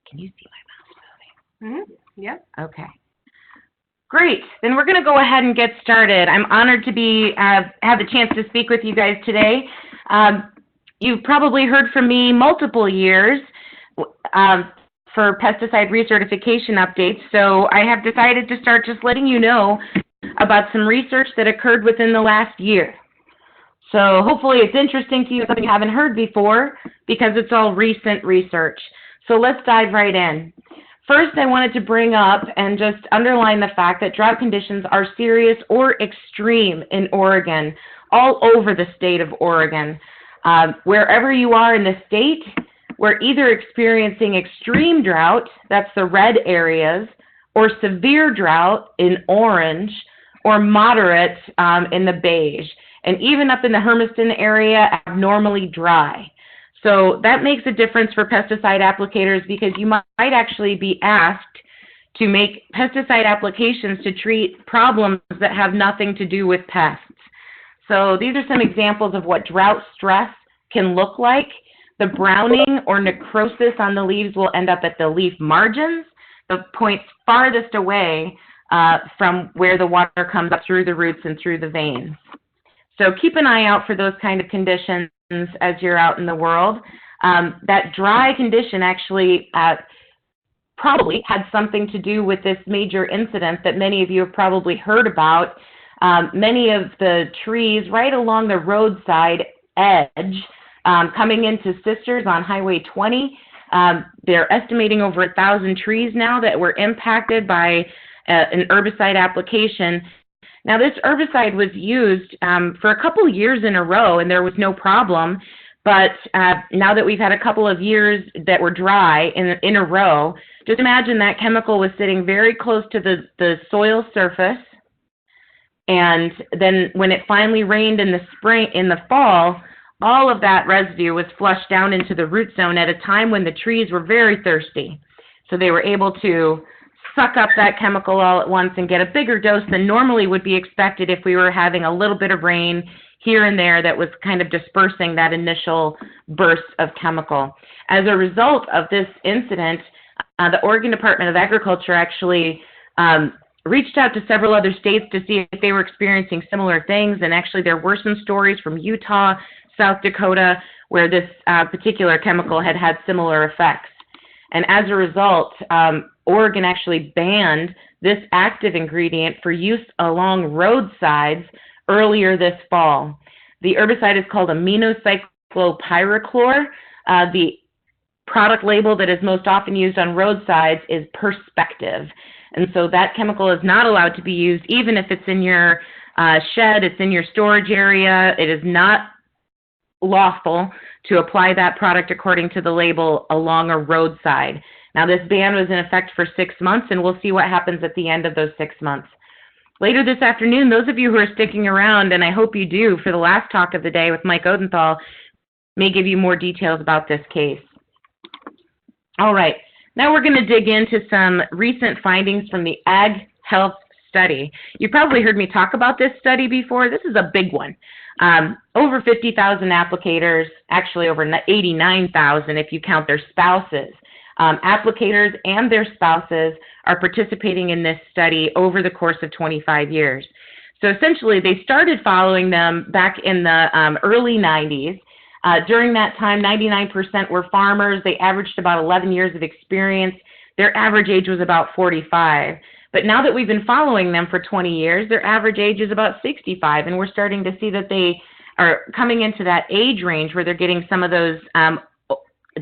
Can you see my mouse moving? Yep. Okay. Great. Then we're going to go ahead and get started. I'm honored to have the chance to speak with you guys today. You've probably heard from me multiple years for pesticide recertification updates, so I have decided to start just letting you know about some research that occurred within the last year. So hopefully it's interesting to you, something you haven't heard before, because it's all recent research. So let's dive right in. First, I wanted to bring up and just underline the fact that drought conditions are serious or extreme in Oregon, all over the state of Oregon. Wherever you are in the state, we're either experiencing extreme drought, that's the red areas, or severe drought in orange, or moderate in the beige. And even up in the Hermiston area, abnormally dry. So that makes a difference for pesticide applicators because you might actually be asked to make pesticide applications to treat problems that have nothing to do with pests. So these are some examples of what drought stress can look like. The browning or necrosis on the leaves will end up at the leaf margins, the points farthest away from where the water comes up through the roots and through the veins. So keep an eye out for those kind of conditions as you're out in the world. That dry condition actually probably had something to do with this major incident that many of you have probably heard about. Many of the trees right along the roadside edge coming into Sisters on Highway 20, they're estimating over 1,000 trees now that were impacted by an herbicide application. Now, this herbicide was used for a couple years in a row, and there was no problem. But now that we've had a couple of years that were dry in a row, just imagine that chemical was sitting very close to the soil surface. And then when it finally rained in the fall, all of that residue was flushed down into the root zone at a time when the trees were very thirsty. So they were able to suck up that chemical all at once and get a bigger dose than normally would be expected if we were having a little bit of rain here and there that was kind of dispersing that initial burst of chemical. As a result of this incident, the Oregon Department of Agriculture actually reached out to several other states to see if they were experiencing similar things, and actually there were some stories from Utah, South Dakota, where this particular chemical had similar effects. And as a result, Oregon actually banned this active ingredient for use along roadsides earlier this fall. The herbicide is called aminocyclopyrachlor. The product label that is most often used on roadsides is Perspective. And so that chemical is not allowed to be used even if it's in your shed, it's in your storage area. It is not lawful to apply that product according to the label along a roadside. Now, this ban was in effect for 6 months, and we'll see what happens at the end of those 6 months. Later this afternoon, those of you who are sticking around, and I hope you do, for the last talk of the day with Mike Odenthal, may give you more details about this case. All right, now we're going to dig into some recent findings from the Ag Health Study. You probably heard me talk about this study before. This is a big one. Over 50,000 applicators, actually over 89,000 if you count their spouses. Applicators and their spouses are participating in this study over the course of 25 years. So essentially, they started following them back in the early 90s. During that time, 99% were farmers. They averaged about 11 years of experience. Their average age was about 45. But now that we've been following them for 20 years, their average age is about 65, and we're starting to see that they are coming into that age range where they're getting some of those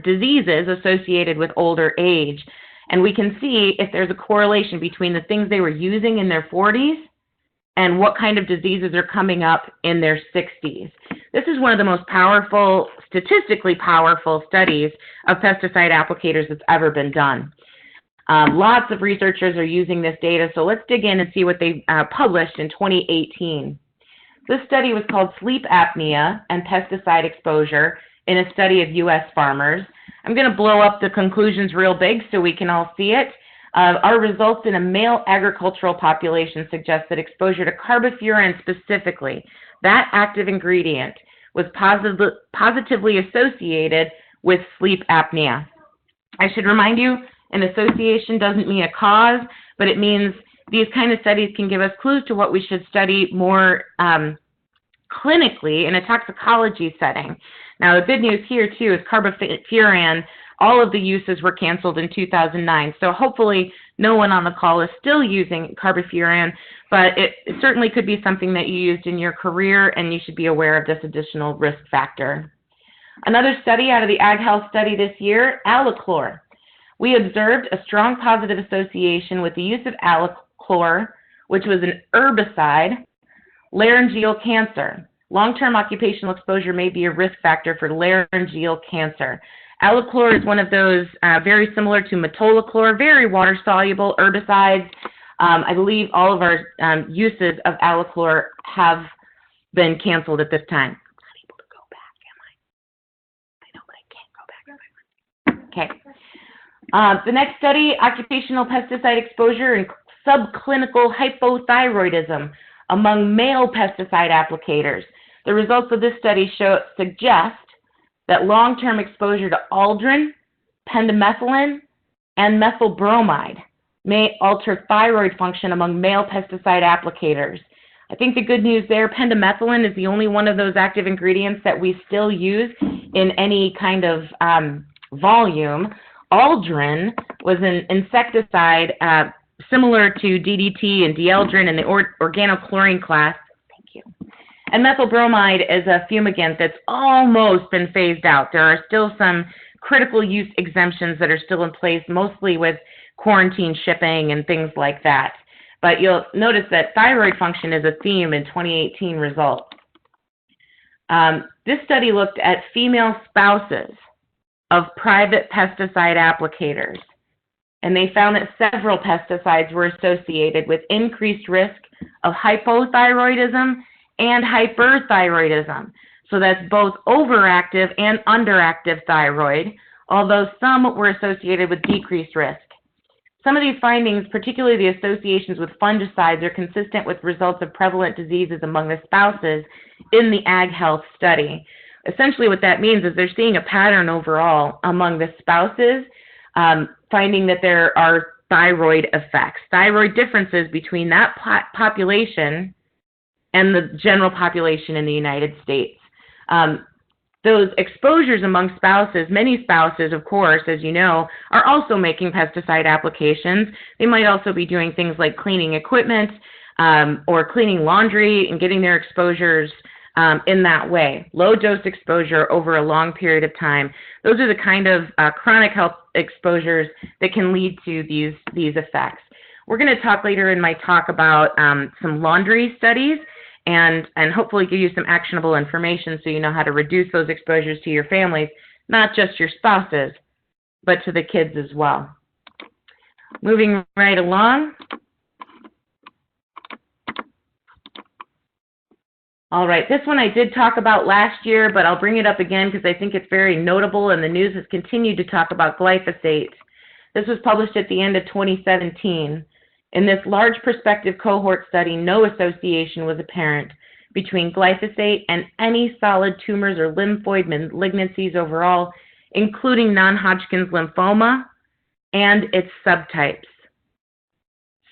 diseases associated with older age. And we can see if there's a correlation between the things they were using in their 40s and what kind of diseases are coming up in their 60s. This is one of the most powerful, statistically powerful studies of pesticide applicators that's ever been done. Lots of researchers are using this data, so let's dig in and see what they published in 2018. This study was called Sleep Apnea and Pesticide Exposure in a Study of U.S. Farmers. I'm going to blow up the conclusions real big so we can all see it. Our results in a male agricultural population suggest that exposure to carbofuran specifically, that active ingredient, was positively associated with sleep apnea. I should remind you, An association doesn't mean a cause, but it means these kind of studies can give us clues to what we should study more clinically in a toxicology setting. Now, the good news here, too, is carbofuran, all of the uses were canceled in 2009. So hopefully no one on the call is still using carbofuran, but it certainly could be something that you used in your career, and you should be aware of this additional risk factor. Another study out of the Ag Health study this year, Allichlor. We observed a strong positive association with the use of Allichlor, which was an herbicide, laryngeal cancer. Long-term occupational exposure may be a risk factor for laryngeal cancer. Allichlor is one of those very similar to metolachlor, very water-soluble herbicides. I believe all of our uses of Allichlor have been canceled at this time. I'm not able to go back, am I? I know, but I can't go back. Okay. The next study, occupational pesticide exposure and subclinical hypothyroidism among male pesticide applicators. The results of this study suggest that long-term exposure to aldrin, pendimethalin, and methylbromide may alter thyroid function among male pesticide applicators. I think the good news there, pendimethalin is the only one of those active ingredients that we still use in any kind of volume. Aldrin was an insecticide similar to DDT and dieldrin in the organochlorine class. Thank you. And methylbromide is a fumigant that's almost been phased out. There are still some critical use exemptions that are still in place, mostly with quarantine shipping and things like that. But you'll notice that thyroid function is a theme in 2018 results. This study looked at female spouses of private pesticide applicators, and they found that several pesticides were associated with increased risk of hypothyroidism and hyperthyroidism. So that's both overactive and underactive thyroid, although some were associated with decreased risk. Some of these findings, particularly the associations with fungicides, are consistent with results of prevalent diseases among the spouses in the Ag Health study. Essentially what that means is they're seeing a pattern overall among the spouses, finding that there are thyroid effects, thyroid differences between that population and the general population in the United States. Those exposures among spouses, many spouses, of course, as you know, are also making pesticide applications. They might also be doing things like cleaning equipment or cleaning laundry and getting their exposures in that way. Low dose exposure over a long period of time. Those are the kind of chronic health exposures that can lead to these effects. We're going to talk later in my talk about some laundry studies and hopefully give you some actionable information so you know how to reduce those exposures to your families, not just your spouses, but to the kids as well. Moving right along. All right, this one I did talk about last year, but I'll bring it up again because I think it's very notable, and the news has continued to talk about glyphosate. This was published at the end of 2017. In this large prospective cohort study, no association was apparent between glyphosate and any solid tumors or lymphoid malignancies overall, including non-Hodgkin's lymphoma and its subtypes.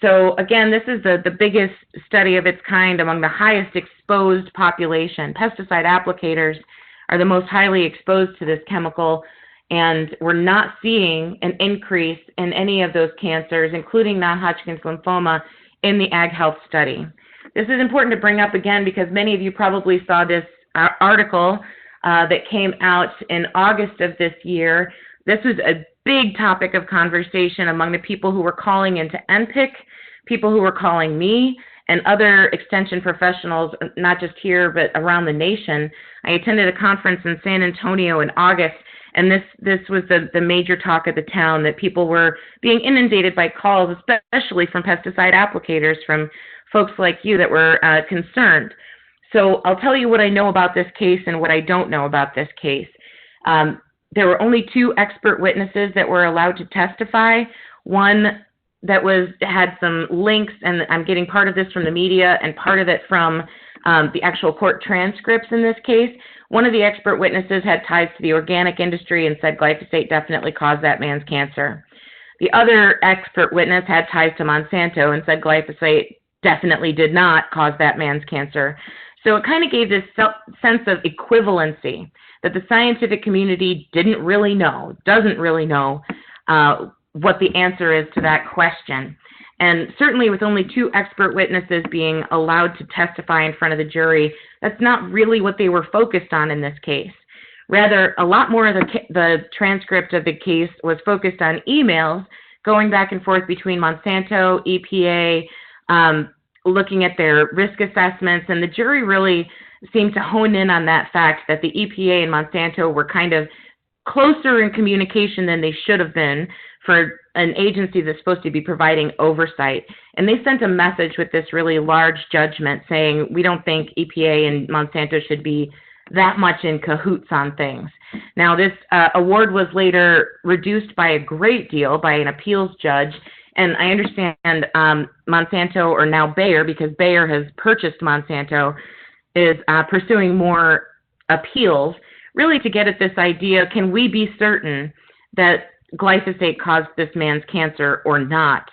So again, this is the biggest study of its kind among the highest exposed population. Pesticide applicators are the most highly exposed to this chemical, and we're not seeing an increase in any of those cancers, including non-Hodgkin's lymphoma, in the Ag Health study. This is important to bring up again because many of you probably saw this article that came out in August of this year. This was a big topic of conversation among the people who were calling into NPIC, people who were calling me, and other extension professionals, not just here, but around the nation. I attended a conference in San Antonio in August, and this was the major talk of the town, that people were being inundated by calls, especially from pesticide applicators, from folks like you that were concerned. So I'll tell you what I know about this case and what I don't know about this case. There were only 2 expert witnesses that were allowed to testify. One that had some links, and I'm getting part of this from the media and part of it from the actual court transcripts in this case. One of the expert witnesses had ties to the organic industry and said glyphosate definitely caused that man's cancer. The other expert witness had ties to Monsanto and said glyphosate definitely did not cause that man's cancer. So it kind of gave this sense of equivalency, that the scientific community doesn't really know what the answer is to that question. And certainly with only 2 expert witnesses being allowed to testify in front of the jury, that's not really what they were focused on in this case. Rather, a lot more of the transcript of the case was focused on emails going back and forth between Monsanto, EPA, looking at their risk assessments, and the jury really seemed to hone in on that fact that the EPA and Monsanto were kind of closer in communication than they should have been for an agency that's supposed to be providing oversight. And they sent a message with this really large judgment saying, we don't think EPA and Monsanto should be that much in cahoots on things. Now, this award was later reduced by a great deal by an appeals judge, and I understand Monsanto, or now Bayer, because Bayer has purchased Monsanto, is pursuing more appeals, really to get at this idea, can we be certain that glyphosate caused this man's cancer or not?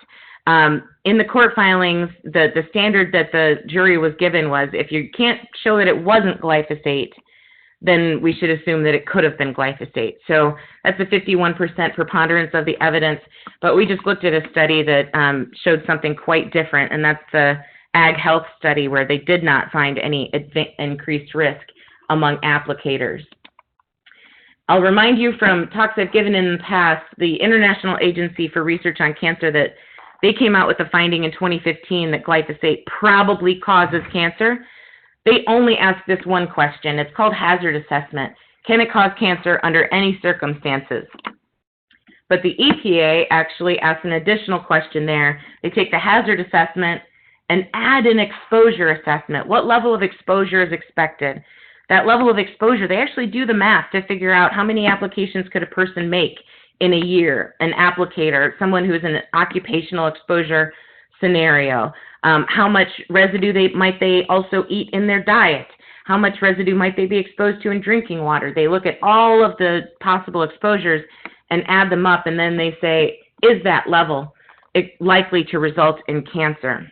In the court filings, the standard that the jury was given was, if you can't show that it wasn't glyphosate, then we should assume that it could have been glyphosate. So that's a 51% preponderance of the evidence, but we just looked at a study that showed something quite different, and that's the Ag Health study, where they did not find any increased risk among applicators. I'll remind you from talks I've given in the past, the International Agency for Research on Cancer, that they came out with a finding in 2015 that glyphosate probably causes cancer. They only asked this one question. It's called hazard assessment. Can it cause cancer under any circumstances? But the EPA actually asked an additional question there. They take the hazard assessment and add an exposure assessment. What level of exposure is expected? That level of exposure, they actually do the math to figure out how many applications could a person make in a year, an applicator, someone who is in an occupational exposure scenario. How much residue might they also eat in their diet? How much residue might they be exposed to in drinking water? They look at all of the possible exposures and add them up, and then they say, is that level likely to result in cancer?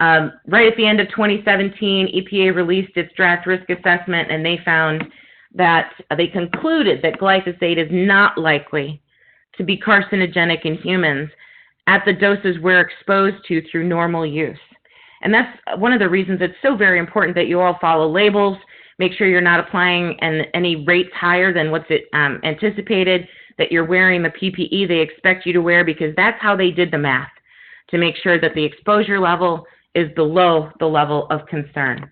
Right at the end of 2017, EPA released its draft risk assessment, and they found that they concluded that glyphosate is not likely to be carcinogenic in humans at the doses we're exposed to through normal use. And that's one of the reasons it's so very important that you all follow labels, make sure you're not applying any rates higher than what's anticipated, that you're wearing the PPE they expect you to wear, because that's how they did the math, to make sure that the exposure level is below the level of concern.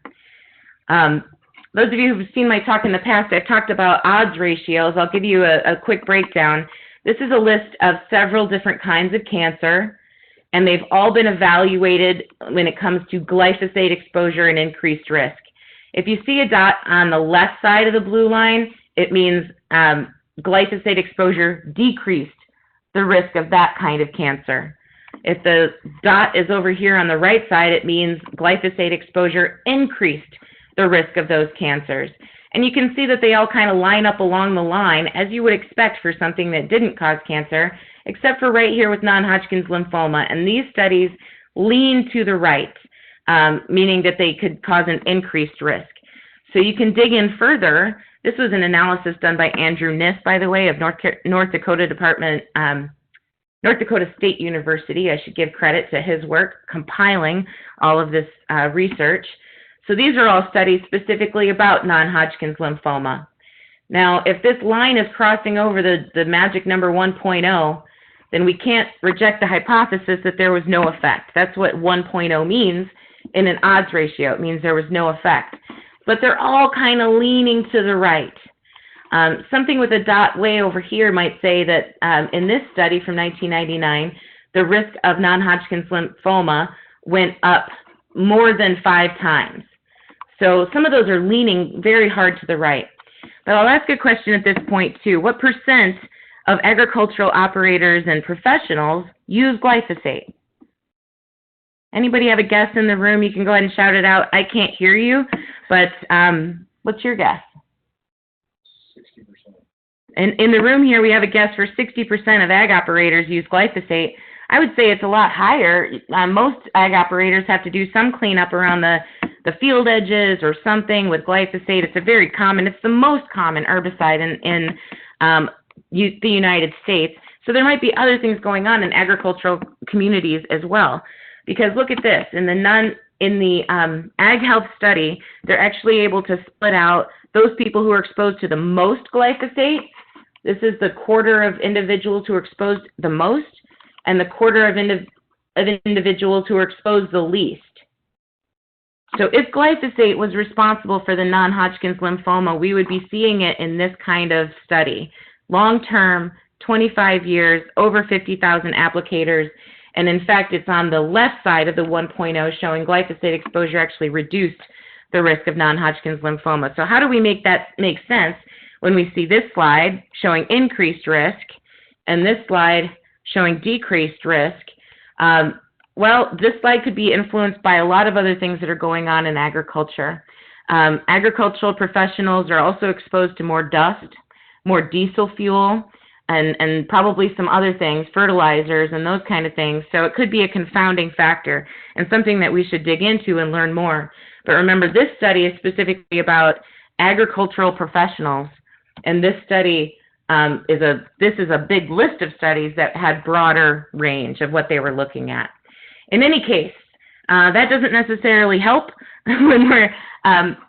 Those of you who've seen my talk in the past, I've talked about odds ratios. I'll give you a quick breakdown. This is a list of several different kinds of cancer, and they've all been evaluated when it comes to glyphosate exposure and increased risk. If you see a dot on the left side of the blue line, it means glyphosate exposure decreased the risk of that kind of cancer. If the dot is over here on the right side, it means glyphosate exposure increased the risk of those cancers. And you can see that they all kind of line up along the line, as you would expect for something that didn't cause cancer, except for right here with non-Hodgkin's lymphoma. And these studies lean to the right, meaning that they could cause an increased risk. So you can dig in further. This was an analysis done by Andrew Niss, by the way, of North Dakota State University. I should give credit to his work compiling all of this research. So these are all studies specifically about non-Hodgkin's lymphoma. Now, if this line is crossing over the magic number 1.0, then we can't reject the hypothesis that there was no effect. That's what 1.0 means in an odds ratio. It means there was no effect. But they're all kind of leaning to the right. Something with a dot way over here might say that in this study from 1999, the risk of non-Hodgkin's lymphoma went up more than 5 times. So some of those are leaning very hard to the right. But I'll ask a question at this point, too. What percent of agricultural operators and professionals use glyphosate? Anybody have a guess in the room? You can go ahead and shout it out. I can't hear you, but what's your guess? In the room here, we have a guess for 60% of ag operators use glyphosate. I would say it's a lot higher. Most ag operators have to do some cleanup around the field edges or something with glyphosate. It's it's the most common herbicide in the United States. So there might be other things going on in agricultural communities as well. Because look at this, in the ag health study, they're actually able to split out those people who are exposed to the most glyphosate. This is the quarter of individuals who are exposed the most, and the quarter of individuals who are exposed the least. So if glyphosate was responsible for the non-Hodgkin's lymphoma, we would be seeing it in this kind of study. Long-term, 25 years, over 50,000 applicators, and in fact, it's on the left side of the 1.0 showing glyphosate exposure actually reduced the risk of non-Hodgkin's lymphoma. So how do we make that make sense when we see this slide showing increased risk and this slide showing decreased risk? Well, this slide could be influenced by a lot of other things that are going on in agriculture. Agricultural professionals are also exposed to more dust, more diesel fuel, and probably some other things, fertilizers and those kind of things. So it could be a confounding factor and something that we should dig into and learn more. But remember, this study is specifically about agricultural professionals, and this study is a big list of studies that had broader range of what they were looking at. In any case, that doesn't necessarily help when we're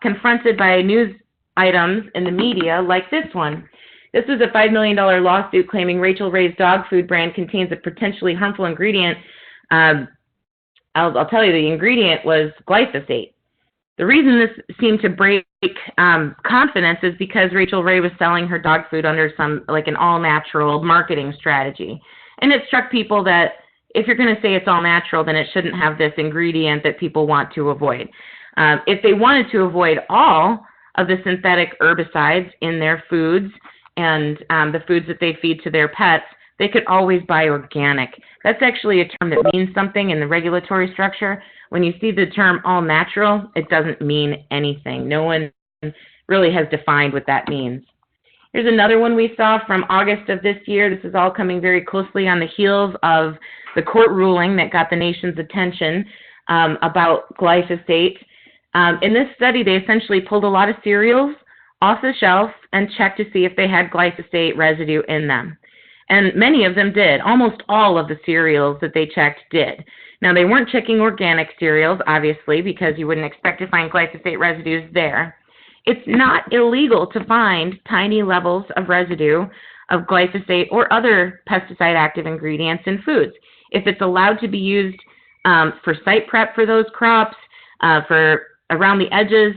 confronted by news items in the media like this one. This is a $5 million lawsuit claiming Rachael Ray's dog food brand contains a potentially harmful ingredient. I'll tell you, the ingredient was glyphosate. The reason this seemed to break confidence is because Rachael Ray was selling her dog food under an all-natural marketing strategy. And it struck people that if you're going to say it's all-natural, then it shouldn't have this ingredient that people want to avoid. If they wanted to avoid all of the synthetic herbicides in their foods, and the foods that they feed to their pets, they could always buy organic. That's actually a term that means something in the regulatory structure. When you see the term all natural, it doesn't mean anything. No one really has defined what that means. Here's another one we saw from August of this year. This is all coming very closely on the heels of the court ruling that got the nation's attention about glyphosate. In this study, they essentially pulled a lot of cereals off the shelf and checked to see if they had glyphosate residue in them. And many of them did. Almost all of the cereals that they checked did. Now, they weren't checking organic cereals, obviously, because you wouldn't expect to find glyphosate residues there. It's not illegal to find tiny levels of residue of glyphosate or other pesticide active ingredients in foods. If it's allowed to be used for site prep for those crops, for around the edges,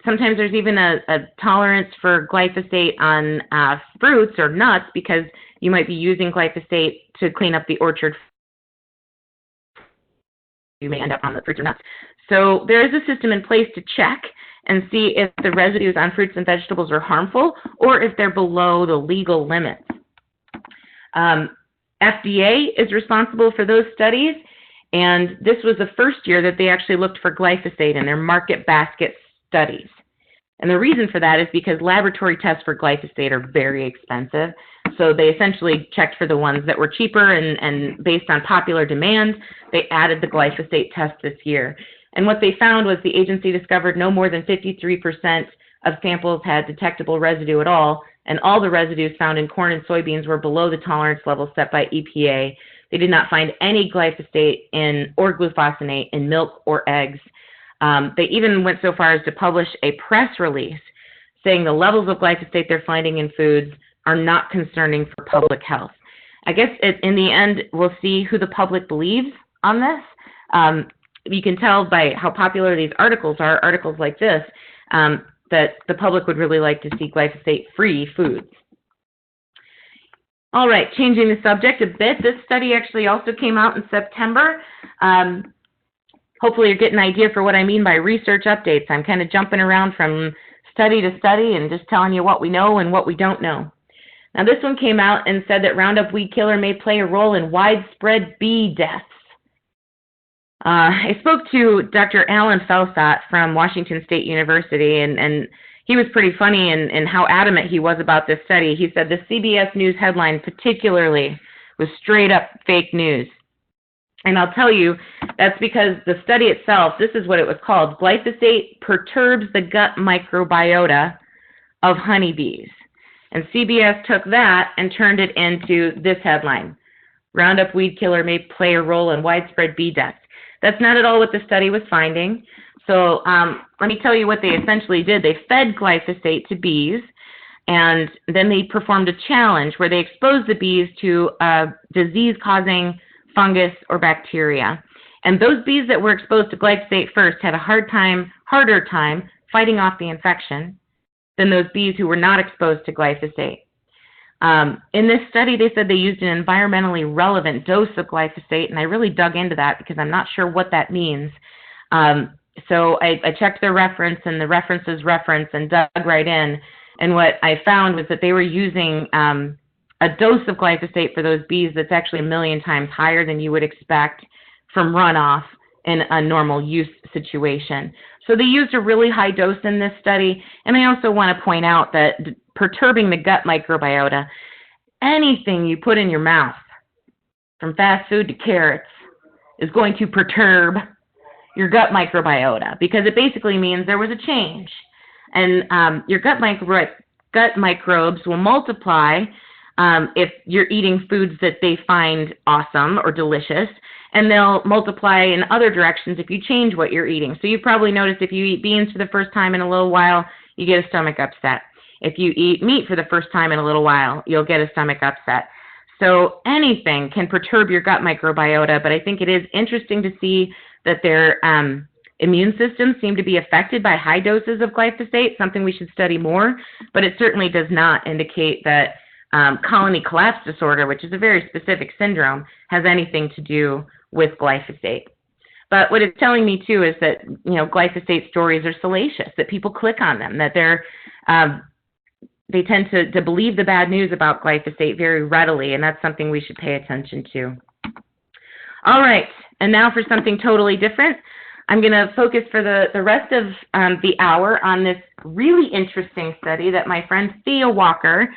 sometimes there's even a tolerance for glyphosate on fruits or nuts because you might be using glyphosate to clean up the orchard. You may end up on the fruits or nuts. So there is a system in place to check and see if the residues on fruits and vegetables are harmful or if they're below the legal limits. FDA is responsible for those studies, and this was the first year that they actually looked for glyphosate in their market basket studies. And the reason for that is because laboratory tests for glyphosate are very expensive. So they essentially checked for the ones that were cheaper, and based on popular demand, they added the glyphosate test this year. And what they found was the agency discovered no more than 53% of samples had detectable residue at all, and all the residues found in corn and soybeans were below the tolerance level set by EPA. They did not find any glyphosate or glufosinate in milk or eggs. They even went so far as to publish a press release saying the levels of glyphosate they're finding in foods are not concerning for public health. I guess in the end, we'll see who the public believes on this. You can tell by how popular these articles are, articles like this, that the public would really like to see glyphosate-free foods. All right, changing the subject a bit, this study actually also came out in September. Hopefully you're getting an idea for what I mean by research updates. I'm kind of jumping around from study to study and just telling you what we know and what we don't know. Now, this one came out and said that Roundup weed killer may play a role in widespread bee deaths. I spoke to Dr. Alan Felsat from Washington State University, and he was pretty funny in how adamant he was about this study. He said the CBS News headline particularly was straight up fake news. And I'll tell you, that's because the study itself, this is what it was called: glyphosate perturbs the gut microbiota of honeybees. And CBS took that and turned it into this headline: Roundup weed killer may play a role in widespread bee deaths. That's not at all what the study was finding. So let me tell you what they essentially did. They fed glyphosate to bees, and then they performed a challenge where they exposed the bees to a disease-causing fungus or bacteria. And those bees that were exposed to glyphosate first had a harder time fighting off the infection than those bees who were not exposed to glyphosate. In this study, they said they used an environmentally relevant dose of glyphosate, and I really dug into that because I'm not sure what that means. So I checked their reference and the references reference and dug right in, and what I found was that they were using a dose of glyphosate for those bees that's actually 1 million times higher than you would expect from runoff in a normal use situation. So they used a really high dose in this study, and I also want to point out that perturbing the gut microbiota, anything you put in your mouth, from fast food to carrots, is going to perturb your gut microbiota, because it basically means there was a change. And your gut microbes will multiply if you're eating foods that they find awesome or delicious, and they'll multiply in other directions if you change what you're eating. So you've probably noticed if you eat beans for the first time in a little while, you get a stomach upset. If you eat meat for the first time in a little while, you'll get a stomach upset. So anything can perturb your gut microbiota, but I think it is interesting to see that their immune systems seem to be affected by high doses of glyphosate, something we should study more, but it certainly does not indicate that colony collapse disorder, which is a very specific syndrome, has anything to do with glyphosate. But what it's telling me, too, is that, glyphosate stories are salacious, that people click on them, that they tend to believe the bad news about glyphosate very readily, and that's something we should pay attention to. All right, and now for something totally different. I'm going to focus for the rest of the hour on this really interesting study that my friend Thea Walker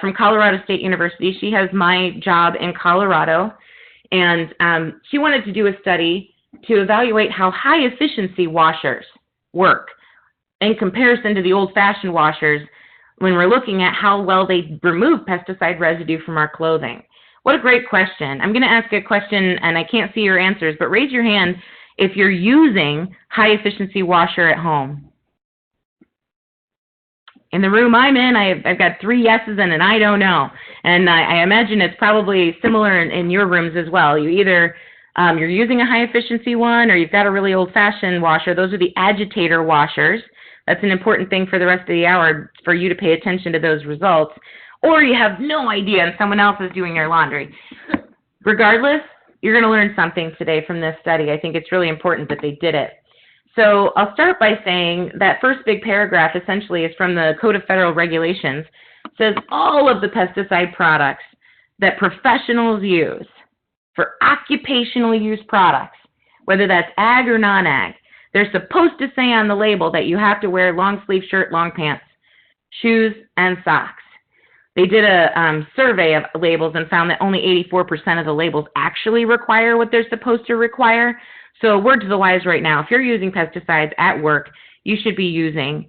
from Colorado State University, she has my job in Colorado, and she wanted to do a study to evaluate how high-efficiency washers work in comparison to the old-fashioned washers when we're looking at how well they remove pesticide residue from our clothing. What a great question. I'm going to ask a question, and I can't see your answers, but raise your hand if you're using high-efficiency washer at home. In the room I'm in, I've got 3 yeses and an I don't know. And I imagine it's probably similar in your rooms as well. You either you're using a high-efficiency one, or you've got a really old-fashioned washer. Those are the agitator washers. That's an important thing for the rest of the hour, for you to pay attention to those results. Or you have no idea and someone else is doing your laundry. Regardless, you're going to learn something today from this study. I think it's really important that they did it. So I'll start by saying that first big paragraph essentially is from the Code of Federal Regulations. It says all of the pesticide products that professionals use for occupational use products, whether that's ag or non-ag, they're supposed to say on the label that you have to wear long sleeve shirt, long pants, shoes, and socks. They did a survey of labels and found that only 84% of the labels actually require what they're supposed to require. So word to the wise right now, if you're using pesticides at work, you should be using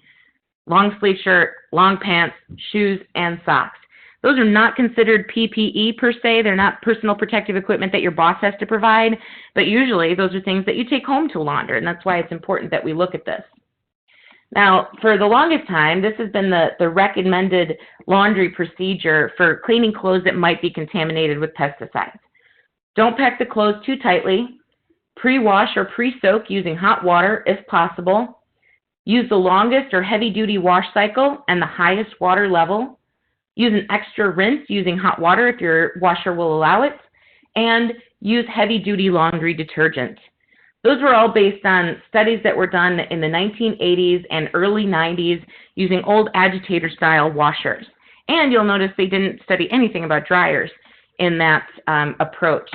long sleeve shirt, long pants, shoes, and socks. Those are not considered PPE per se. They're not personal protective equipment that your boss has to provide, but usually those are things that you take home to launder, and that's why it's important that we look at this. Now, for the longest time, this has been the recommended laundry procedure for cleaning clothes that might be contaminated with pesticides. Don't pack the clothes too tightly. Pre-wash or pre-soak using hot water if possible. Use the longest or heavy-duty wash cycle and the highest water level. Use an extra rinse using hot water if your washer will allow it. And use heavy-duty laundry detergent. Those were all based on studies that were done in the 1980s and early 90s using old agitator-style washers. And you'll notice they didn't study anything about dryers in that approach.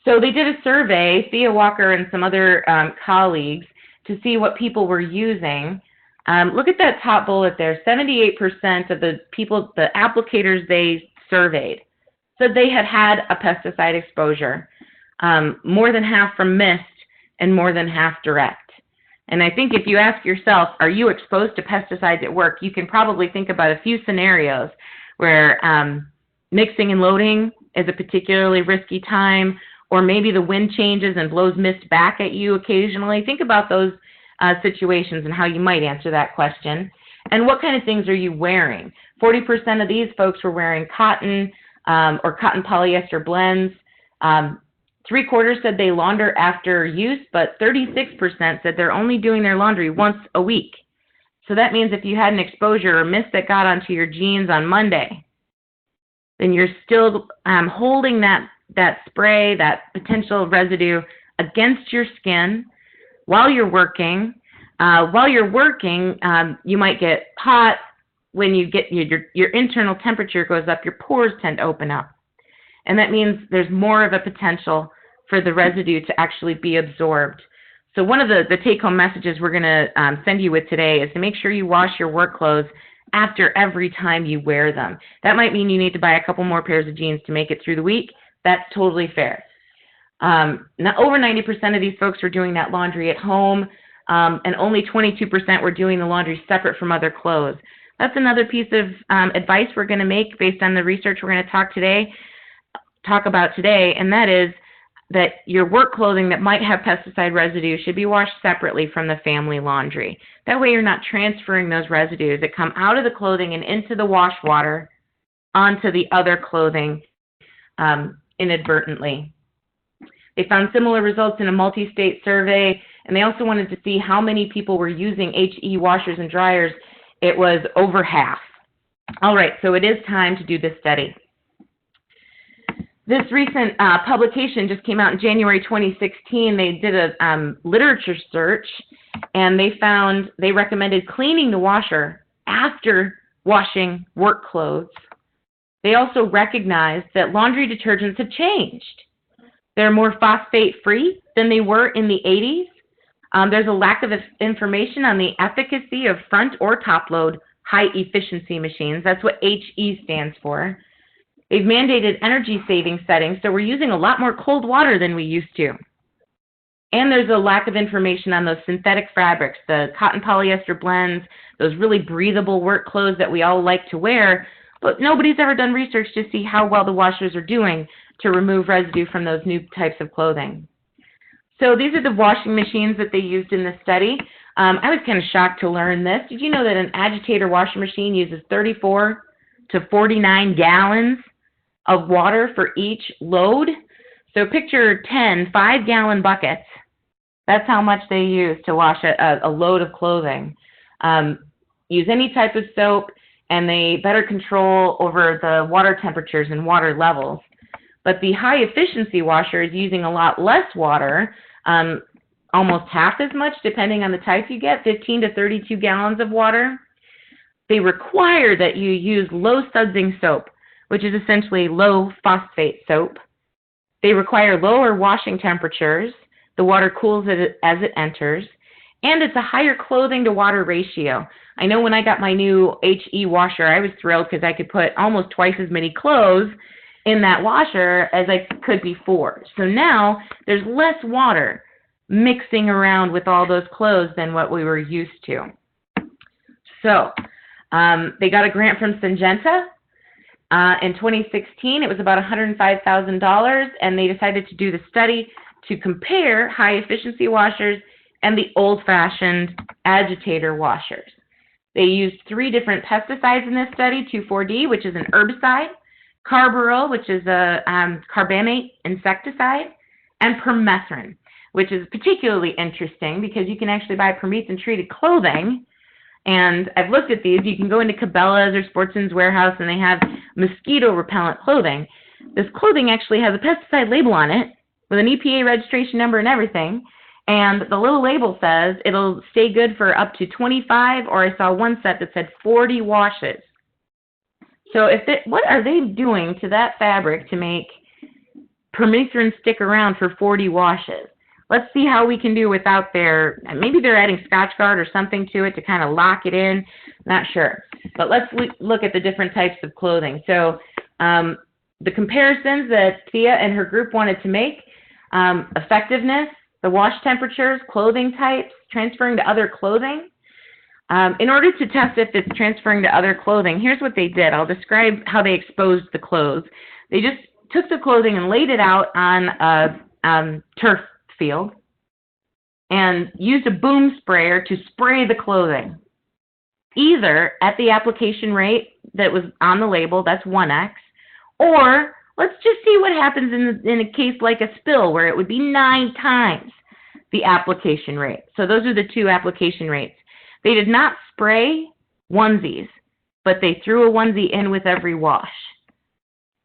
So they did a survey, Thea Walker and some other colleagues, to see what people were using Look at that top bullet there. 78% of the people, the applicators they surveyed, said they had had a pesticide exposure, more than half from mist and more than half direct. And I think if you ask yourself, are you exposed to pesticides at work, you can probably think about a few scenarios where mixing and loading is a particularly risky time, or maybe the wind changes and blows mist back at you occasionally. Think about those situations and how you might answer that question. And what kind of things are you wearing? 40% of these folks were wearing cotton or cotton polyester blends. 3/4 said they launder after use, but 36% said they're only doing their laundry once a week. So that means if you had an exposure or mist that got onto your jeans on Monday, then you're still holding that spray, that potential residue against your skin while you're working. You might get hot. When you get your internal temperature goes up, your pores tend to open up. And that means there's more of a potential for the residue to actually be absorbed. So one of the take-home messages we're going to send you with today is to make sure you wash your work clothes after every time you wear them. That might mean you need to buy a couple more pairs of jeans to make it through the week. That's totally fair. Now, over 90% of these folks were doing that laundry at home, and only 22% were doing the laundry separate from other clothes. That's another piece of advice we're going to make based on the research we're going to talk about today, and that is that your work clothing that might have pesticide residue should be washed separately from the family laundry. That way you're not transferring those residues that come out of the clothing and into the wash water onto the other clothing inadvertently. They found similar results in a multi-state survey, and they also wanted to see how many people were using HE washers and dryers. It was over half. All right, so it is time to do this study. This recent publication just came out in January 2016. They did a literature search, and they recommended cleaning the washer after washing work clothes. They also recognized that laundry detergents have changed. They're more phosphate-free than they were in the 80s. There's a lack of information on the efficacy of front or top-load high-efficiency machines. That's what HE stands for. They've mandated energy-saving settings, so we're using a lot more cold water than we used to. And there's a lack of information on those synthetic fabrics, the cotton polyester blends, those really breathable work clothes that we all like to wear, but nobody's ever done research to see how well the washers are doing to remove residue from those new types of clothing. So these are the washing machines that they used in this study. I was kind of shocked to learn this. Did you know that an agitator washing machine uses 34 to 49 gallons of water for each load? So picture 10 5-gallon buckets. That's how much they use to wash a load of clothing. Use any type of soap, and they better control over the water temperatures and water levels. But the high-efficiency washer is using a lot less water, almost half as much, depending on the type you get, 15 to 32 gallons of water. They require that you use low-sudsing soap, which is essentially low-phosphate soap. They require lower washing temperatures. The water cools as it enters. And it's a higher clothing-to-water ratio. I know when I got my new HE washer, I was thrilled because I could put almost twice as many clothes in that washer as I could before. So now there's less water mixing around with all those clothes than what we were used to. So they got a grant from Syngenta. In 2016, it was about $105,000, and they decided to do the study to compare high-efficiency washers and the old-fashioned agitator washers. They used 3 different pesticides in this study, 2,4-D, which is an herbicide, carbaryl, which is a carbamate insecticide, and permethrin, which is particularly interesting because you can actually buy permethrin-treated clothing. And I've looked at these. You can go into Cabela's or Sportsman's Warehouse, and they have mosquito-repellent clothing. This clothing actually has a pesticide label on it with an EPA registration number and everything. And the little label says it'll stay good for up to 25, or I saw one set that said 40 washes. So what are they doing to that fabric to make permethrin stick around for 40 washes? let's see how we can do without maybe they're adding Scotch Guard or something to it to kind of lock it in. Not sure. But let's look at the different types of clothing. So the comparisons that Thea and her group wanted to make, effectiveness, the wash temperatures, clothing types, transferring to other clothing. In order to test if it's transferring to other clothing, here's what they did. I'll describe how they exposed the clothes. They just took the clothing and laid it out on a turf field and used a boom sprayer to spray the clothing, either at the application rate that was on the label, that's 1x, or let's just see what happens in a case like a spill where it would be 9 times the application rate. So those are the 2 application rates. They did not spray onesies, but they threw a onesie in with every wash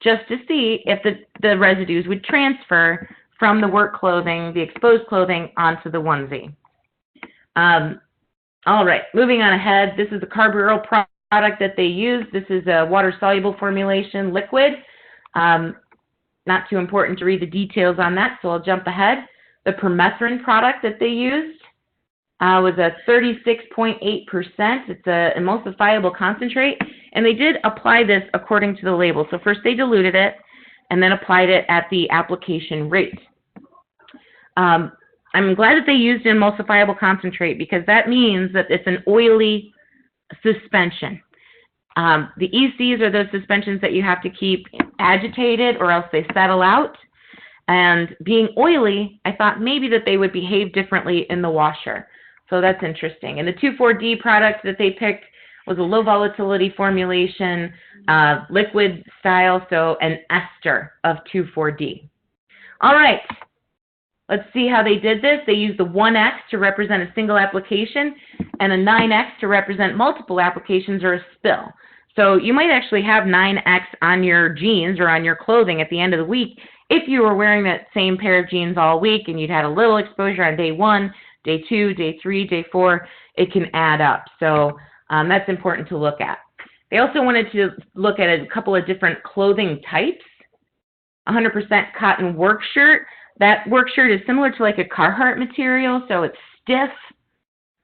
just to see if the residues would transfer from the work clothing, the exposed clothing, onto the onesie. All right, moving on ahead. This is the carbaryl product that they use. This is a water-soluble formulation, liquid. Not too important to read the details on that, so I'll jump ahead. The permethrin product that they used was a 36.8%. It's an emulsifiable concentrate, and they did apply this according to the label. So first they diluted it and then applied it at the application rate. I'm glad that they used an emulsifiable concentrate because that means that it's an oily suspension. The ECs are those suspensions that you have to keep agitated or else they settle out. And being oily, I thought maybe that they would behave differently in the washer. So that's interesting. And the 2,4-D product that they picked was a low volatility formulation, liquid style, so an ester of 2,4-D. All right, let's see how they did this. They used the 1X to represent a single application and a 9X to represent multiple applications or a spill. So you might actually have 9X on your jeans or on your clothing at the end of the week if you were wearing that same pair of jeans all week and you'd had a little exposure on day 1, day 2, day 3, day 4, it can add up. So that's important to look at. They also wanted to look at a couple of different clothing types. 100% cotton work shirt. That work shirt is similar to like a Carhartt material, so it's stiff.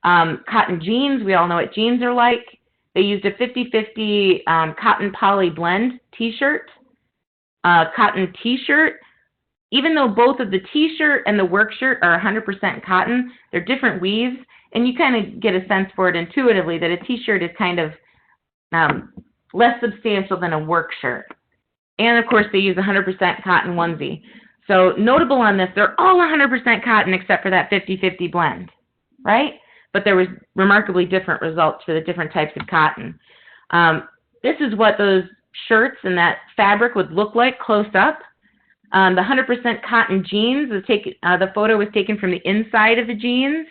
Cotton jeans, we all know what jeans are like. They used a 50-50 cotton poly blend t-shirt. Cotton t-shirt. Even though both of the t-shirt and the work shirt are 100% cotton, they're different weaves, and you kind of get a sense for it intuitively that a t-shirt is kind of less substantial than a work shirt. And, of course, they use 100% cotton onesie. So notable on this, they're all 100% cotton except for that 50-50 blend, right? But there was remarkably different results for the different types of cotton. This is what those shirts and that fabric would look like close up. The 100% cotton jeans, the photo was taken from the inside of the jeans.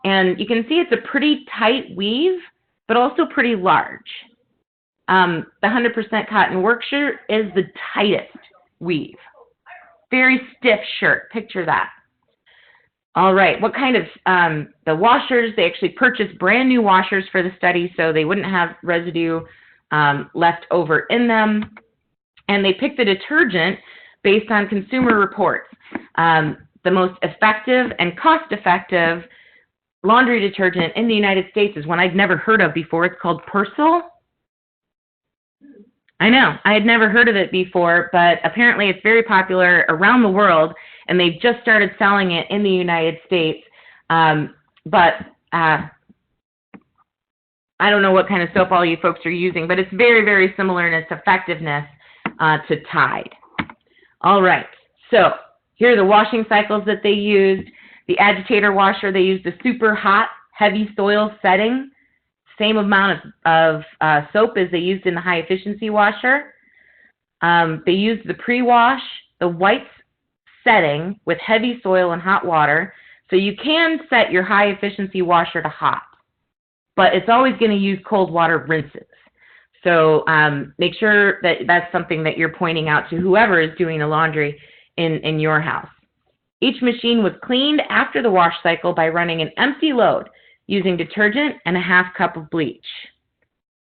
And you can see it's a pretty tight weave, but also pretty large. The 100% cotton work shirt is the tightest weave. Very stiff shirt. Picture that. All right. What kind of, the washers, they actually purchased brand new washers for the study so they wouldn't have residue left over in them. And they picked the detergent based on consumer reports. The most effective and cost-effective laundry detergent in the United States is one I'd never heard of before. It's called Persil. I know, I had never heard of it before, but apparently it's very popular around the world, and they've just started selling it in the United States. But I don't know what kind of soap all you folks are using, but it's very, very similar in its effectiveness to Tide. All right, so here are the washing cycles that they used. The agitator washer, they used a super hot, heavy soil setting. Same amount of soap as they used in the high-efficiency washer. They used the pre-wash, the white setting with heavy soil and hot water. So you can set your high-efficiency washer to hot, but it's always going to use cold water rinses. So make sure that that's something that you're pointing out to whoever is doing the laundry in your house. Each machine was cleaned after the wash cycle by running an empty load using detergent and a half cup of bleach.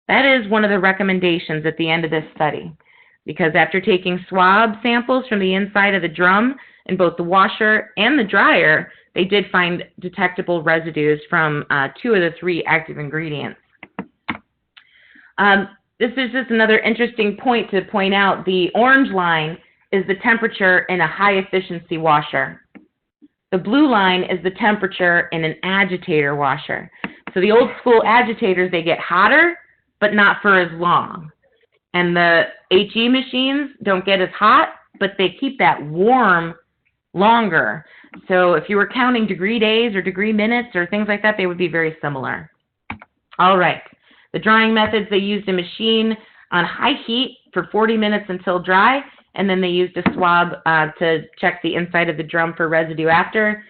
That is one of the recommendations at the end of this study. because after taking swab samples from the inside of the drum in both the washer and the dryer, they did find detectable residues from 2 of the 3 active ingredients. This is just another interesting point to point out. The orange line is the temperature in a high-efficiency washer. The blue line is the temperature in an agitator washer. So the old school agitators, they get hotter, but not for as long. And the HE machines don't get as hot, but they keep that warm longer. So if you were counting degree days or degree minutes or things like that, they would be very similar. All right. The drying methods, they used a machine on high heat for 40 minutes until dry, and then they used a swab to check the inside of the drum for residue after.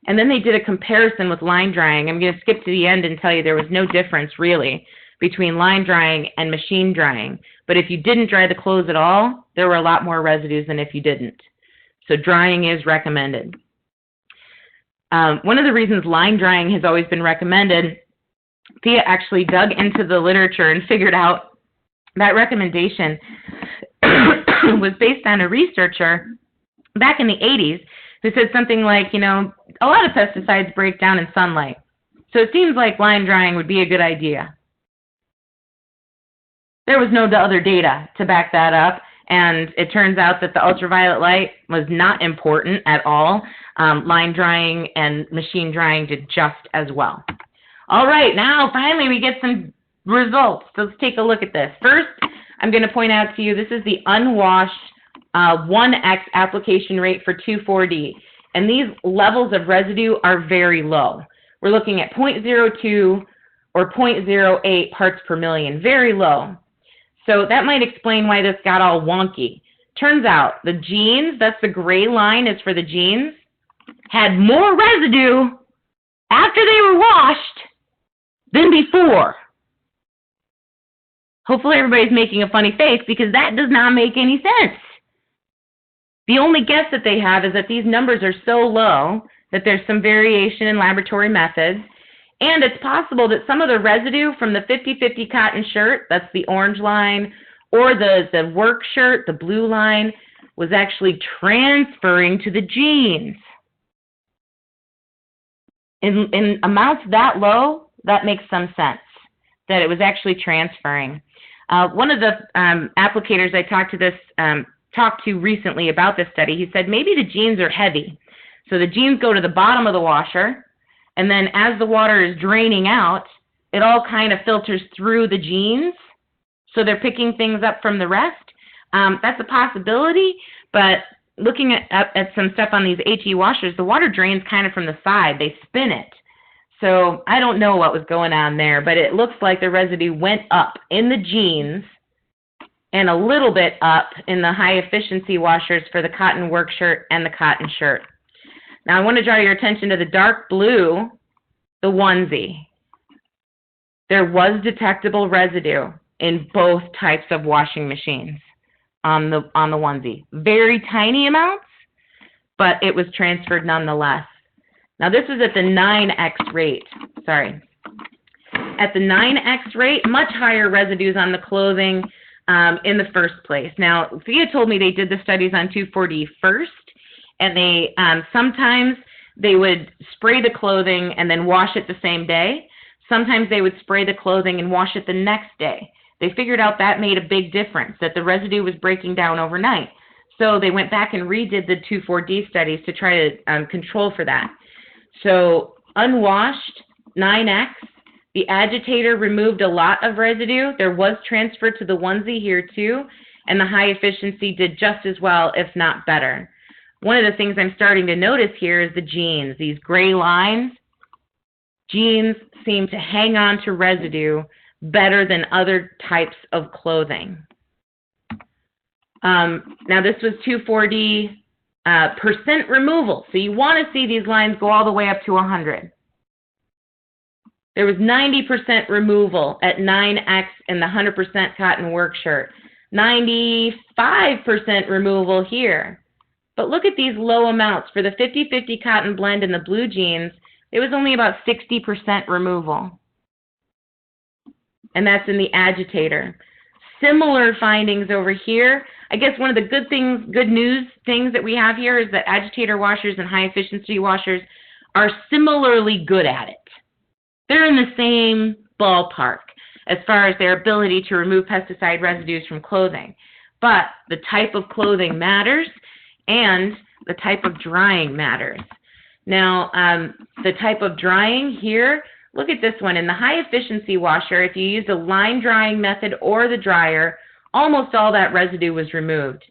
And then they did a comparison with line drying. I'm going to skip to the end and tell you there was no difference, really, between line drying and machine drying. But if you didn't dry the clothes at all, there were a lot more residues than if you didn't. So drying is recommended. One of the reasons line drying has always been recommended, Thea actually dug into the literature and figured out that recommendation was based on a researcher back in the 80s who said something like, you know, a lot of pesticides break down in sunlight, so it seems like line drying would be a good idea. There was no other data to back that up, and it turns out that the ultraviolet light was not important at all. Line drying and machine drying did just as well. All right, now finally we get some results. So let's take a look at this. First, I'm going to point out to you, this is the unwashed 1X application rate for 2,4-D. And these levels of residue are very low. We're looking at 0.02 or 0.08 parts per million, very low. So that might explain why this got all wonky. Turns out the jeans, that's the gray line is for the jeans, had more residue after they were washed than before. Hopefully everybody's making a funny face because that does not make any sense. The only guess that they have is that these numbers are so low that there's some variation in laboratory methods, and it's possible that some of the residue from the 50-50 cotton shirt, that's the orange line, or the work shirt, the blue line, was actually transferring to the jeans. In amounts that low, that makes some sense, that it was actually transferring. One of the applicators I talked to recently about this study, he said maybe the jeans are heavy. So the jeans go to the bottom of the washer, and then as the water is draining out, it all kind of filters through the jeans. So they're picking things up from the rest. That's a possibility, but looking at some stuff on these HE washers, the water drains kind of from the side. They spin it. So I don't know what was going on there, but it looks like the residue went up in the jeans and a little bit up in the high-efficiency washers for the cotton work shirt and the cotton shirt. Now, I want to draw your attention to the dark blue, the onesie. There was detectable residue in both types of washing machines on the onesie. Very tiny amounts, but it was transferred nonetheless. Now, this is at the 9X rate. Sorry. At the 9X rate, much higher residues on the clothing in the first place. Now, Thea told me they did the studies on 2,4-D first, and they sometimes they would spray the clothing and then wash it the same day. Sometimes they would spray the clothing and wash it the next day. They figured out that made a big difference, that the residue was breaking down overnight. So they went back and redid the 2,4-D studies to try to control for that. So unwashed, 9X, the agitator removed a lot of residue. There was transfer to the onesie here too, and the high efficiency did just as well, if not better. One of the things I'm starting to notice here is the jeans. These gray lines, jeans seem to hang on to residue better than other types of clothing. Now this was 2,4-D percent removal. So you want to see these lines go all the way up to 100. There was 90% removal at 9X in the 100% cotton work shirt. 95% removal here. But look at these low amounts. For the 50-50 cotton blend and the blue jeans, it was only about 60% removal. And that's in the agitator. Similar findings over here. I guess one of the good news things that we have here is that agitator washers and high efficiency washers are similarly good at it. They're in the same ballpark as far as their ability to remove pesticide residues from clothing. But the type of clothing matters, and the type of drying matters. Now, the type of drying here, look at this one. In the high efficiency washer, if you use a line drying method or the dryer, almost all that residue was removed.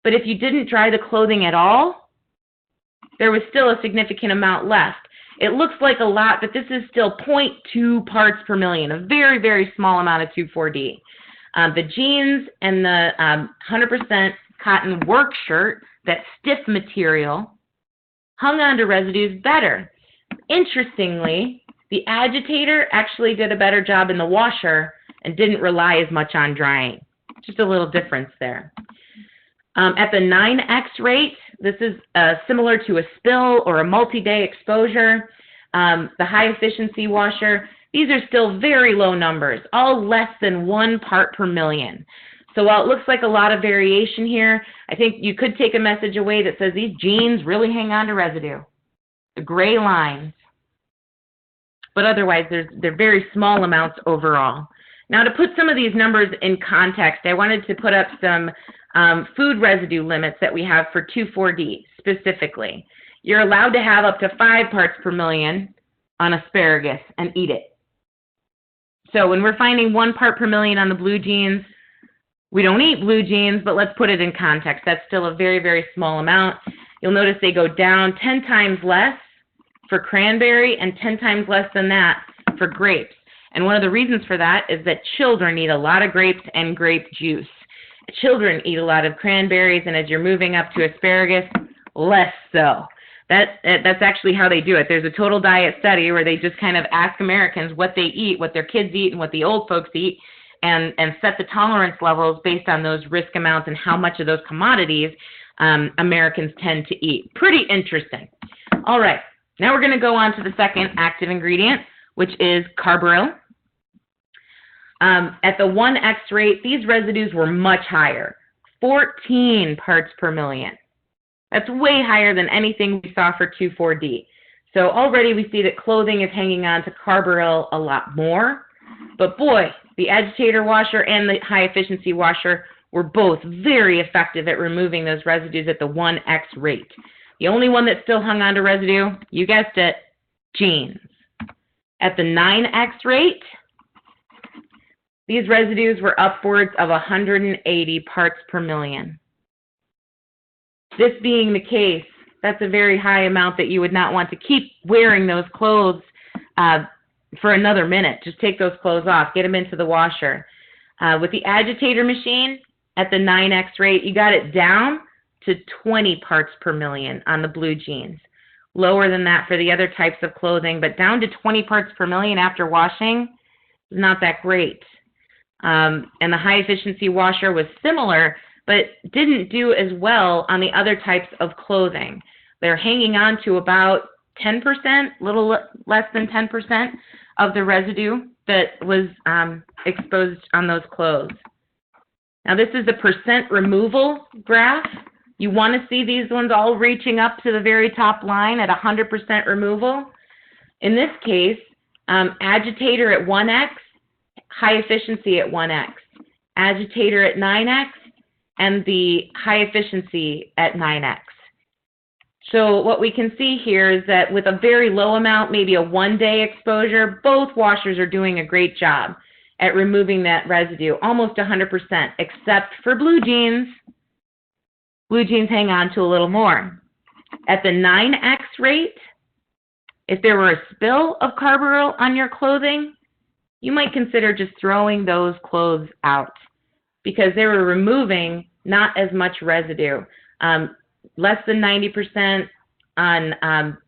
But if you didn't dry the clothing at all, there was still a significant amount left. It looks like a lot, but this is still 0.2 parts per million, a very, very small amount of 2,4-D. The jeans and the 100% cotton work shirt, that stiff material, hung on to residues better. Interestingly, the agitator actually did a better job in the washer and didn't rely as much on drying. Just a little difference there. At the 9x rate, this is similar to a spill or a multi-day exposure. The high efficiency washer, these are still very low numbers, all less than 1 part per million. So while it looks like a lot of variation here, I think you could take a message away that says these jeans really hang on to residue, the gray lines. But otherwise, they're very small amounts overall. Now, to put some of these numbers in context, I wanted to put up some food residue limits that we have for 2,4-D specifically. You're allowed to have up to 5 parts per million on asparagus and eat it. So when we're finding 1 part per million on the blue jeans, we don't eat blue jeans, but let's put it in context. That's still a very, very small amount. You'll notice they go down 10 times less for cranberry and 10 times less than that for grapes. And one of the reasons for that is that children eat a lot of grapes and grape juice. Children eat a lot of cranberries, and as you're moving up to asparagus, less so. That's actually how they do it. There's a total diet study where they just kind of ask Americans what they eat, what their kids eat, and what the old folks eat, and set the tolerance levels based on those risk amounts and how much of those commodities Americans tend to eat. Pretty interesting. All right, now we're going to go on to the second active ingredient, which is carbaryl. At the 1x rate, these residues were much higher, 14 parts per million. That's way higher than anything we saw for 2,4-D. So already we see that clothing is hanging on to carbaryl a lot more. But boy, the agitator washer and the high efficiency washer were both very effective at removing those residues at the 1x rate. The only one that still hung on to residue, you guessed it, jeans. At the 9x rate, these residues were upwards of 180 parts per million. This being the case, that's a very high amount that you would not want to keep wearing those clothes for another minute. Just take those clothes off, get them into the washer. With the agitator machine, at the 9x rate, you got it down to 20 parts per million on the blue jeans. Lower than that for the other types of clothing, but down to 20 parts per million after washing is not that great. And the high efficiency washer was similar, but didn't do as well on the other types of clothing. They're hanging on to about 10%, a little less than 10% of the residue that was exposed on those clothes. Now this is the percent removal graph. You want to see these ones all reaching up to the very top line at 100% removal. In this case, agitator at 1x, high efficiency at 1x, agitator at 9x, and the high efficiency at 9x. So what we can see here is that with a very low amount, maybe a 1-day exposure, both washers are doing a great job at removing that residue, almost 100%, except for blue jeans. Blue jeans hang on to a little more. At the 9x rate, if there were a spill of carbaryl on your clothing, you might consider just throwing those clothes out because they were removing not as much residue. Less than 90% on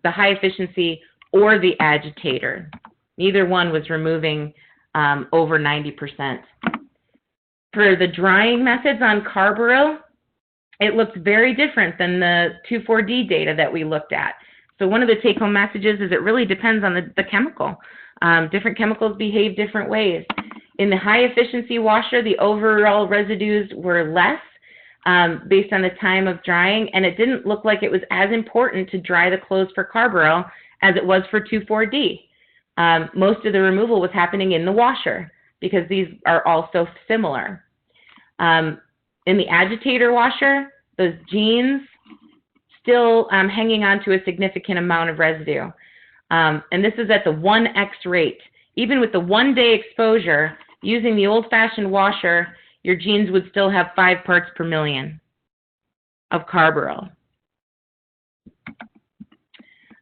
the high efficiency or the agitator. Neither one was removing over 90%. For the drying methods on carbaryl, it looks very different than the 2,4-D data that we looked at. So one of the take-home messages is it really depends on the chemical. Different chemicals behave different ways. In the high efficiency washer, the overall residues were less based on the time of drying, and it didn't look like it was as important to dry the clothes for carb oil as it was for 2,4-D. Most of the removal was happening in the washer because these are all so similar. In the agitator washer, those jeans still hanging on to a significant amount of residue. And this is at the 1x rate. Even with the 1-day exposure, using the old-fashioned washer, your jeans would still have 5 parts per million of carb oil.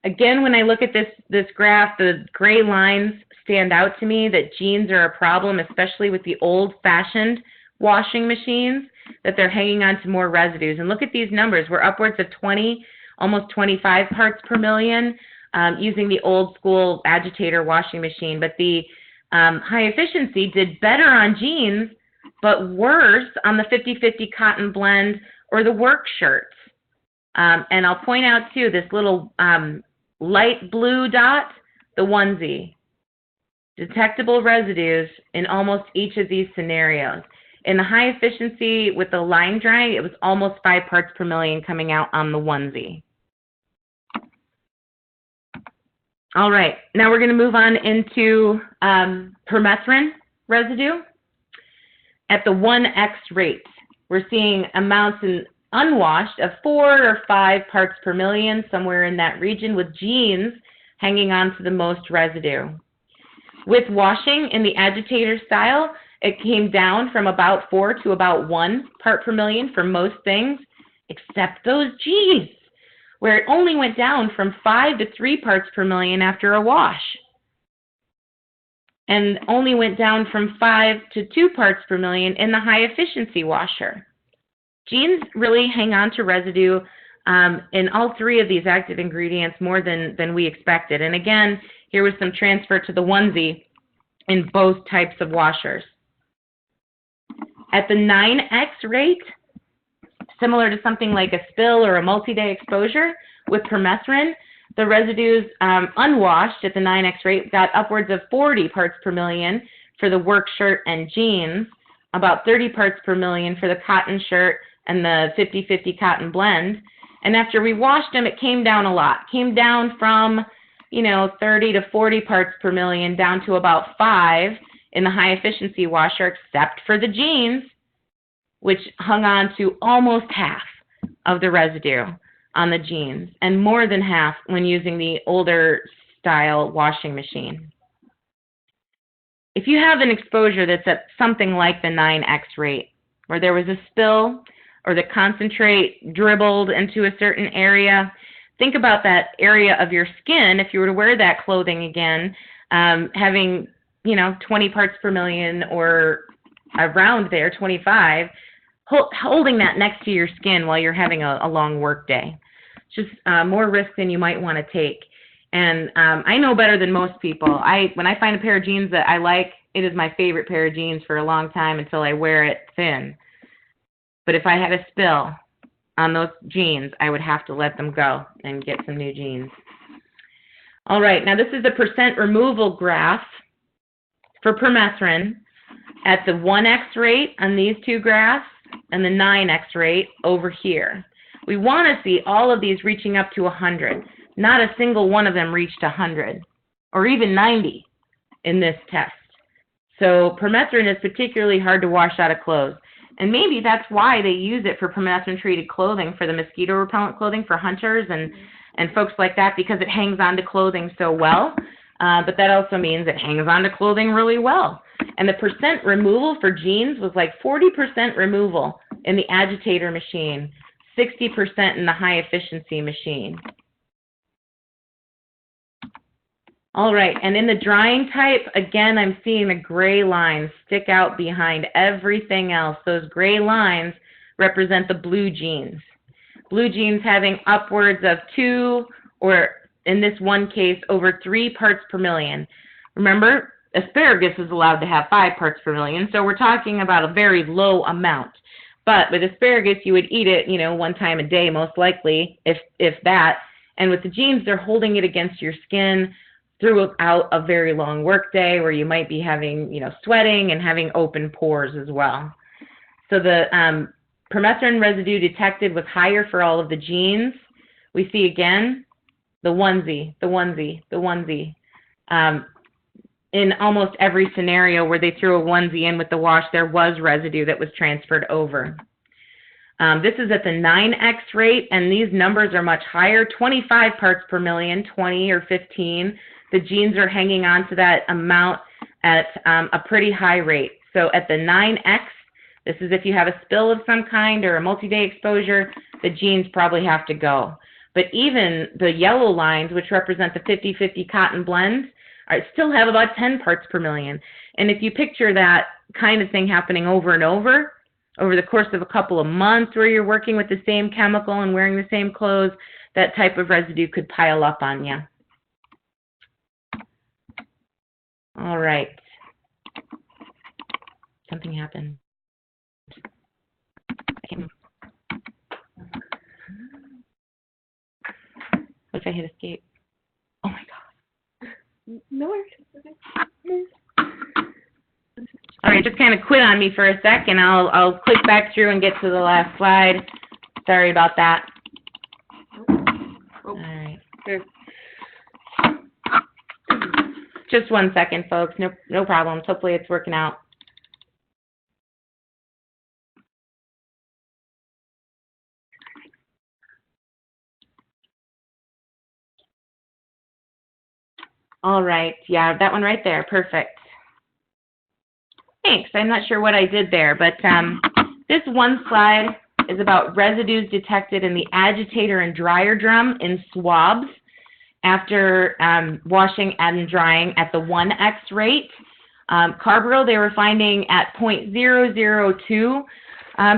Again, when I look at this graph, the gray lines stand out to me that jeans are a problem, especially with the old-fashioned washing machines, that they're hanging on to more residues. And look at these numbers. We're upwards of 20, almost 25 parts per million using the old-school agitator washing machine. But the high efficiency did better on jeans, but worse on the 50-50 cotton blend or the work shirts. And I'll point out, too, this little light blue dot, the onesie. Detectable residues in almost each of these scenarios. In the high efficiency with the line drying, it was almost 5 parts per million coming out on the onesie. All right, now we're going to move on into permethrin residue. At the 1x rate, we're seeing amounts in unwashed of 4 or 5 parts per million, somewhere in that region, with jeans hanging on to the most residue. With washing in the agitator style, it came down from about 4 to about 1 part per million for most things, except those jeans, where it only went down from 5 to 3 parts per million after a wash, and only went down from 5 to 2 parts per million in the high efficiency washer. Jeans really hang on to residue in all 3 of these active ingredients more than we expected. And again, here was some transfer to the onesie in both types of washers. At the 9x rate, similar to something like a spill or a multi-day exposure with permethrin, the residues unwashed at the 9x rate got upwards of 40 parts per million for the work shirt and jeans, about 30 parts per million for the cotton shirt and the 50-50 cotton blend. And after we washed them, it came down a lot. Came down from, 30 to 40 parts per million down to about 5 in the high efficiency washer, except for the jeans, which hung on to almost half of the residue on the jeans, and more than half when using the older style washing machine. If you have an exposure that's at something like the 9x rate, where there was a spill or the concentrate dribbled into a certain area, think about that area of your skin, if you were to wear that clothing again, having 20 parts per million or around there, 25, holding that next to your skin while you're having a long work day. It's just more risk than you might want to take. And I know better than most people. When I find a pair of jeans that I like, it is my favorite pair of jeans for a long time until I wear it thin. But if I had a spill on those jeans, I would have to let them go and get some new jeans. All right, now this is the percent removal graph for permethrin at the 1x rate on these 2 graphs and the 9x rate over here. We want to see all of these reaching up to 100. Not a single one of them reached 100 or even 90 in this test. So permethrin is particularly hard to wash out of clothes. And maybe that's why they use it for permethrin-treated clothing, for the mosquito repellent clothing for hunters and folks like that, because it hangs on to clothing so well. But that also means it hangs on to clothing really well. And the percent removal for jeans was like 40% removal in the agitator machine, 60% in the high-efficiency machine. All right, and in the drying type, again, I'm seeing the gray lines stick out behind everything else. Those gray lines represent the blue jeans. Blue jeans having upwards of 2, or in this one case, over 3 parts per million. Remember, asparagus is allowed to have 5 parts per million, so we're talking about a very low amount. But with asparagus, you would eat it, 1 time a day, most likely, if that. And with the jeans, they're holding it against your skin throughout a very long workday where you might be having, sweating and having open pores as well. So the permethrin residue detected was higher for all of the genes. We see again the onesie. In almost every scenario where they threw a onesie in with the wash, there was residue that was transferred over. This is at the 9x rate, and these numbers are much higher, 25 parts per million, 20 or 15. The genes are hanging on to that amount at a pretty high rate. So at the 9x, this is if you have a spill of some kind or a multi-day exposure, the genes probably have to go. But even the yellow lines, which represent the 50-50 cotton blends, still have about 10 parts per million. And if you picture that kind of thing happening over and over the course of a couple of months where you're working with the same chemical and wearing the same clothes, that type of residue could pile up on you. All right. Something happened. What if I hit escape? Oh my God. No worries. All right, just kind of quit on me for a sec, and I'll click back through and get to the last slide. Sorry about that. All right. Just 1 second, folks. No problems. Hopefully it's working out. All right. Yeah, that one right there. Perfect. Thanks. I'm not sure what I did there, but this one slide is about residues detected in the agitator and dryer drum in swabs after washing and drying at the 1x rate. Carbaryl, they were finding at 0.002.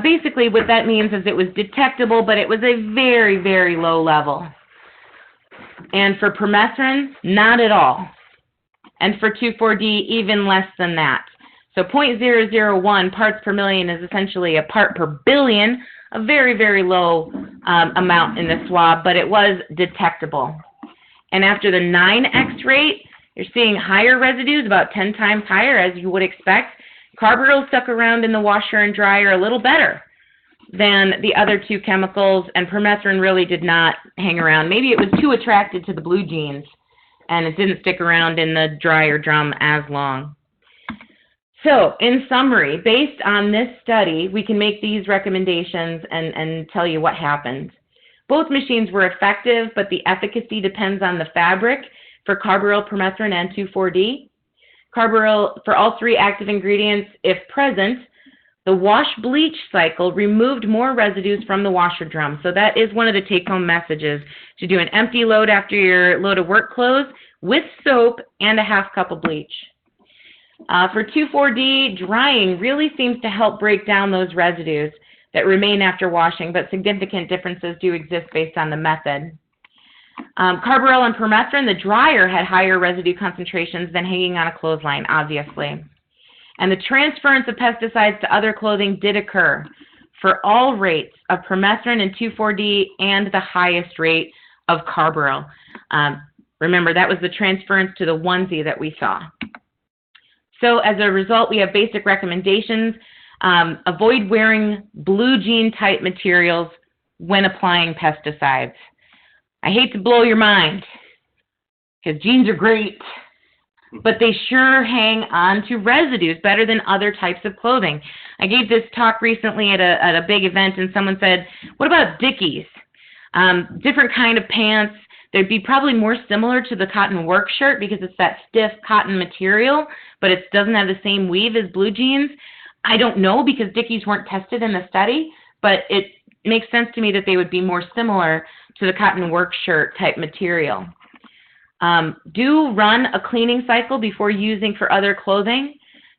Basically, what that means is it was detectable, but it was a very, very low level. And for permethrin, not at all. And for 2,4-D, even less than that. So 0.001 parts per million is essentially a part per billion, a very, very low amount in the swab, but it was detectable. And after the 9x rate, you're seeing higher residues, about 10 times higher, as you would expect. Carbaryl stuck around in the washer and dryer a little better than the other two chemicals, and permethrin really did not hang around. Maybe it was too attracted to the blue genes, and it didn't stick around in the dryer drum as long. So, in summary, based on this study, we can make these recommendations and tell you what happened. Both machines were effective, but the efficacy depends on the fabric for carbaryl, permethrin, and 2,4-D. Carbaryl, for all three active ingredients, if present, the wash-bleach cycle removed more residues from the washer drum. So that is one of the take-home messages, to do an empty load after your load of work clothes with soap and a half cup of bleach. For 2,4-D, drying really seems to help break down those residues that remain after washing, but significant differences do exist based on the method. Carbaryl and permethrin, the dryer had higher residue concentrations than hanging on a clothesline, obviously. And the transference of pesticides to other clothing did occur for all rates of permethrin and 2,4-D and the highest rate of carbaryl. Remember, that was the transference to the onesie that we saw. So as a result, we have basic recommendations. Avoid wearing blue jean type materials when applying pesticides. I hate to blow your mind, because jeans are great, but they sure hang on to residues better than other types of clothing. I gave this talk recently at a big event, and someone said, what about Dickies? Different kind of pants. They'd be probably more similar to the cotton work shirt because it's that stiff cotton material, but it doesn't have the same weave as blue jeans. I don't know, because Dickies weren't tested in the study, but it makes sense to me that they would be more similar to the cotton work shirt type material. Do run a cleaning cycle before using for other clothing.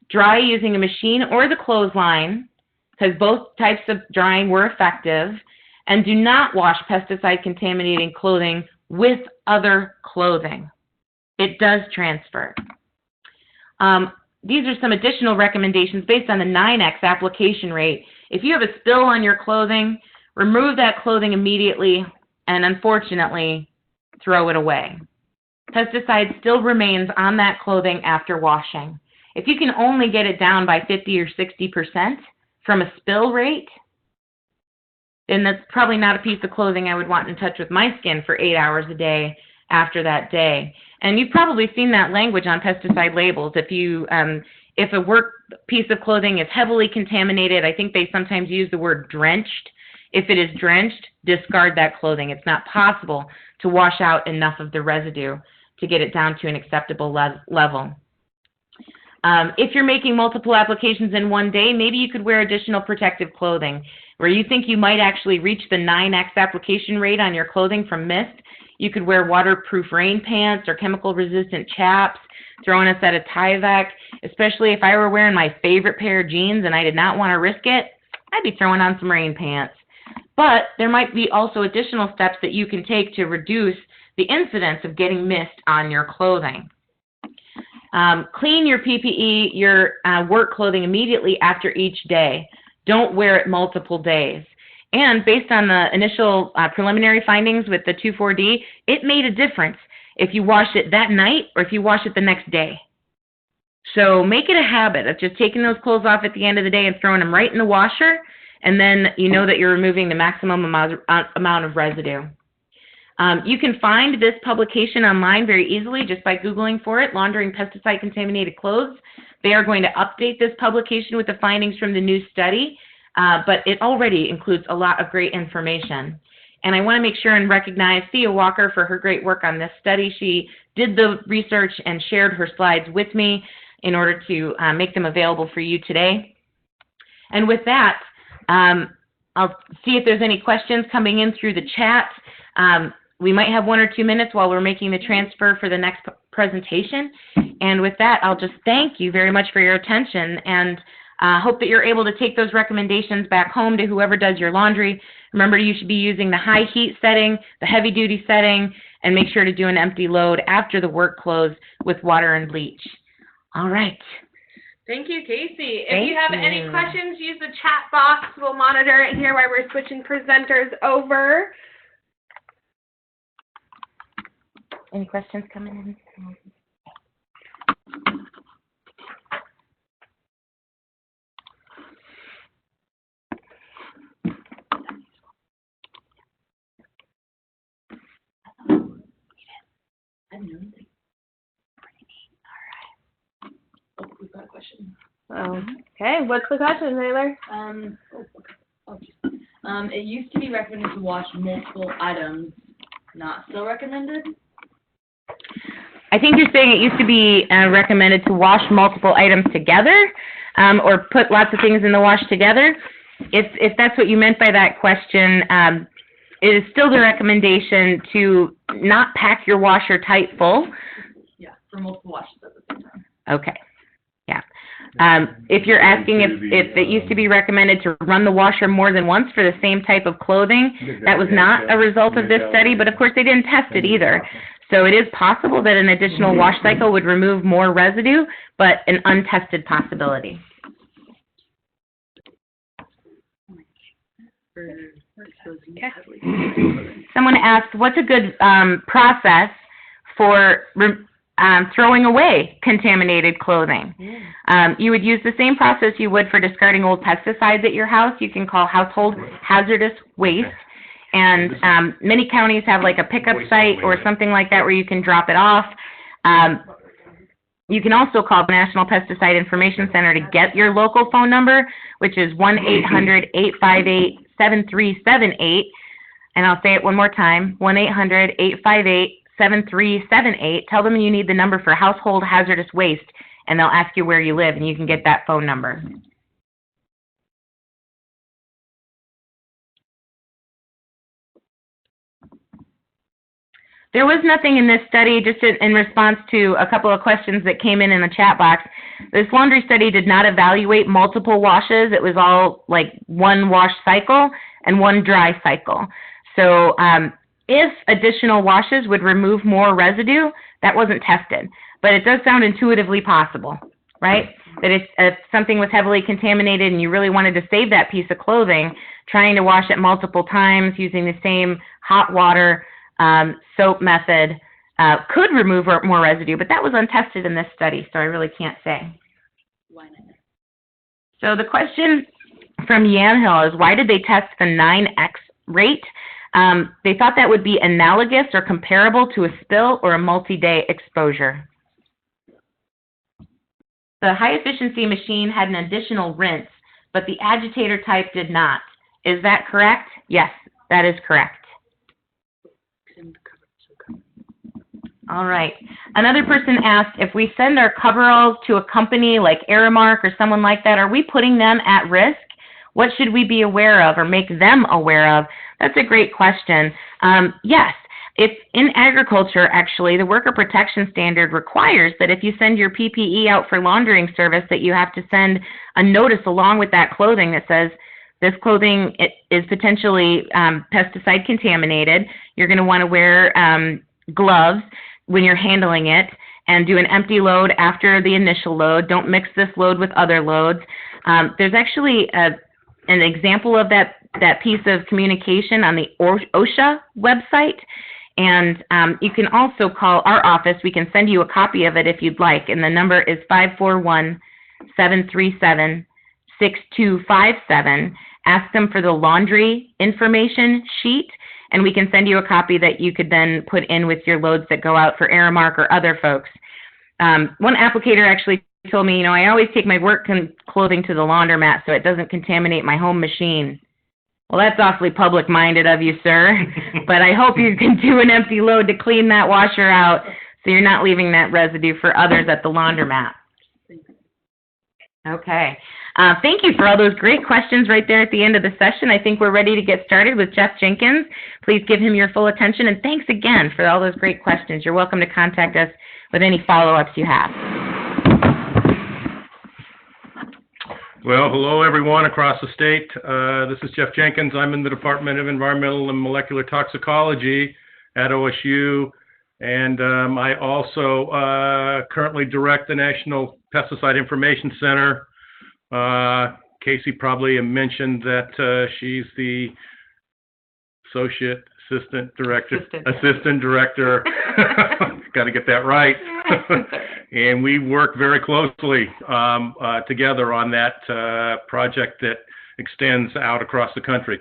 Dry using a machine or the clothesline, because both types of drying were effective. And do not wash pesticide-contaminating clothing with other clothing. It does transfer. These are some additional recommendations based on the 9x application rate. If you have a spill on your clothing, remove that clothing immediately and, unfortunately, throw it away. pesticide still remains on that clothing after washing. If you can only get it down by 50 or 60% from a spill rate, then that's probably not a piece of clothing I would want in touch with my skin for 8 hours a day after that day. And you've probably seen that language on pesticide labels. If a work piece of clothing is heavily contaminated, I think they sometimes use the word drenched. If it is drenched, discard that clothing. It's not possible to wash out enough of the residue to get it down to an acceptable level. If you're making multiple applications in one day, maybe you could wear additional protective clothing. Where you think you might actually reach the 9x application rate on your clothing from mist, you could wear waterproof rain pants or chemical-resistant chaps, throw in a set of Tyvek. Especially if I were wearing my favorite pair of jeans and I did not want to risk it, I'd be throwing on some rain pants. But there might be also additional steps that you can take to reduce the incidence of getting mist on your clothing. Clean your PPE, your work clothing immediately after each day. Don't wear it multiple days. And based on the initial preliminary findings with the 2,4-D, it made a difference if you wash it that night or if you wash it the next day. So make it a habit of just taking those clothes off at the end of the day and throwing them right in the washer, and then you know that you're removing the maximum amount of residue. You can find this publication online very easily just by Googling for it, Laundering Pesticide-Contaminated Clothes. They are going to update this publication with the findings from the new study, but it already includes a lot of great information. And I want to make sure and recognize Thea Walker for her great work on this study. She did the research and shared her slides with me in order to make them available for you today. And with that, I'll see if there's any questions coming in through the chat. We might have 1 or 2 minutes while we're making the transfer for the next presentation. And with that, I'll just thank you very much for your attention and hope that you're able to take those recommendations back home to whoever does your laundry. Remember, you should be using the high heat setting, the heavy duty setting, and make sure to do an empty load after the work clothes with water and bleach. All right. Thank you, Kaci. If you have any questions, use the chat box. We'll monitor it here while we're switching presenters over. Any questions coming in? Oh, we've got a question. Okay, what's the question, Taylor? It used to be recommended to wash multiple items. Not still recommended? I think you're saying it used to be recommended to wash multiple items together, or put lots of things in the wash together. If that's what you meant by that question, it is still the recommendation to not pack your washer tight full. Yeah, for multiple washes at the same time. Okay. Yeah. If you're asking if it used to be recommended to run the washer more than once for the same type of clothing, that was not a result of this study, but of course they didn't test it either. So it is possible that an additional wash cycle would remove more residue, but an untested possibility. Someone asked, what's a good process for throwing away contaminated clothing? You would use the same process you would for discarding old pesticides at your house. You can call household hazardous waste. And many counties have like a pickup site or something like that where you can drop it off. You can also call the National Pesticide Information Center to get your local phone number, which is 1-800-858-7378. And I'll say it one more time, 1-800-858-7378. Tell them you need the number for household hazardous waste, and they'll ask you where you live, and you can get that phone number. There was nothing in this study, just in response to a couple of questions that came in the chat box. This laundry study did not evaluate multiple washes. It was all like one wash cycle and one dry cycle. So if additional washes would remove more residue, that wasn't tested. But it does sound intuitively possible, right? That if something was heavily contaminated and you really wanted to save that piece of clothing, trying to wash it multiple times using the same hot water soap method could remove more residue, but that was untested in this study, so I really can't say. Why not? So the question from Yanhill is, why did they test the 9x rate? They thought that would be analogous or comparable to a spill or a multi-day exposure. The high-efficiency machine had an additional rinse, but the agitator type did not. Is that correct? Yes, that is correct. All right. Another person asked, if we send our coveralls to a company like Aramark or someone like that, are we putting them at risk? What should we be aware of or make them aware of? That's a great question. Yes. If in agriculture, actually, the Worker Protection Standard requires that if you send your PPE out for laundering service, that you have to send a notice along with that clothing that says, this clothing is potentially pesticide contaminated. You're going to want to wear gloves when you're handling it, and do an empty load after the initial load. Don't mix this load with other loads. There's actually an example of that piece of communication on the OSHA website. And you can also call our office. We can send you a copy of it if you'd like. And the number is 541-737-6257. Ask them for the laundry information sheet, and we can send you a copy that you could then put in with your loads that go out for Aramark or other folks. One applicator actually told me, I always take my work clothing to the laundromat so it doesn't contaminate my home machine. Well, that's awfully public-minded of you, sir, but I hope you can do an empty load to clean that washer out so you're not leaving that residue for others at the laundromat. Okay. Thank you for all those great questions right there at the end of the session. I think we're ready to get started with Jeff Jenkins. Please give him your full attention, and thanks again for all those great questions. You're welcome to contact us with any follow-ups you have. Well, hello everyone across the state. This is Jeff Jenkins. I'm in the Department of Environmental and Molecular Toxicology at OSU, and I also currently direct the National Pesticide Information Center. Kaci probably mentioned that she's the assistant director. Got to get that right. And we work very closely together on that project that extends out across the country.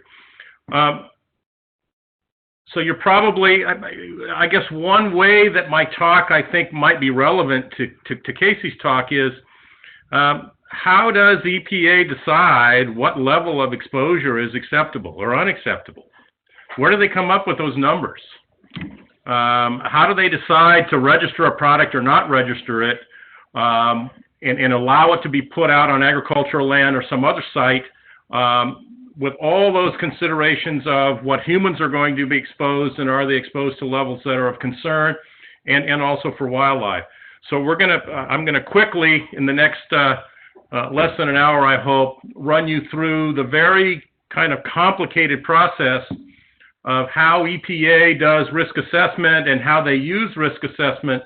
So you're probably, I guess one way that my talk, I think, might be relevant to Kaci's talk is, how does EPA decide what level of exposure is acceptable or unacceptable? Where do they come up with those numbers? How do they decide to register a product or not register it, and allow it to be put out on agricultural land or some other site, with all those considerations of what humans are going to be exposed, and are they exposed to levels that are of concern, and also for wildlife. So I'm gonna quickly, in the next less than an hour, I hope, run you through the very kind of complicated process of how EPA does risk assessment and how they use risk assessment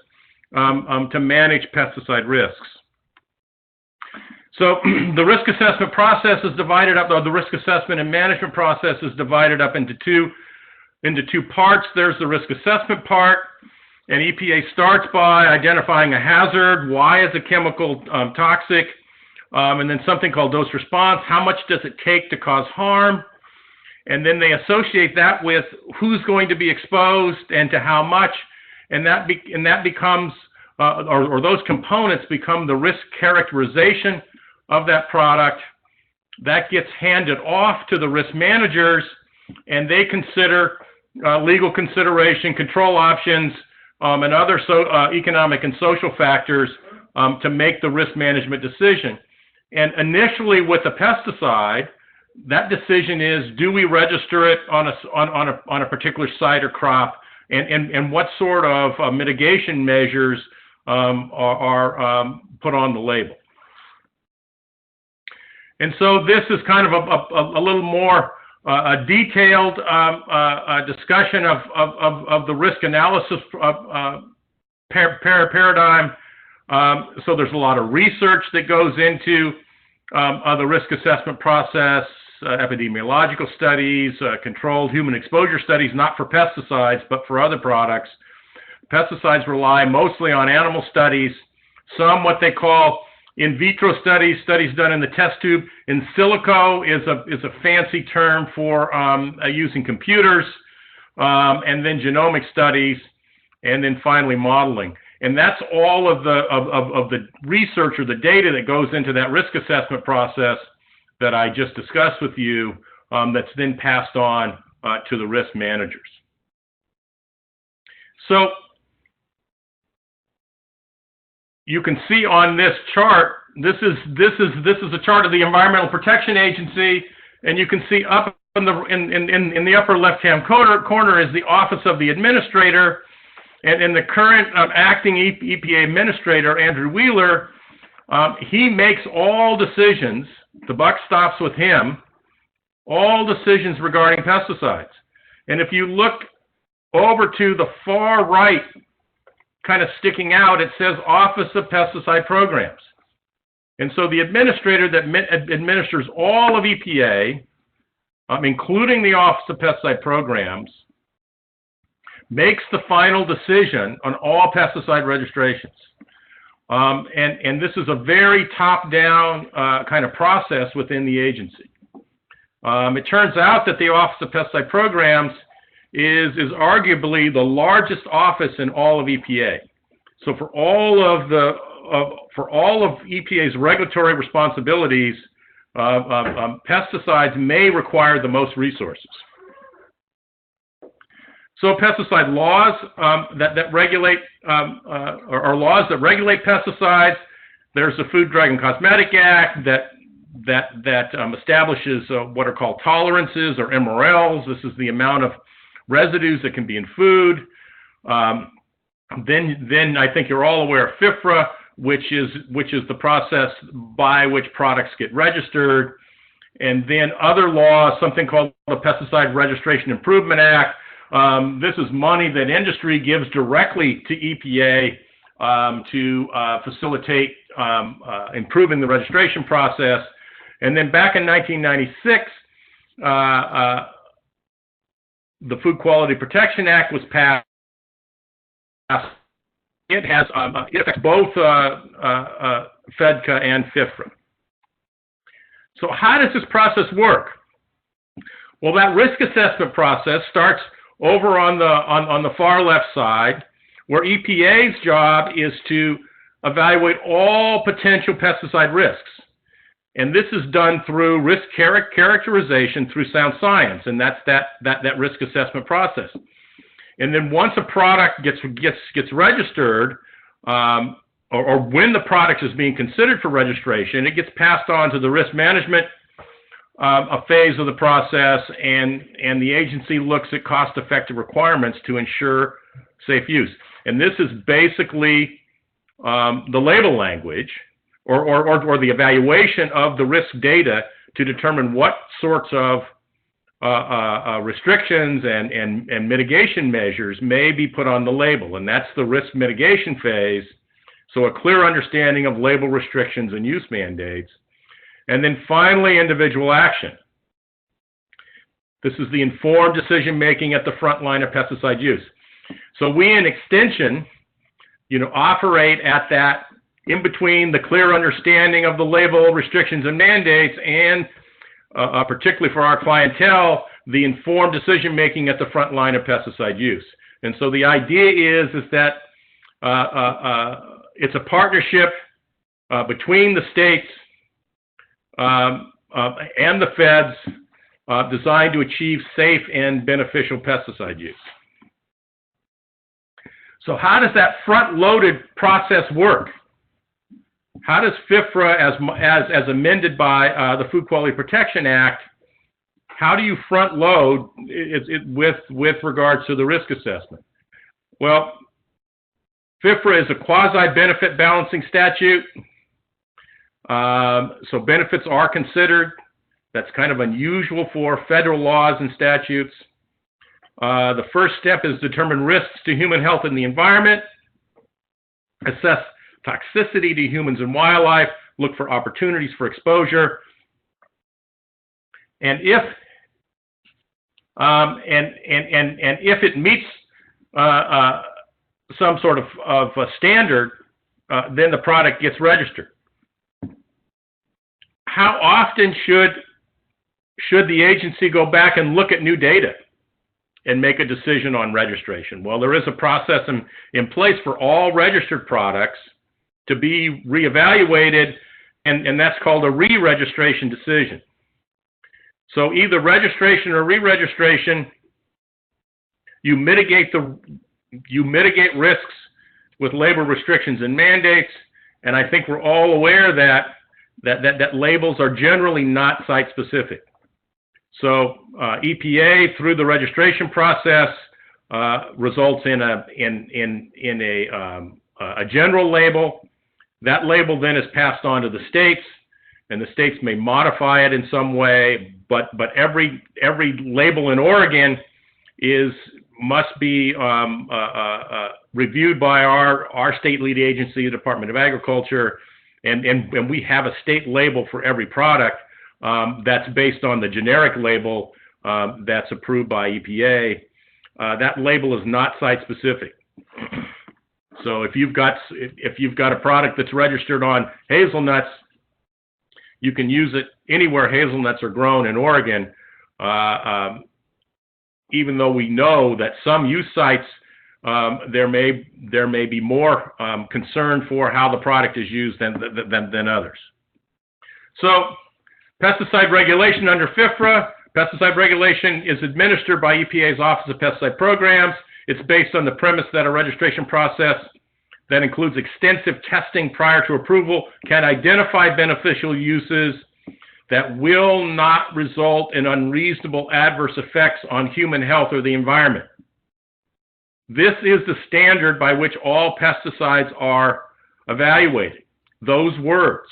to manage pesticide risks. So the risk assessment process is divided up, or the risk assessment and management process is divided up into two parts. There's the risk assessment part, and EPA starts by identifying a hazard. Why is a chemical toxic? And then something called dose response. How much does it take to cause harm? And then they associate that with who's going to be exposed and to how much, and that becomes, or those components become the risk characterization of that product. That gets handed off to the risk managers, and they consider legal consideration, control options, and other economic and social factors to make the risk management decision. And initially with a pesticide, that decision is, do we register it on a particular site or crop, and what sort of mitigation measures are put on the label. And so this is kind of a little more detailed discussion of the risk analysis paradigm. So there's a lot of research that goes into the risk assessment process, epidemiological studies, controlled human exposure studies, not for pesticides, but for other products. pesticides rely mostly on animal studies, some what they call in vitro studies, studies done in the test tube. In silico is a fancy term for using computers, and then genomic studies, and then finally modeling. And that's all of the research or the data that goes into that risk assessment process that I just discussed with you, that's then passed on to the risk managers. So you can see on this chart, this is a chart of the Environmental Protection Agency, and you can see up in the upper left-hand corner is the Office of the Administrator, and the current acting EPA Administrator, Andrew Wheeler, he makes all decisions. The buck stops with him. All decisions regarding pesticides. And if you look over to the far right, kind of sticking out, it says Office of Pesticide Programs. And so the administrator that administers all of EPA, including the Office of Pesticide Programs, makes the final decision on all pesticide registrations. And this is a very top-down kind of process within the agency. It turns out that the Office of Pesticide Programs is arguably the largest office in all of EPA. So for all of EPA's regulatory responsibilities, pesticides may require the most resources. So pesticide laws that regulate are laws that regulate pesticides. There's the Food, Drug, and Cosmetic Act that establishes what are called tolerances or MRLs. This is the amount of residues that can be in food. Then I think you're all aware of FIFRA, which is the process by which products get registered. And then other laws, something called the Pesticide Registration Improvement Act. This is money that industry gives directly to EPA to facilitate improving the registration process. And then back in 1996, the Food Quality Protection Act was passed. It affects both FEDCA and FIFRA. So how does this process work? Well, that risk assessment process starts over on the far left side, where EPA's job is to evaluate all potential pesticide risks. And this is done through risk characterization through sound science, and that's that risk assessment process. And then once a product gets registered, or when the product is being considered for registration, it gets passed on to the risk management a phase of the process, and the agency looks at cost-effective requirements to ensure safe use. And this is basically the label language, or the evaluation of the risk data to determine what sorts of restrictions and mitigation measures may be put on the label, and that's the risk mitigation phase. So a clear understanding of label restrictions and use mandates. And then finally, individual action. This is the informed decision-making at the front line of pesticide use. So we in Extension, operate at that in between the clear understanding of the label restrictions and mandates and particularly for our clientele, the informed decision-making at the front line of pesticide use. And so the idea is that it's a partnership between the states and the feds designed to achieve safe and beneficial pesticide use. So how does that front-loaded process work? How does FIFRA, as amended by the Food Quality Protection Act, how do you front-load with regards to the risk assessment? Well, FIFRA is a quasi-benefit balancing statute. So benefits are considered. That's kind of unusual for federal laws and statutes. The first step is determine risks to human health and the environment, assess toxicity to humans and wildlife, look for opportunities for exposure, and if it meets some sort of a standard, then the product gets registered. How often should the agency go back and look at new data and make a decision on registration? Well, there is a process in place for all registered products to be reevaluated, and that's called a re-registration decision. So either registration or re-registration, you mitigate risks with label restrictions and mandates, and I think we're all aware that labels are generally not site-specific. So EPA, through the registration process, results in a general label. That label then is passed on to the states, and the states may modify it in some way. But every label in Oregon must be reviewed by our state lead agency, the Department of Agriculture, and we have a state label for every product that's based on the generic label that's approved by EPA. That label is not site-specific. So if you've got a product that's registered on hazelnuts, you can use it anywhere hazelnuts are grown in Oregon, even though we know that some use sites there may be more concern for how the product is used than others. So pesticide regulation under FIFRA. Pesticide regulation is administered by EPA's Office of Pesticide Programs. It's based on the premise that a registration process that includes extensive testing prior to approval can identify beneficial uses that will not result in unreasonable adverse effects on human health or the environment. This is the standard by which all pesticides are evaluated, those words.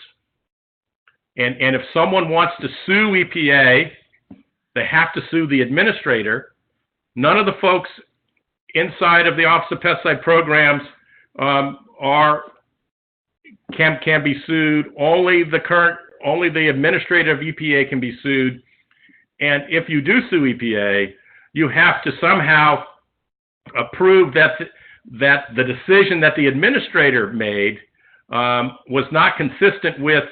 And if someone wants to sue EPA, they have to sue the administrator. None of the folks inside of the Office of Pesticide Programs can be sued. Only the administrator of EPA can be sued. And if you do sue EPA, you have to somehow prove that the decision that the administrator made was not consistent with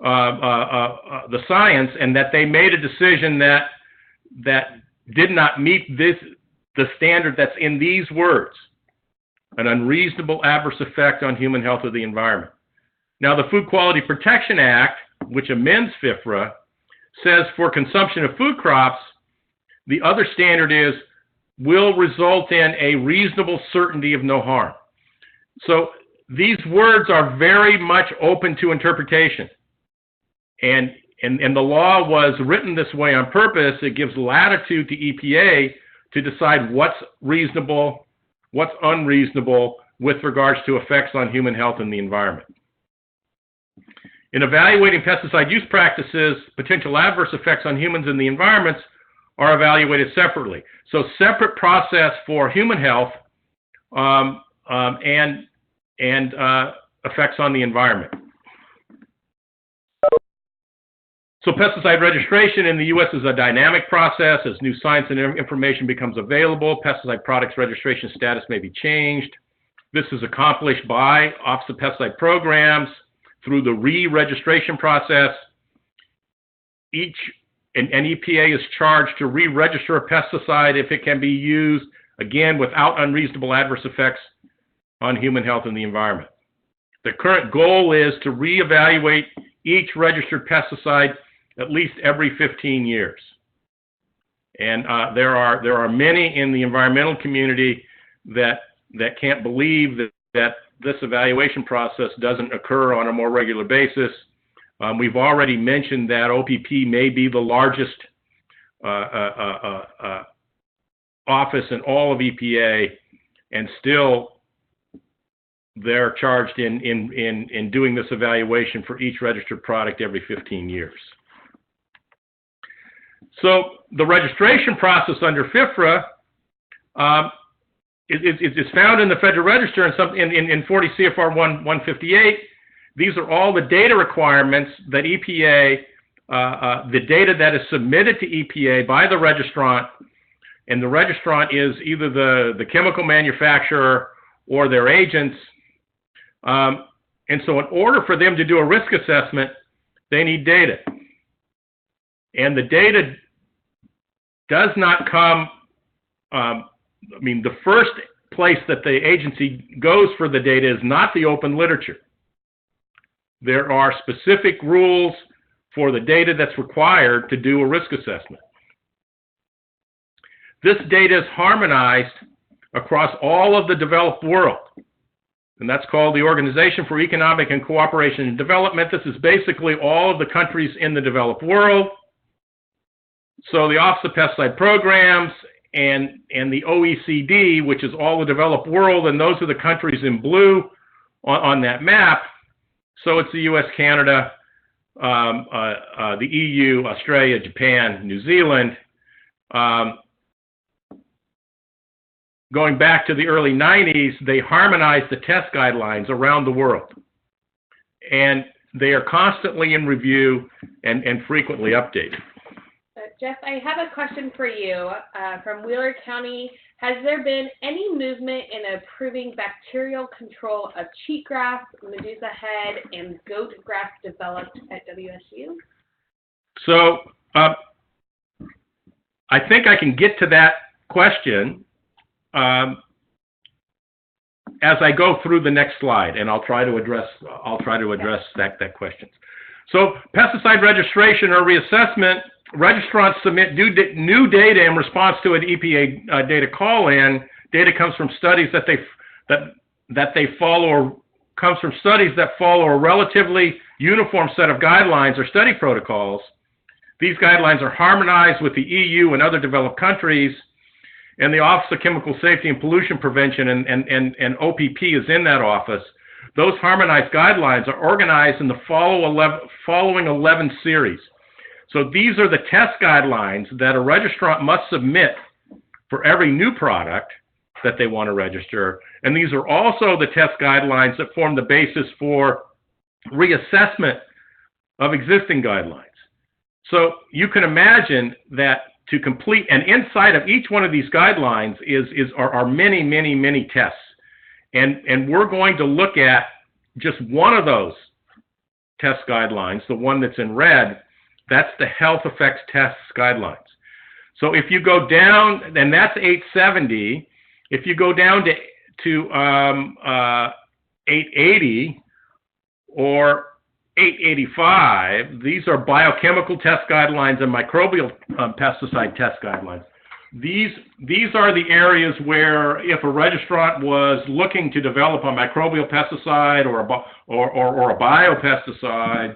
the science, and that they made a decision that did not meet the standard that's in these words: an unreasonable adverse effect on human health or the environment. Now, the Food Quality Protection Act, which amends FIFRA, says for consumption of food crops, the other standard is will result in a reasonable certainty of no harm. So these words are very much open to interpretation. And the law was written this way on purpose. It gives latitude to EPA to decide what's reasonable, what's unreasonable with regards to effects on human health and the environment. In evaluating pesticide use practices, potential adverse effects on humans and the environment are evaluated separately. So separate process for human health and effects on the environment. So pesticide registration in the U.S. is a dynamic process. As new science and information becomes available, pesticide products registration status may be changed. This is accomplished by Office of Pesticide Programs through the re-registration process. An EPA is charged to re-register a pesticide if it can be used, again, without unreasonable adverse effects on human health and the environment. The current goal is to reevaluate each registered pesticide at least every 15 years. And there are many in the environmental community that can't believe that this evaluation process doesn't occur on a more regular basis. We've already mentioned that OPP may be the largest office in all of EPA, and still they're charged in doing this evaluation for each registered product every 15 years. So the registration process under FIFRA is found in the Federal Register in 40 CFR 158. These are all the data requirements that EPA, the data that is submitted to EPA by the registrant, and the registrant is either the chemical manufacturer or their agents. And so in order for them to do a risk assessment, they need data. And the data does not come, the first place that the agency goes for the data is not the open literature. There are specific rules for the data that's required to do a risk assessment. This data is harmonized across all of the developed world, and that's called the Organization for Economic and Cooperation and Development. This is basically all of the countries in the developed world. So the Office of Pesticide Programs and the OECD, which is all the developed world, and those are the countries in blue on that map. So it's the US, Canada, the EU, Australia, Japan, New Zealand. Going back to the early 90s, they harmonized the test guidelines around the world. And they are constantly in review and frequently updated. Jeff, I have a question for you from Wheeler County. Has there been any movement in approving bacterial control of cheatgrass, medusa head, and goat grass developed at WSU? So I think I can get to that question as I go through the next slide, and I'll try to address that question. So pesticide registration or reassessment, registrants submit new data in response to an EPA data call-in. Data comes from studies that they follow, or comes from studies that follow a relatively uniform set of guidelines or study protocols. These guidelines are harmonized with the EU and other developed countries, and the Office of Chemical Safety and Pollution Prevention and OPP is in that office. Those harmonized guidelines are organized in the following 11 series. So these are the test guidelines that a registrant must submit for every new product that they want to register. And these are also the test guidelines that form the basis for reassessment of existing guidelines. So you can imagine that to complete, and inside of each one of these guidelines are many, many, many tests. And we're going to look at just one of those test guidelines, the one that's in red. That's the health effects tests guidelines. So if you go down, and that's 870, if you go down to 880 or 885, these are biochemical test guidelines and microbial pesticide test guidelines. These are the areas where if a registrant was looking to develop a microbial pesticide or a biopesticide,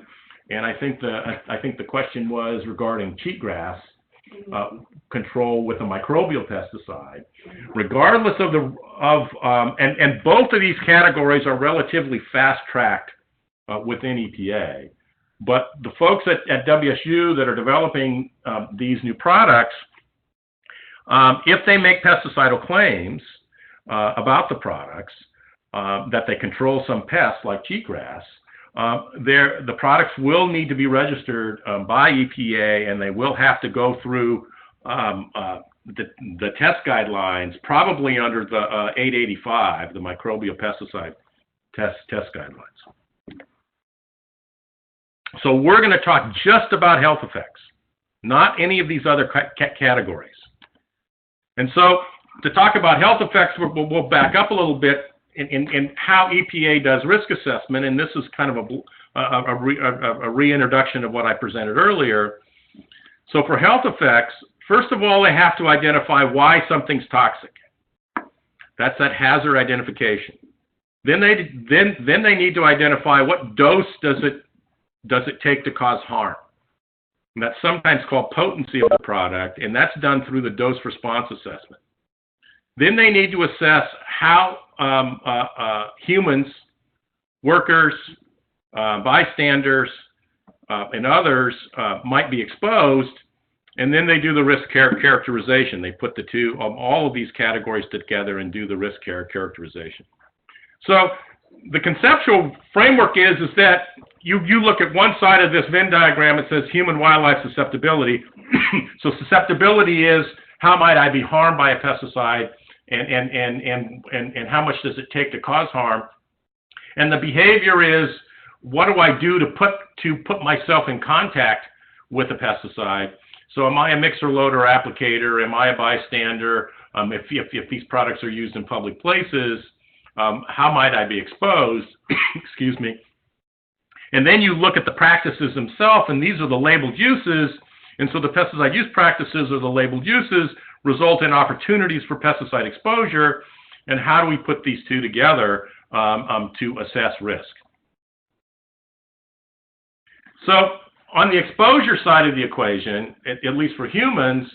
and I think the question was regarding cheatgrass control with a microbial pesticide. Regardless of and both of these categories are relatively fast-tracked within EPA, but the folks at WSU that are developing these new products, if they make pesticidal claims about the products, that they control some pests like cheatgrass, the products will need to be registered by EPA, and they will have to go through the test guidelines, probably under the 885, the microbial pesticide test guidelines. So we're going to talk just about health effects, not any of these other categories. And so to talk about health effects, we'll back up a little bit in how EPA does risk assessment, and this is kind of a reintroduction of what I presented earlier. So for health effects, first of all, they have to identify why something's toxic. That's that hazard identification. Then they need to identify what dose does it take to cause harm. And that's sometimes called potency of the product, and that's done through the dose response assessment. Then they need to assess how humans, workers, bystanders, and others might be exposed, and then they do the risk characterization. They put all of these categories together and do the risk characterization. So the conceptual framework is that you look at one side of this Venn diagram, it says human-wildlife susceptibility. So susceptibility is how might I be harmed by a pesticide. and how much does it take to cause harm. And the behavior is, what do I do to put myself in contact with a pesticide? So am I a mixer, loader, applicator? Am I a bystander? If these products are used in public places, how might I be exposed? Excuse me. And then you look at the practices themselves, and these are the labeled uses. And so the pesticide use practices or the labeled uses result in opportunities for pesticide exposure. And how do we put these two together to assess risk? So on the exposure side of the equation, at least for humans,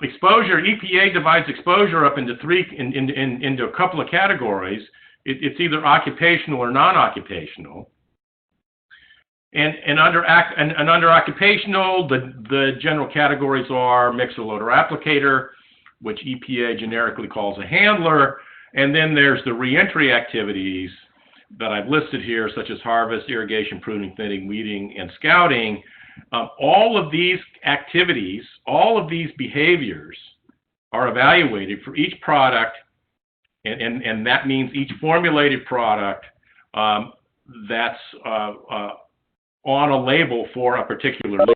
exposure, EPA divides exposure up into into a couple of categories. It's either occupational or non-occupational. And under occupational, the general categories are mixer, loader, applicator, which EPA generically calls a handler, and then there's the reentry activities that I've listed here, such as harvest, irrigation, pruning, thinning, weeding, and scouting. All of these activities, all of these behaviors are evaluated for each product, and that means each formulated product that's on a label for a particular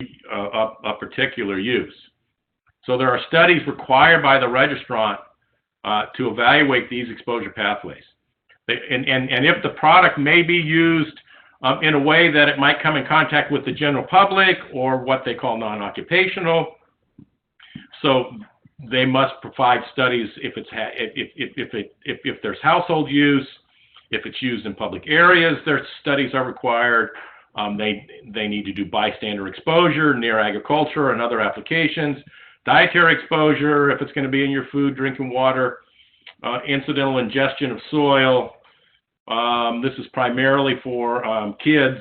use. So there are studies required by the registrant to evaluate these exposure pathways. And if the product may be used in a way that it might come in contact with the general public or what they call non-occupational, so they must provide studies if there's household use, if it's used in public areas, their studies are required. They need to do bystander exposure near agriculture and other applications, dietary exposure if it's going to be in your food, drinking water, incidental ingestion of soil. This is primarily for kids,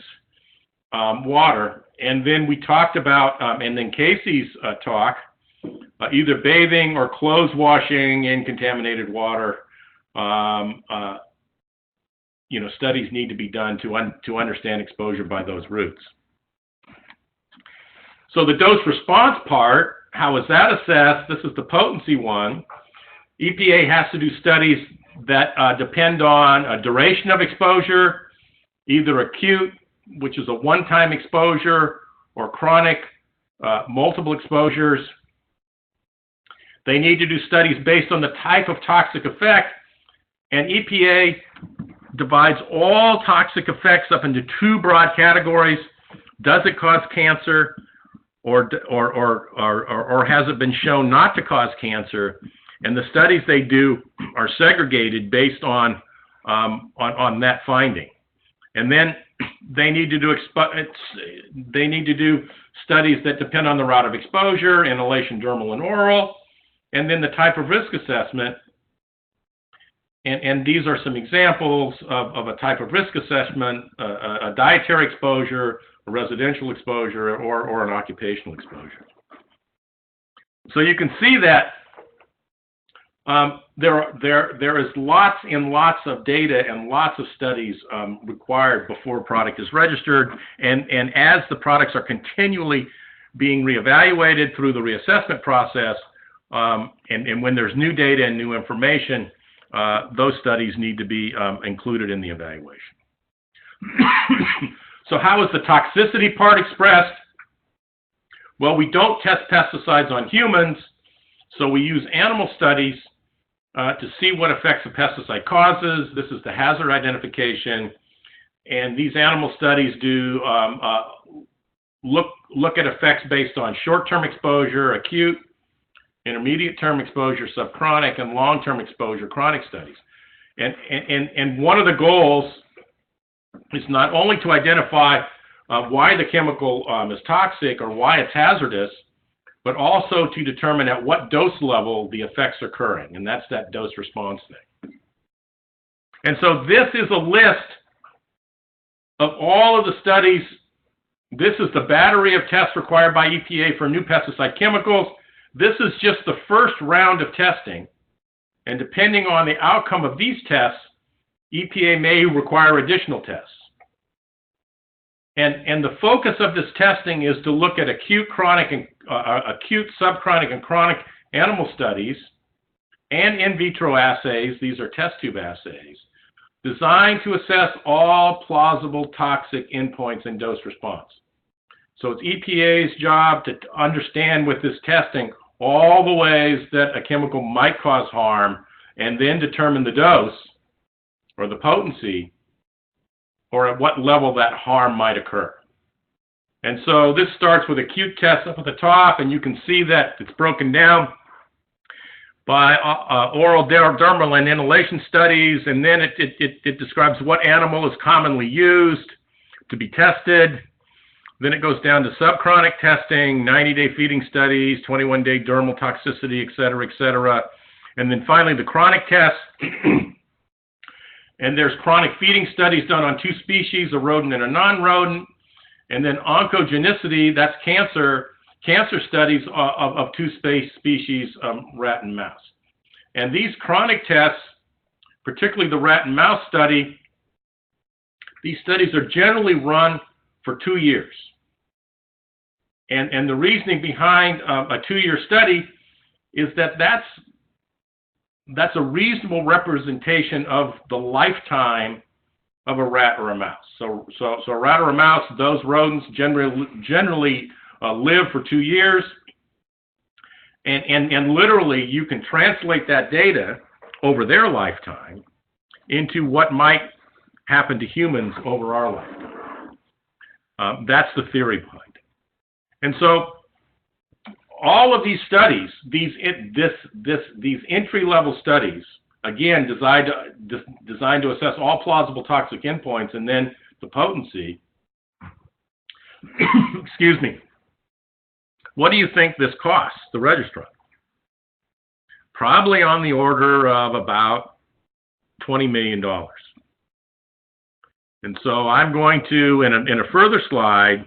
water. And then we talked about, and then Kaci's talk, either bathing or clothes washing in contaminated water. Studies need to be done to understand exposure by those routes. So the dose response part, how is that assessed? This is the potency one. EPA has to do studies that depend on a duration of exposure, either acute, which is a one-time exposure, or chronic, multiple exposures. They need to do studies based on the type of toxic effect, and EPA divides all toxic effects up into two broad categories. Does it cause cancer, or has it been shown not to cause cancer? And the studies they do are segregated based on that finding. And then they need to do studies that depend on the route of exposure, inhalation, dermal, and oral, and then the type of risk assessment. And these are some examples of a type of risk assessment: a dietary exposure, a residential exposure, or an occupational exposure. So you can see that there is lots and lots of data and lots of studies required before a product is registered, and as the products are continually being reevaluated through the reassessment process, and when there's new data and new information, those studies need to be included in the evaluation. So how is the toxicity part expressed? Well, we don't test pesticides on humans, so we use animal studies to see what effects a pesticide causes. This is the hazard identification. And these animal studies do look at effects based on short-term exposure, acute, intermediate-term exposure, subchronic, and long-term exposure, chronic studies. And one of the goals is not only to identify why the chemical is toxic or why it's hazardous, but also to determine at what dose level the effects are occurring, and that's that dose response thing. And so this is a list of all of the studies. This is the battery of tests required by EPA for new pesticide chemicals. This is just the first round of testing, and depending on the outcome of these tests, EPA may require additional tests. And the focus of this testing is to look at acute, chronic, and acute, subchronic, and chronic animal studies and in vitro assays, these are test tube assays, designed to assess all plausible toxic endpoints in dose response. So it's EPA's job to understand with this testing all the ways that a chemical might cause harm and then determine the dose or the potency or at what level that harm might occur. And so this starts with acute tests up at the top, and you can see that it's broken down by oral, dermal, and inhalation studies, and then it describes what animal is commonly used to be tested. Then it goes down to subchronic testing, 90-day feeding studies, 21-day dermal toxicity, et cetera, and then finally the chronic tests. And there's chronic feeding studies done on 2 species, a rodent and a non-rodent. And then oncogenicity, that's cancer studies of 2 species, rat and mouse. And these chronic tests, particularly the rat and mouse study, these studies are generally run for 2 years. And the reasoning behind a 2-year study is that that's a reasonable representation of the lifetime of a rat or a mouse. So a rat or a mouse, those rodents generally live for 2 years. And literally, you can translate that data over their lifetime into what might happen to humans over our lifetime. That's the theory behind it. And so all of these studies, these entry-level studies, again, designed to assess all plausible toxic endpoints and then the potency. Excuse me. What do you think this costs the registrant? Probably on the order of about $20 million. And so I'm going to, in a further slide,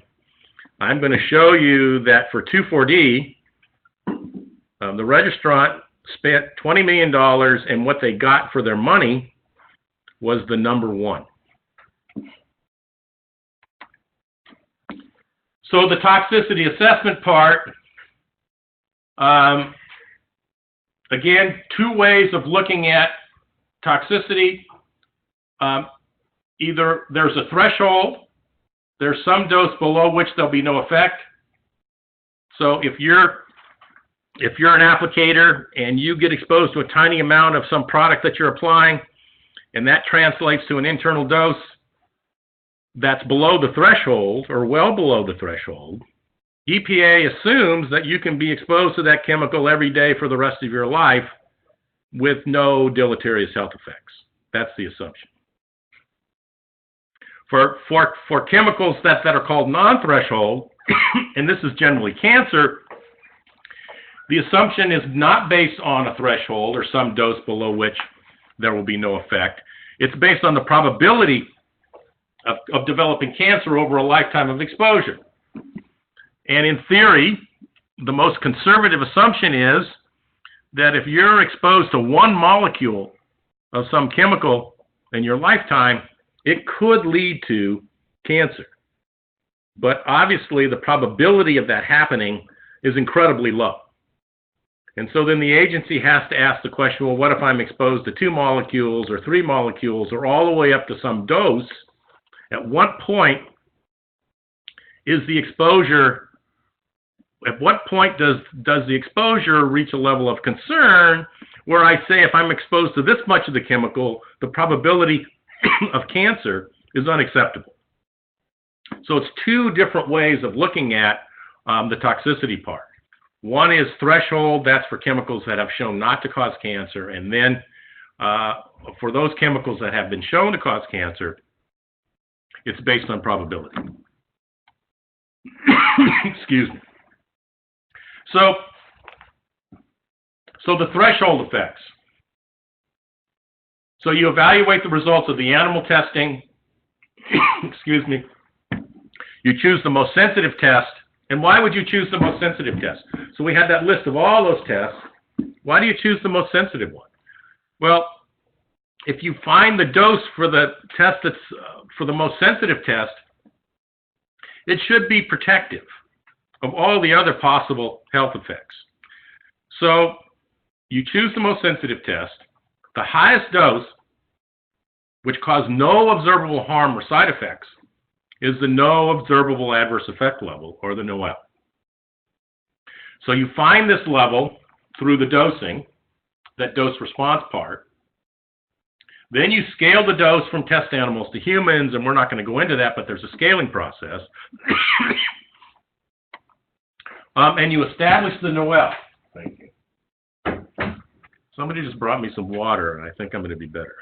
I'm going to show you that for 2,4-D, the registrant spent $20 million, and what they got for their money was the number 1. So the toxicity assessment part, again, 2 ways of looking at toxicity. Either there's a threshold, there's some dose below which there'll be no effect. So if you're an applicator and you get exposed to a tiny amount of some product that you're applying, and that translates to an internal dose that's below the threshold or well below the threshold, EPA assumes that you can be exposed to that chemical every day for the rest of your life with no deleterious health effects. That's the assumption. For chemicals that are called non-threshold, and this is generally cancer, the assumption is not based on a threshold or some dose below which there will be no effect. It's based on the probability of developing cancer over a lifetime of exposure. And in theory, the most conservative assumption is that if you're exposed to 1 molecule of some chemical in your lifetime, it could lead to cancer. But obviously, the probability of that happening is incredibly low. And so then the agency has to ask the question, well, what if I'm exposed to 2 molecules or 3 molecules or all the way up to some dose? At what point is the exposure, at what point does the exposure reach a level of concern where I say if I'm exposed to this much of the chemical, the probability of cancer is unacceptable? So it's 2 different ways of looking at the toxicity part. One is threshold, that's for chemicals that have shown not to cause cancer, and then for those chemicals that have been shown to cause cancer, it's based on probability. Excuse me. So the threshold effects. So you evaluate the results of the animal testing. Excuse me. You choose the most sensitive test. And why would you choose the most sensitive test? So we had that list of all those tests. Why do you choose the most sensitive one? Well, if you find the dose for the test that's for the most sensitive test, it should be protective of all the other possible health effects. So you choose the most sensitive test. The highest dose, which caused no observable harm or side effects, is the no observable adverse effect level, or the NOEL. So you find this level through the dosing, that dose response part. Then you scale the dose from test animals to humans, and we're not going to go into that, but there's a scaling process. And you establish the NOEL. Thank you. Somebody just brought me some water, and I think I'm going to be better.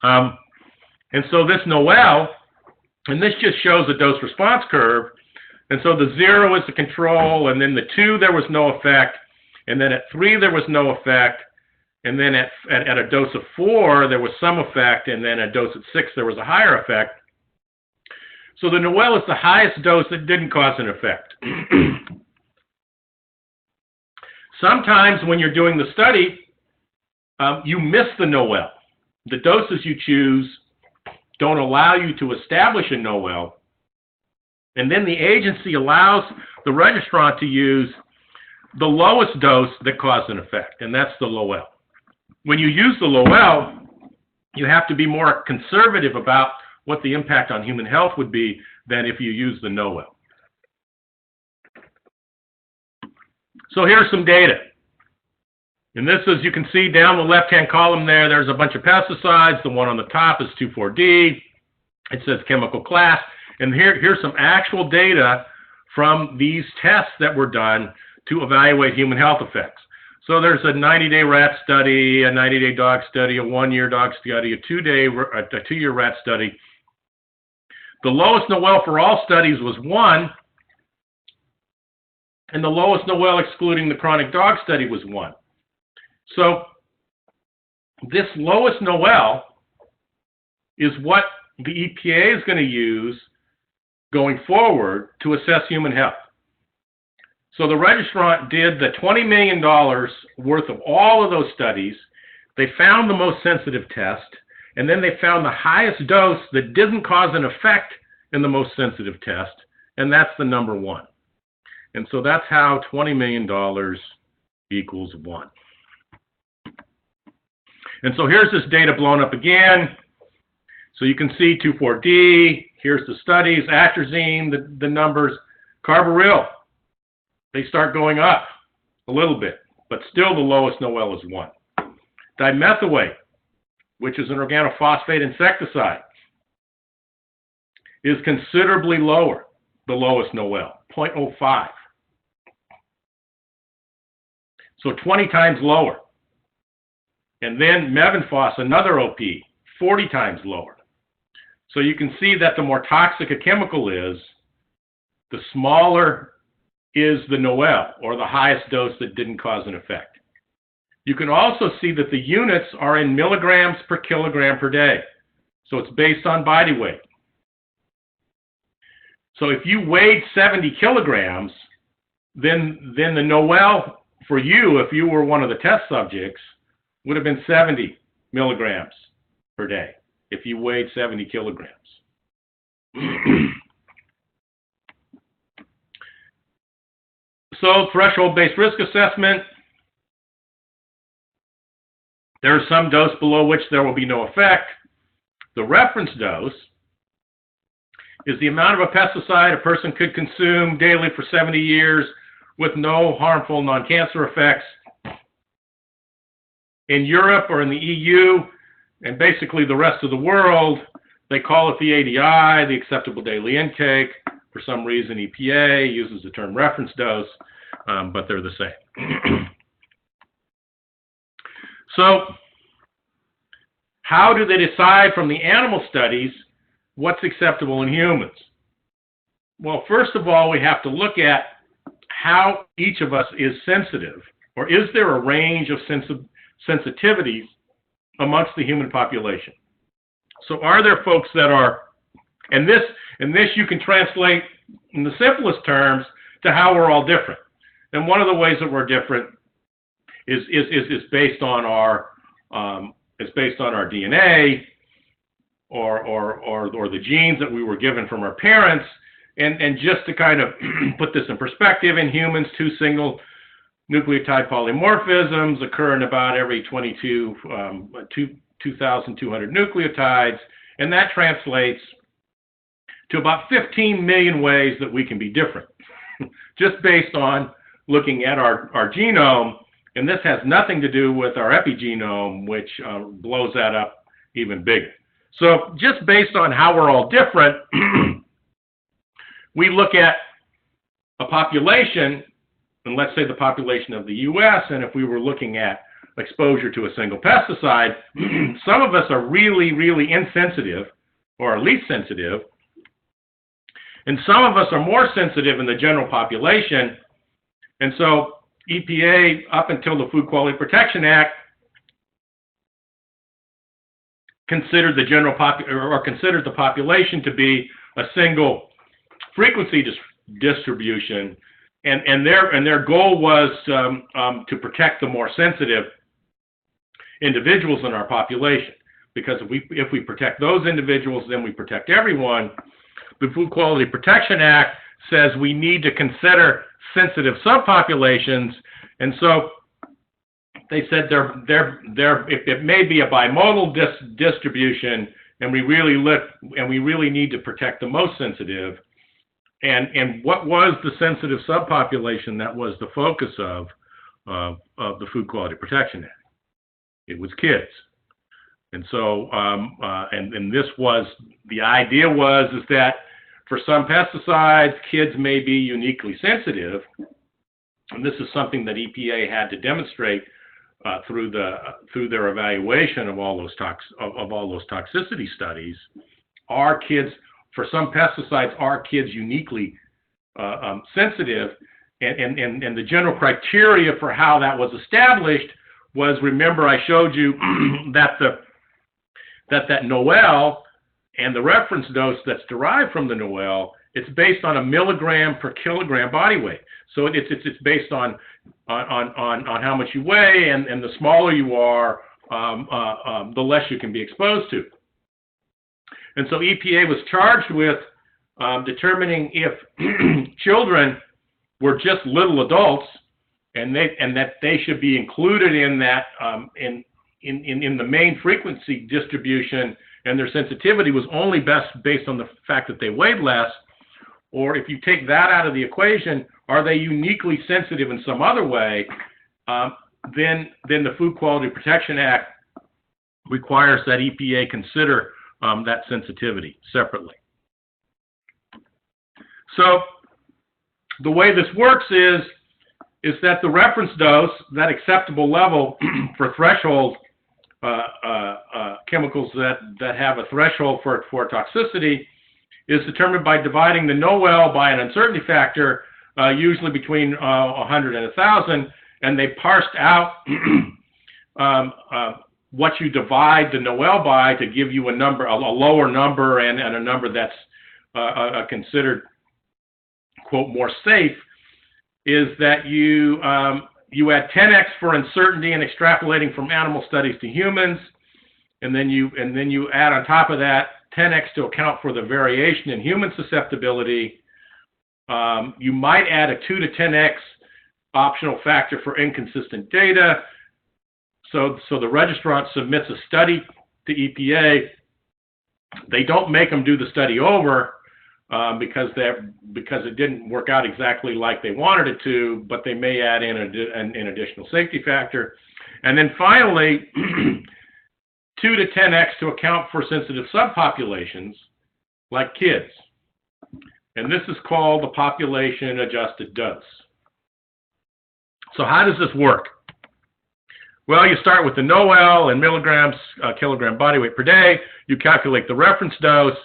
And so this NOEL, and this just shows a dose response curve. And so the 0 is the control, and then the 2 there was no effect, and then at 3 there was no effect, and then at a dose of 4 there was some effect, and then at a dose at 6 there was a higher effect. So the NOEL is the highest dose that didn't cause an effect. Sometimes when you're doing the study, you miss the NOEL. The doses you choose don't allow you to establish a NOEL, and then the agency allows the registrant to use the lowest dose that caused an effect, and that's the LOL. When you use the LOL, you have to be more conservative about what the impact on human health would be than if you use the NOEL. So here's some data. And this is, you can see down the left-hand column there, there's a bunch of pesticides. The one on the top is 2,4-D. It says chemical class. And here's some actual data from these tests that were done to evaluate human health effects. So there's a 90-day rat study, a 90-day dog study, a 1-year dog study, a 2-year rat study. The lowest NOEL for all studies was 1, and the lowest NOEL excluding the chronic dog study was 1. So this lowest NOEL is what the EPA is going to use going forward to assess human health. So the registrant did the $20 million worth of all of those studies. They found the most sensitive test, and then they found the highest dose that didn't cause an effect in the most sensitive test, and that's the number 1. And so that's how $20 million equals 1. And so here's this data blown up again. So you can see 2,4-D, here's the studies, atrazine, the numbers, carbaryl. They start going up a little bit, but still the lowest NOEL is 1. Dimethoate, which is an organophosphate insecticide, is considerably lower, the lowest NOEL, 0.05. So 20 times lower. And then mevanphos, another OP, 40 times lower. So you can see that the more toxic a chemical is, the smaller is the NOEL, or the highest dose that didn't cause an effect. You can also see that the units are in milligrams per kilogram per day. So it's based on body weight. So if you weighed 70 kilograms, then the NOEL for you, if you were one of the test subjects, would have been 70 milligrams per day if you weighed 70 kilograms. So threshold-based risk assessment, there is some dose below which there will be no effect. The reference dose is the amount of a pesticide a person could consume daily for 70 years with no harmful non-cancer effects. In Europe or in the EU, and basically the rest of the world, they call it the ADI, the acceptable daily intake. For some reason, EPA uses the term reference dose, but they're the same. So how do they decide from the animal studies what's acceptable in humans? Well, first of all, we have to look at how each of us is sensitive, or is there a range of sensitivities amongst the human population? So are there folks that are, and this you can translate in the simplest terms to how we're all different. And one of the ways that we're different is based on our DNA or the genes that we were given from our parents, And just to kind of put this in perspective, in humans, 2 single nucleotide polymorphisms occur in about every 2,200 nucleotides, and that translates to about 15 million ways that we can be different, just based on looking at our genome. And this has nothing to do with our epigenome, which blows that up even bigger. So just based on how we're all different, we look at a population, and let's say the population of the U.S., and if we were looking at exposure to a single pesticide, some of us are really, really insensitive, or least sensitive, and some of us are more sensitive in the general population. And so EPA, up until the Food Quality Protection Act, considered the population to be a single frequency distribution, and their goal was to protect the more sensitive individuals in our population, because if we protect those individuals, then we protect everyone. The Food Quality Protection Act says we need to consider sensitive subpopulations, and so they said it may be a bimodal distribution, and we really need to protect the most sensitive. And what was the sensitive subpopulation that was the focus of the Food Quality Protection Act? It was kids. And so, and this was, the idea is that for some pesticides, kids may be uniquely sensitive, and this is something that EPA had to demonstrate through their evaluation of all those toxicity studies. Are kids, for some pesticides, are kids uniquely sensitive? And the general criteria for how that was established was, remember I showed you that that NOEL and the reference dose that's derived from the NOEL, it's based on a milligram per kilogram body weight. So it's based on how much you weigh, and the smaller you are, the less you can be exposed to. And so EPA was charged with determining if children were just little adults, and that they should be included in that in the main frequency distribution, and their sensitivity was only based on the fact that they weighed less. Or if you take that out of the equation, are they uniquely sensitive in some other way? Then the Food Quality Protection Act requires that EPA consider that sensitivity separately. So the way this works is that the reference dose, that acceptable level for threshold chemicals that have a threshold for toxicity, is determined by dividing the NOEL by an uncertainty factor, usually between 100 and 1,000, and they parsed out what you divide the NOEL by to give you a number, a lower number, and a number that's considered, quote, more safe, is that you add 10x for uncertainty and extrapolating from animal studies to humans, and then you add on top of that 10x to account for the variation in human susceptibility. You might add a 2 to 10x optional factor for inconsistent data. So the registrant submits a study to EPA. They don't make them do the study over because it didn't work out exactly like they wanted it to, but they may add in an additional safety factor. And then finally, 2 to 10x to account for sensitive subpopulations like kids. And this is called the population adjusted dose. So how does this work? Well, you start with the NOEL in milligrams kilogram body weight per day. You calculate the reference dose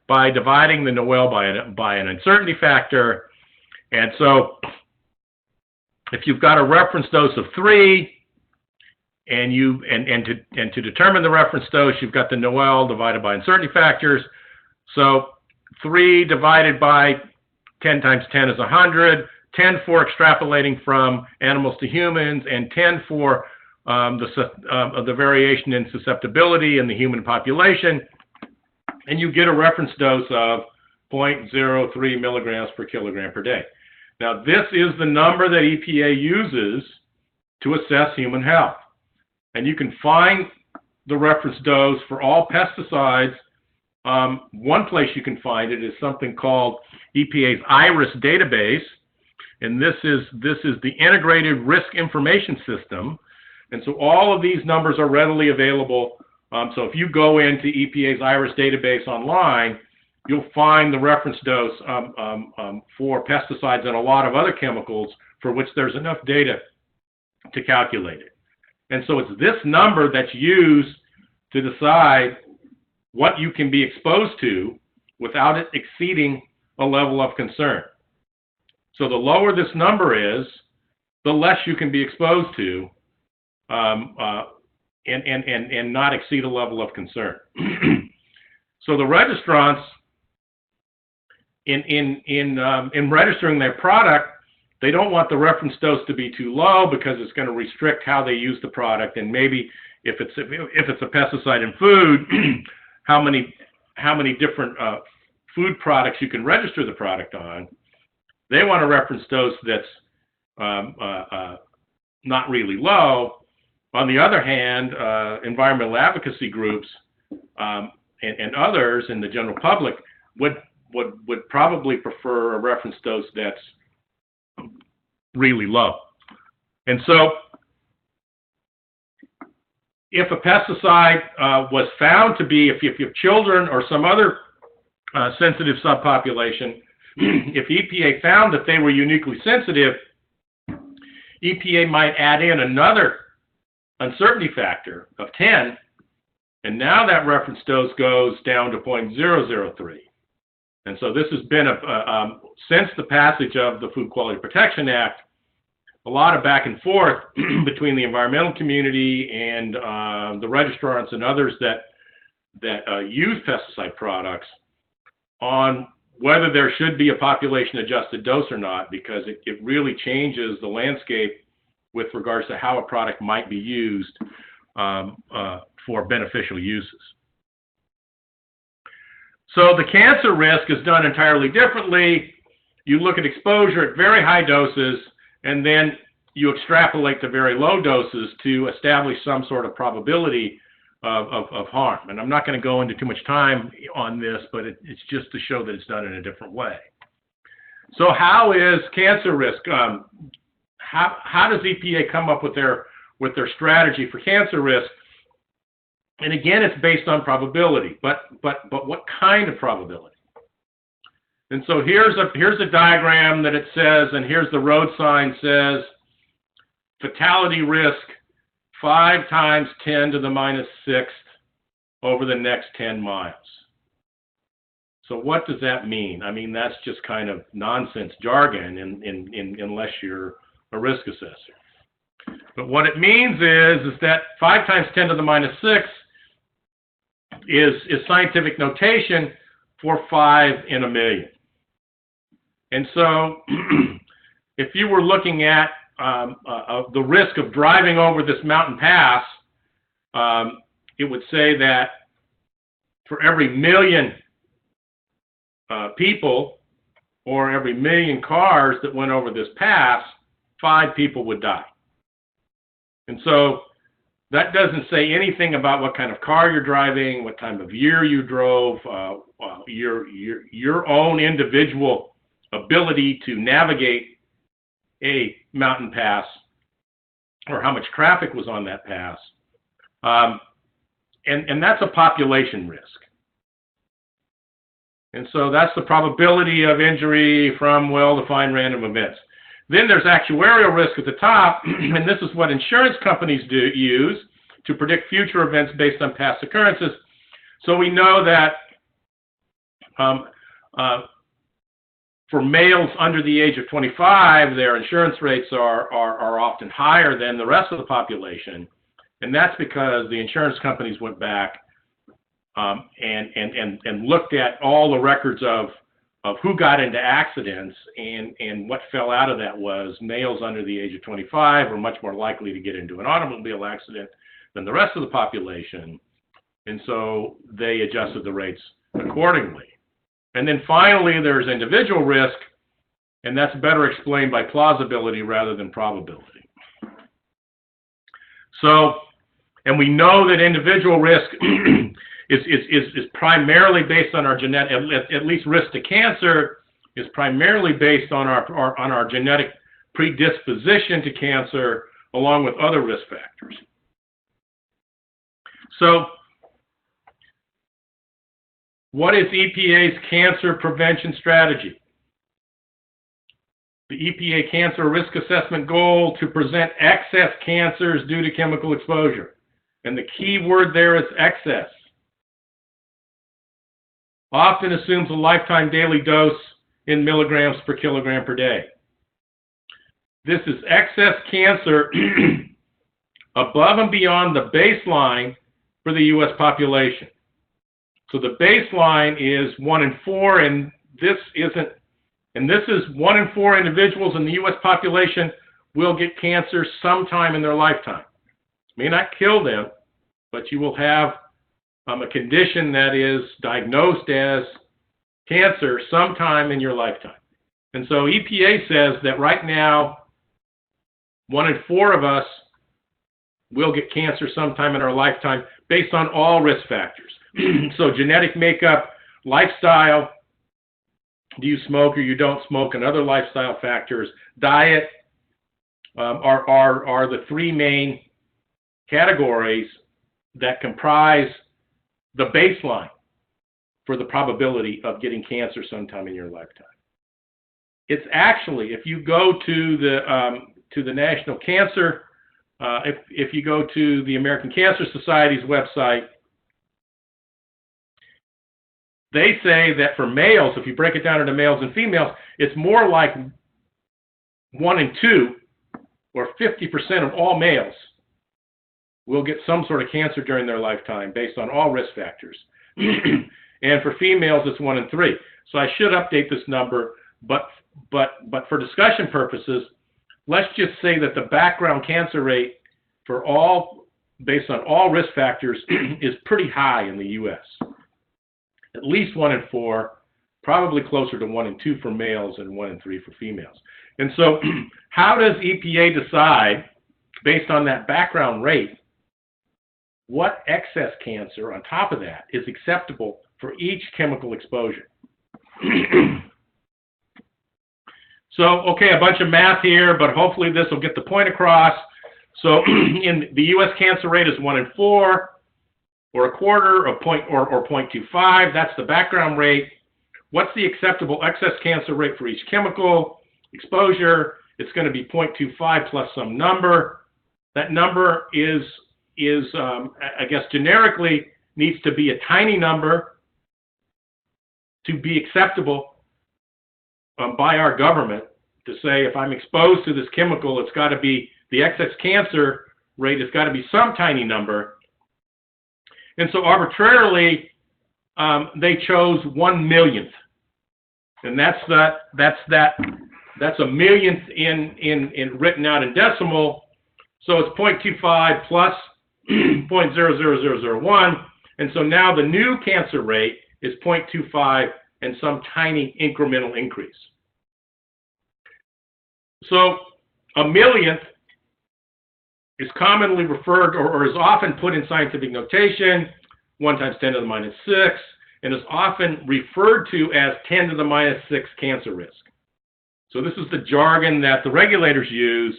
by dividing the NOEL by an uncertainty factor. And so if you've got a reference dose of 3, and to determine the reference dose, you've got the NOEL divided by uncertainty factors. So 3 divided by 10 times 10 is 100, 10 for extrapolating from animals to humans, and 10 for the variation in susceptibility in the human population. And you get a reference dose of 0.03 milligrams per kilogram per day. Now, this is the number that EPA uses to assess human health. And you can find the reference dose for all pesticides. One place you can find it is something called EPA's IRIS database, and this is the Integrated Risk Information System. And so all of these numbers are readily available. So if you go into EPA's IRIS database online, you'll find the reference dose for pesticides and a lot of other chemicals for which there's enough data to calculate it. And so it's this number that's used to decide what you can be exposed to without it exceeding a level of concern. So the lower this number is, the less you can be exposed to and not exceed a level of concern. So the registrants, in registering their product, they don't want the reference dose to be too low because it's going to restrict how they use the product, and maybe if it's a pesticide in food, how many different food products you can register the product on. They want a reference dose that's not really low. On the other hand, environmental advocacy groups and others in the general public would probably prefer a reference dose that's really low. And so if a pesticide was found to be, if you have children or some other sensitive subpopulation, if EPA found that they were uniquely sensitive, EPA might add in another uncertainty factor of 10, and now that reference dose goes down to 0.003. And so this has been, since the passage of the Food Quality Protection Act, a lot of back and forth between the environmental community and the registrants and others that use pesticide products on whether there should be a population-adjusted dose or not, because it really changes the landscape with regards to how a product might be used for beneficial uses. So the cancer risk is done entirely differently. You look at exposure at very high doses, and then you extrapolate to very low doses to establish some sort of probability of harm. And I'm not going to go into too much time on this, but it's just to show that it's done in a different way. So how is cancer risk? How does EPA come up with their strategy for cancer risk? And again, it's based on probability, but what kind of probability? And so here's a diagram that it says, and here's the road sign says, fatality risk 5 times 10 to the minus 6th over the next 10 miles. So what does that mean? I mean, that's just kind of nonsense jargon unless you're a risk assessor. But what it means is that 5 times 10 to the minus 6 is scientific notation for 5 in a million. And so if you were looking at the risk of driving over this mountain pass, it would say that for every million people or every million cars that went over this pass, 5 people would die. And so that doesn't say anything about what kind of car you're driving, what time of year you drove, your own individual ability to navigate a mountain pass, or how much traffic was on that pass. And that's a population risk. And so that's the probability of injury from well-defined random events. Then there's actuarial risk at the top, and this is what insurance companies use to predict future events based on past occurrences. So we know that for males under the age of 25, their insurance rates are often higher than the rest of the population, and that's because the insurance companies went back and looked at all the records of who got into accidents, and what fell out of that was males under the age of 25 were much more likely to get into an automobile accident than the rest of the population, and so they adjusted the rates accordingly. And then finally, there's individual risk, and that's better explained by plausibility rather than probability. So, and we know that individual risk is primarily based on our genetic, at least risk to cancer is primarily based on our genetic predisposition to cancer, along with other risk factors. So, what is EPA's cancer prevention strategy? The EPA Cancer Risk Assessment goal to prevent excess cancers due to chemical exposure. And the key word there is excess. Often assumes a lifetime daily dose in milligrams per kilogram per day. This is excess cancer above and beyond the baseline for the U.S. population. So the baseline is 1 in 4, and this is 1 in 4 individuals in the U.S. population will get cancer sometime in their lifetime. May not kill them, but you will have a condition that is diagnosed as cancer sometime in your lifetime. And so EPA says that right now, 1 in 4 of us will get cancer sometime in our lifetime based on all risk factors. So genetic makeup, lifestyle, do you smoke or you don't smoke, and other lifestyle factors, diet are the 3 main categories that comprise the baseline for the probability of getting cancer sometime in your lifetime. It's actually, if you go to the National Cancer, if you go to the American Cancer Society's website, they say that for males, if you break it down into males and females, it's more like 1 in 2, or 50% of all males will get some sort of cancer during their lifetime based on all risk factors. And for females, it's 1 in 3. So I should update this number, but for discussion purposes, let's just say that the background cancer rate for all, based on all risk factors, is pretty high in the U.S. At least 1 in 4, probably closer to 1 in 2 for males and 1 in 3 for females. And so how does EPA decide, based on that background rate, what excess cancer on top of that is acceptable for each chemical exposure? So, okay, a bunch of math here, but hopefully this will get the point across. So in the U.S. cancer rate is 1 in 4, or a quarter, or 0.25. That's the background rate. What's the acceptable excess cancer rate for each chemical exposure? It's going to be 0.25 plus some number. That number is I guess generically needs to be a tiny number to be acceptable by our government, to say if I'm exposed to this chemical, it's got to be, the excess cancer rate has got to be some tiny number. And so arbitrarily, they chose 1/1,000,000th, and that's a millionth in written out in decimal. So it's 0.25 plus 0.00001, and so now the new cancer rate is 0.25 and some tiny incremental increase. So a millionth is commonly referred, or is often put in scientific notation, 1 times 10 to the minus 6, and is often referred to as 10 to the minus 6 cancer risk. So this is the jargon that the regulators use.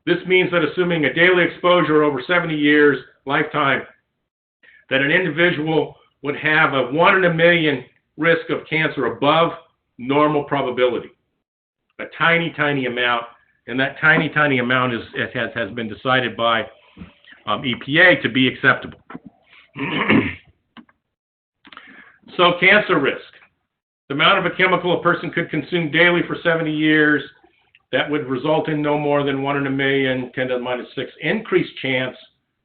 This means that assuming a daily exposure over 70 years lifetime, that an individual would have a 1 in a million risk of cancer above normal probability. A tiny, tiny amount, and that tiny, tiny amount has been decided by EPA to be acceptable. So cancer risk. The amount of a chemical a person could consume daily for 70 years, that would result in no more than 1 in a million, 10 to the minus 6 increased chance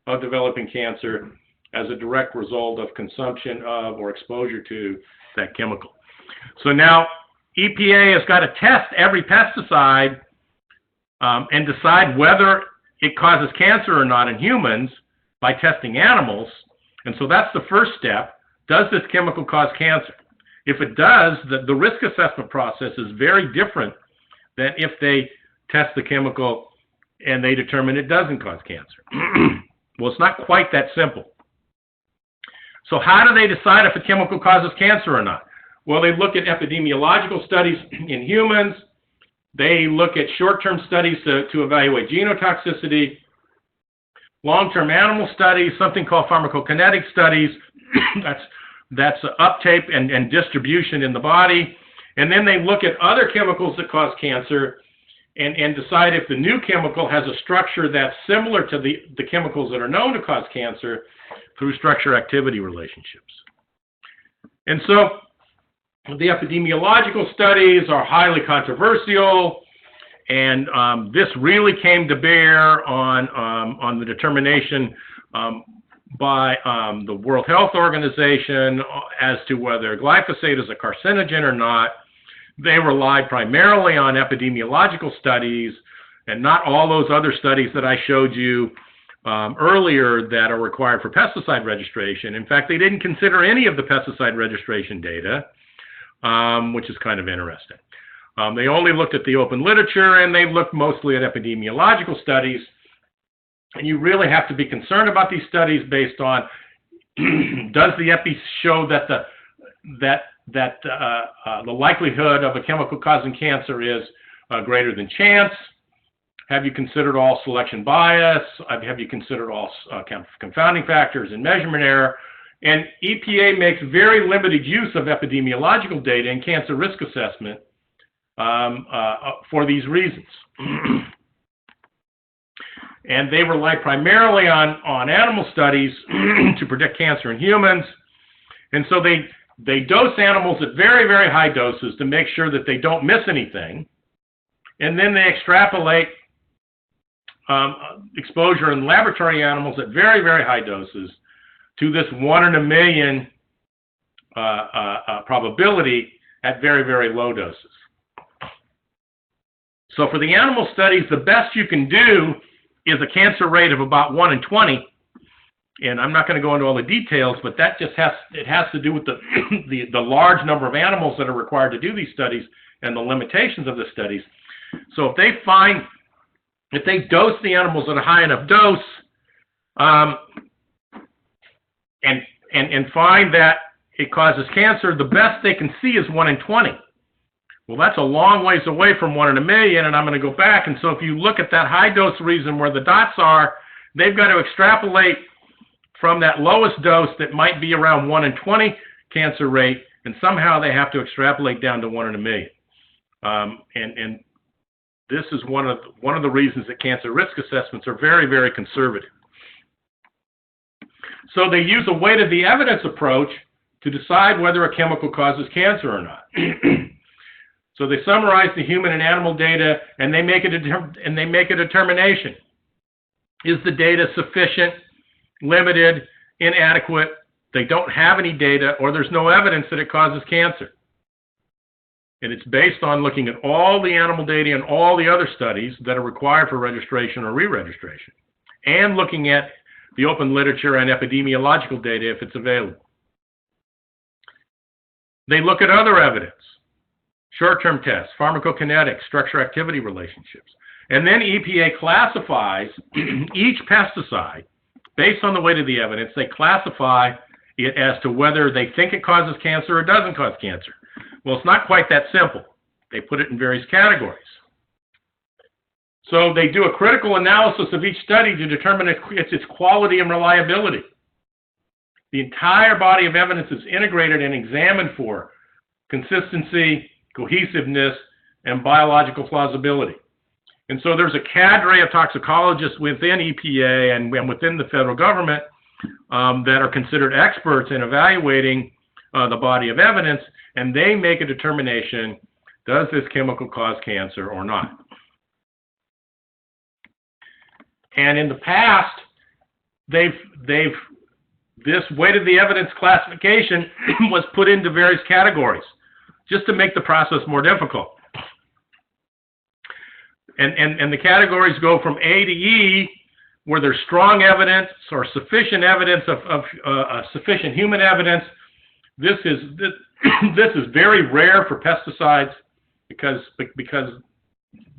of developing cancer as a direct result of consumption of or exposure to that chemical. So now EPA has got to test every pesticide and decide whether it causes cancer or not in humans by testing animals. And so that's the first step. Does this chemical cause cancer? If it does, the risk assessment process is very different than if they test the chemical and they determine it doesn't cause cancer. Well, it's not quite that simple. So how do they decide if a chemical causes cancer or not? Well, they look at epidemiological studies in humans. They look at short-term studies to evaluate genotoxicity, long-term animal studies, something called pharmacokinetic studies. That's uptake and distribution in the body. And then they look at other chemicals that cause cancer and decide if the new chemical has a structure that's similar to the chemicals that are known to cause cancer through structure-activity relationships. And so the epidemiological studies are highly controversial, and this really came to bear on the determination by the World Health Organization as to whether glyphosate is a carcinogen or not. They relied primarily on epidemiological studies and not all those other studies that I showed you earlier that are required for pesticide registration. In fact, they didn't consider any of the pesticide registration data, which is kind of interesting. They only looked at the open literature, and they looked mostly at epidemiological studies. And you really have to be concerned about these studies based on, does the epi show that the likelihood of a chemical causing cancer is greater than chance? Have you considered all selection bias? Have you considered all confounding factors and measurement error? And EPA makes very limited use of epidemiological data in cancer risk assessment for these reasons. And they rely primarily on animal studies to predict cancer in humans. And so they dose animals at very, very high doses to make sure that they don't miss anything. And then they extrapolate exposure in laboratory animals at very, very high doses to this 1 in a million probability at very, very low doses. So for the animal studies, the best you can do is a cancer rate of about 1 in 20. And I'm not going to go into all the details, but that just has to do with the large number of animals that are required to do these studies and the limitations of the studies. So if they dose the animals at a high enough dose and find that it causes cancer, the best they can see is 1 in 20. Well, that's a long ways away from 1 in a million, and I'm going to go back. And so if you look at that high dose region where the dots are, they've got to extrapolate from that lowest dose that might be around 1 in 20 cancer rate, and somehow they have to extrapolate down to 1 in a million. And this is one of the reasons that cancer risk assessments are very, very conservative. So they use a weight of the evidence approach to decide whether a chemical causes cancer or not. So they summarize the human and animal data, and they make a determination. Is the data sufficient, limited, inadequate? They don't have any data, or there's no evidence that it causes cancer. And it's based on looking at all the animal data and all the other studies that are required for registration or re-registration, and looking at the open literature and epidemiological data if it's available. They look at other evidence, short-term tests, pharmacokinetics, structure-activity relationships. And then EPA classifies each pesticide based on the weight of the evidence. They classify it as to whether they think it causes cancer or doesn't cause cancer. Well, it's not quite that simple. They put it in various categories. So they do a critical analysis of each study to determine its quality and reliability. The entire body of evidence is integrated and examined for consistency, cohesiveness, and biological plausibility. And so there's a cadre of toxicologists within EPA and within the federal government that are considered experts in evaluating the body of evidence, and they make a determination, does this chemical cause cancer or not? And in the past, this weight of the evidence classification was put into various categories just to make the process more difficult. And the categories go from A to E, where there's strong evidence or sufficient evidence of sufficient human evidence. This is This is very rare for pesticides because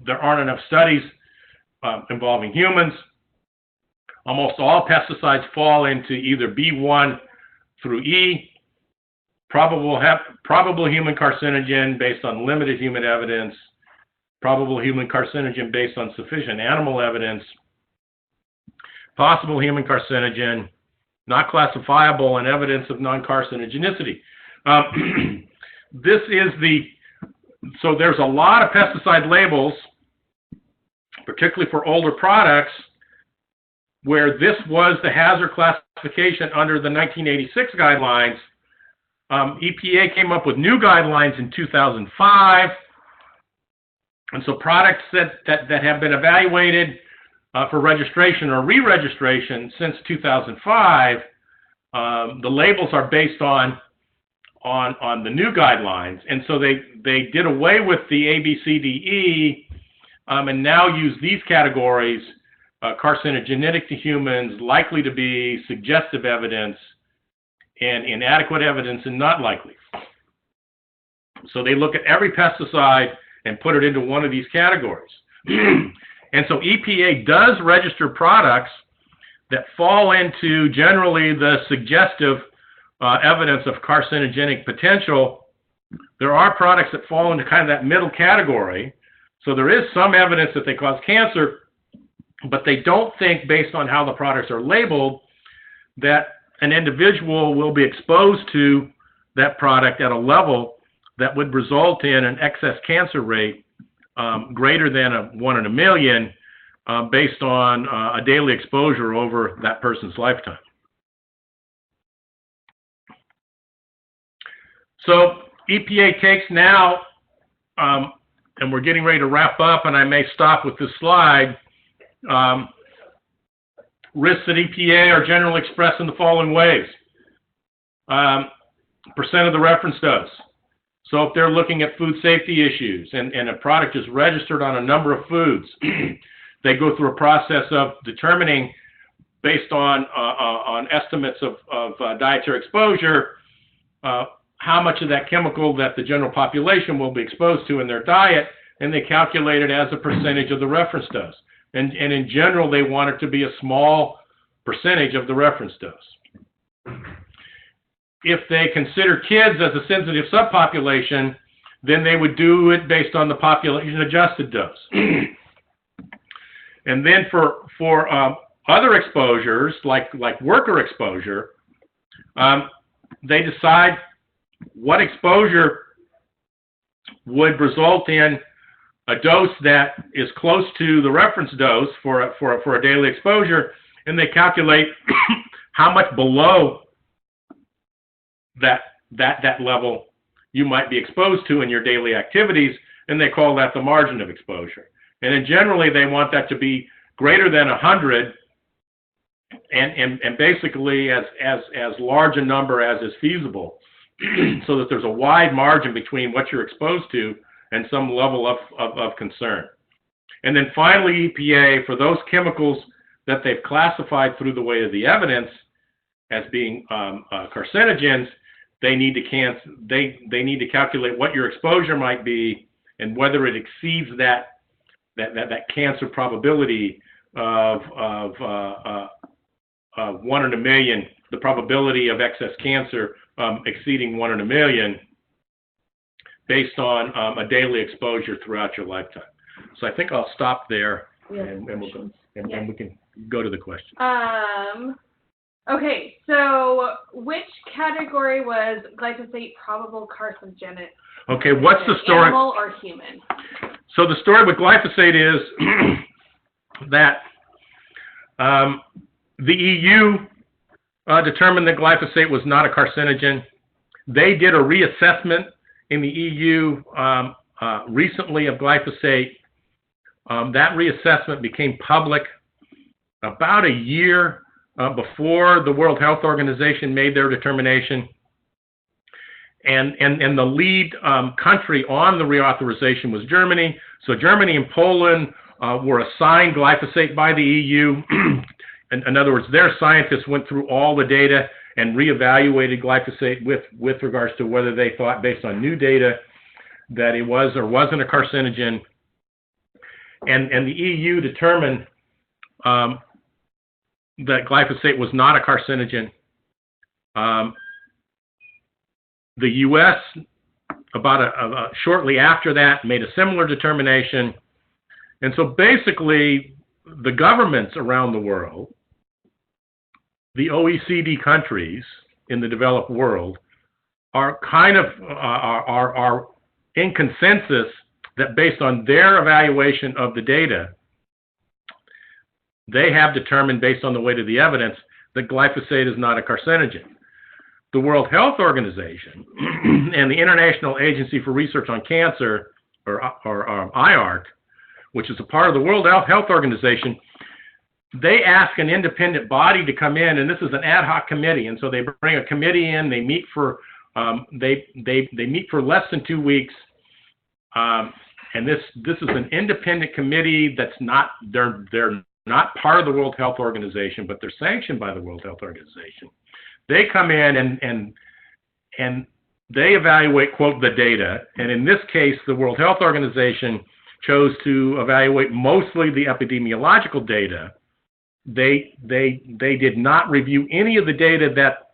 there aren't enough studies involving humans. Almost all pesticides fall into either B1 through E, probable human carcinogen based on limited human evidence, probable human carcinogen based on sufficient animal evidence, possible human carcinogen, not classifiable, and evidence of non-carcinogenicity. So there's a lot of pesticide labels, particularly for older products, where this was the hazard classification under the 1986 guidelines. EPA came up with new guidelines in 2005, and so products that have been evaluated for registration or re-registration since 2005, the labels are based on the new guidelines, and so they did away with the A, B, C, D, E, and now use these categories: carcinogenic to humans, likely to be, suggestive evidence, and inadequate evidence, and not likely. So they look at every pesticide and put it into one of these categories. And so EPA does register products that fall into generally the suggestive evidence of carcinogenic potential. There are products that fall into kind of that middle category. So there is some evidence that they cause cancer, but they don't think, based on how the products are labeled, that an individual will be exposed to that product at a level that would result in an excess cancer rate greater than 1 in a million based on a daily exposure over that person's lifetime. So EPA takes now, and we're getting ready to wrap up, and I may stop with this slide. Risks at EPA are generally expressed in the following ways. Percent of the reference dose. So if they're looking at food safety issues and a product is registered on a number of foods, they go through a process of determining, based on estimates of dietary exposure, how much of that chemical that the general population will be exposed to in their diet, and they calculate it as a percentage of the reference dose. And in general, they want it to be a small percentage of the reference dose. If they consider kids as a sensitive subpopulation, then they would do it based on the population-adjusted dose. And then for other exposures, like worker exposure, they decide what exposure would result in a dose that is close to the reference dose for a daily exposure, and they calculate how much below that level you might be exposed to in your daily activities, and they call that the margin of exposure. And then generally they want that to be greater than 100, and basically as large a number as is feasible, so that there's a wide margin between what you're exposed to and some level of concern. And then finally, EPA, for those chemicals that they've classified through the way of the evidence as being carcinogens, they need to calculate what your exposure might be and whether it exceeds that cancer probability of 1 in a million, the probability of excess cancer exceeding 1 in a million, based on a daily exposure throughout your lifetime. So I think I'll stop there, and we can go to the question. Okay, so which category was glyphosate probable carcinogenic? Okay, what's the story? Animal or human? So the story with glyphosate is that the EU determined that glyphosate was not a carcinogen. They did a reassessment in the EU recently of glyphosate. That reassessment became public about a year before the World Health Organization made their determination. And the lead country on the reauthorization was Germany. So Germany and Poland were assigned glyphosate by the EU. In other words, their scientists went through all the data and reevaluated glyphosate with regards to whether they thought, based on new data, that it was or wasn't a carcinogen. And the EU determined that glyphosate was not a carcinogen. The U.S., about shortly after that, made a similar determination. And so basically, the governments around the world, the OECD countries in the developed world, are kind of are in consensus that based on their evaluation of the data, they have determined, based on the weight of the evidence, that glyphosate is not a carcinogen. The World Health Organization and the International Agency for Research on Cancer, or IARC, which is a part of the World Health Organization, they ask an independent body to come in, and this is an ad hoc committee, and so they bring a committee in. They meet for they meet for less than 2 weeks, and this is an independent committee that's not they're not part of the World Health Organization, but they're sanctioned by the World Health Organization. They come in and they evaluate, quote, the data, and in this case, the World Health Organization chose to evaluate mostly the epidemiological data. They did not review any of the data that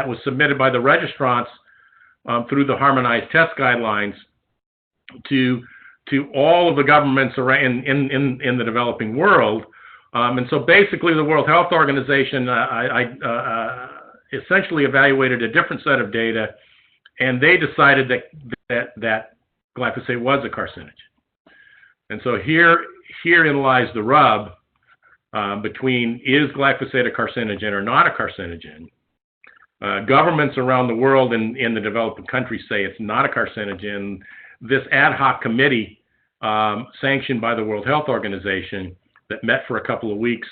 was submitted by the registrants through the harmonized test guidelines to all of the governments around in the developing world. And so basically, the World Health Organization essentially evaluated a different set of data, and they decided that glyphosate was a carcinogen. And so herein lies the rub between, is glyphosate a carcinogen or not a carcinogen? Governments around the world in the developing countries say it's not a carcinogen. This ad hoc committee sanctioned by the World Health Organization that met for a couple of weeks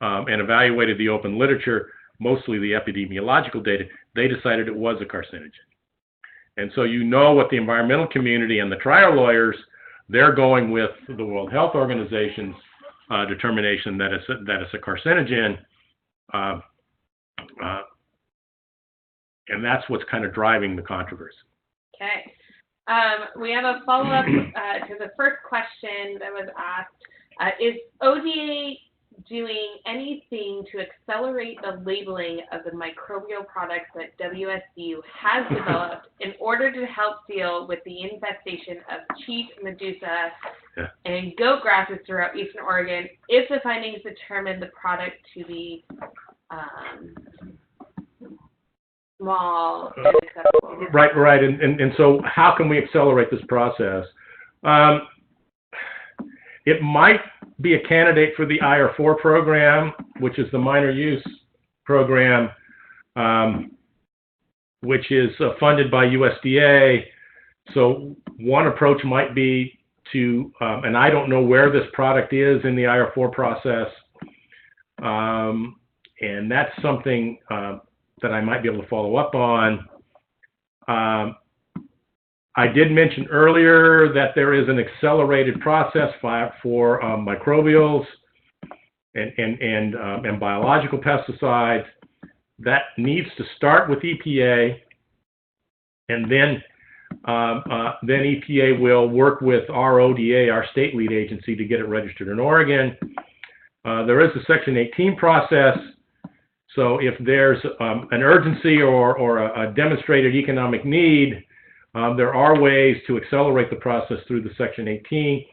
and evaluated the open literature, mostly the epidemiological data, they decided it was a carcinogen. And so you know what the environmental community and the trial lawyers, they're going with the World Health Organization's determination that it's a carcinogen, and that's what's kind of driving the controversy. Okay. We have a follow-up to the first question that was asked. Is ODA doing anything to accelerate the labeling of the microbial products that WSU has developed in order to help deal with the infestation of cheat, medusa, and goat grasses throughout Eastern Oregon if the findings determine the product to be small and accessible? Right. And so how can we accelerate this process? It might be a candidate for the IR4 program, which is the minor use program, which is funded by USDA. So one approach might be to, and I don't know where this product is in the IR4 process, and that's something that I might be able to follow up on. I did mention earlier that there is an accelerated process for microbials and biological pesticides that needs to start with EPA, and then EPA will work with our ODA, our state lead agency, to get it registered in Oregon. There is a Section 18 process, so if there's an urgency or a demonstrated economic need, there are ways to accelerate the process through the Section 18.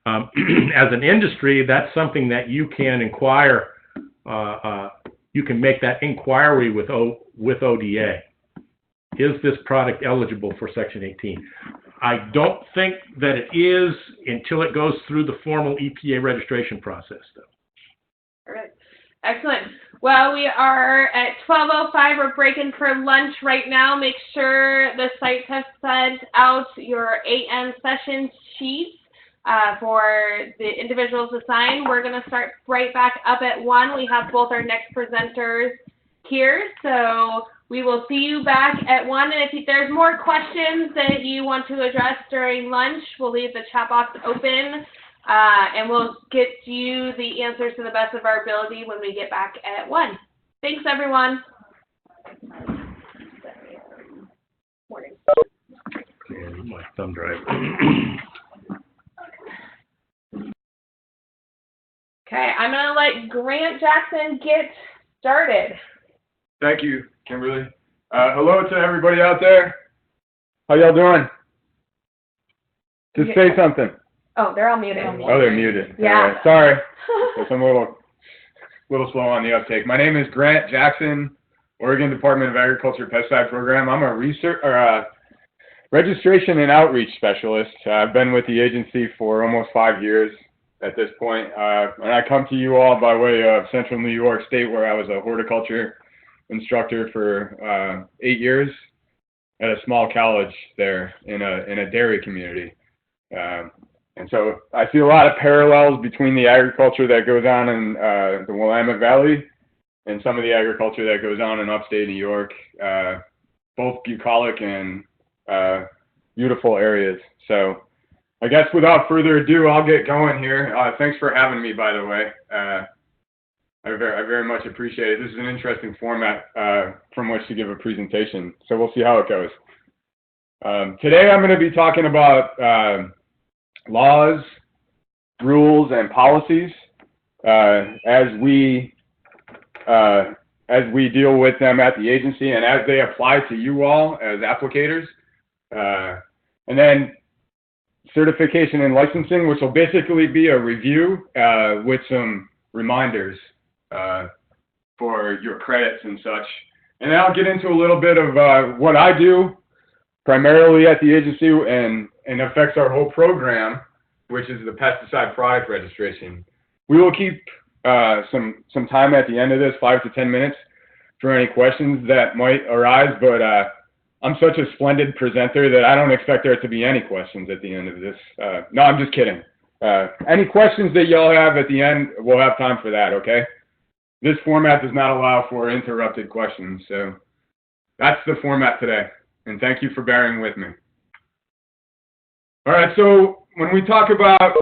As an industry, that's something that you can inquire. You can make that inquiry with ODA. Is this product eligible for Section 18? I don't think that it is until it goes through the formal EPA registration process, though. All right. Excellent. Well, we are at 12:05. We're breaking for lunch right now. Make sure the sites have sent out your AM session sheets for the individuals assigned. We're going to start right back up at 1. We have both our next presenters here, so we will see you back at 1. And if there's more questions that you want to address during lunch, we'll leave the chat box open. And we'll get you the answers to the best of our ability when we get back at 1. Thanks, everyone. Morning. My thumb drive. Okay, I'm going to let Grant Jackson get started. Thank you, Kimberly. Hello to everybody out there. How y'all doing? Just say something. Oh, they're all muted. Oh, they're muted. Yeah. All right. Sorry. Guess I'm a little slow on the uptake. My name is Grant Jackson, Oregon Department of Agriculture Pesticide Program. I'm a registration and outreach specialist. I've been with the agency for almost 5 years at this point. And I come to you all by way of Central New York State, where I was a horticulture instructor for 8 years at a small college there in a dairy community. And so I see a lot of parallels between the agriculture that goes on in the Willamette Valley and some of the agriculture that goes on in upstate New York, both bucolic and beautiful areas. So I guess without further ado, I'll get going here. Thanks for having me, by the way. I very much appreciate it. This is an interesting format from which to give a presentation, so we'll see how it goes. Today I'm going to be talking about laws, rules, and policies as we deal with them at the agency and as they apply to you all as applicators. And then certification and licensing, which will basically be a review with some reminders for your credits and such. And then I'll get into a little bit of what I do primarily at the agency and affects our whole program, which is the pesticide product registration. We will keep some time at the end of this, 5 to 10 minutes, for any questions that might arise, but I'm such a splendid presenter that I don't expect there to be any questions at the end of this. No, I'm just kidding. Any questions that y'all have at the end, we'll have time for that, okay? This format does not allow for interrupted questions, so that's the format today, and thank you for bearing with me. All right, so when we talk about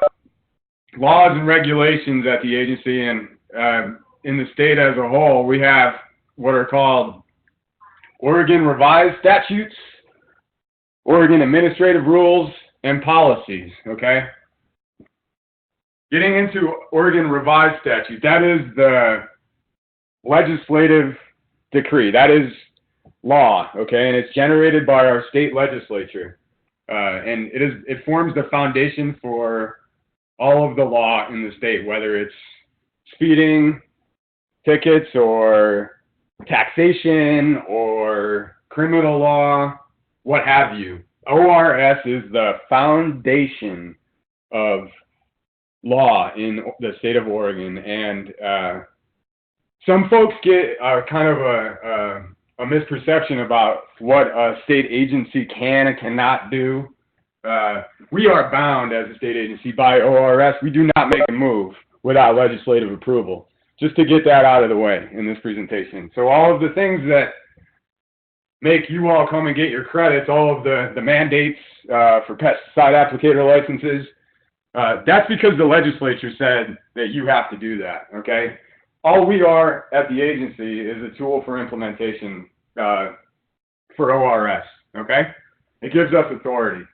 laws and regulations at the agency and in the state as a whole, we have what are called Oregon Revised Statutes, Oregon Administrative Rules, and Policies, okay? Getting into Oregon Revised Statute, that is the legislative decree. That is law, okay? And it's generated by our state legislature. And it forms the foundation for all of the law in the state, whether it's speeding, tickets, or taxation, or criminal law, what have you. ORS is the foundation of law in the state of Oregon, and some folks get kind of a misperception about what a state agency can and cannot do. We are bound as a state agency by ORS. We do not make a move without legislative approval, just to get that out of the way in this presentation. So all of the things that make you all come and get your credits, all of the mandates for pesticide applicator licenses, that's because the legislature said that you have to do that, okay? All we are at the agency is a tool for implementation for ORS, okay? It gives us authority.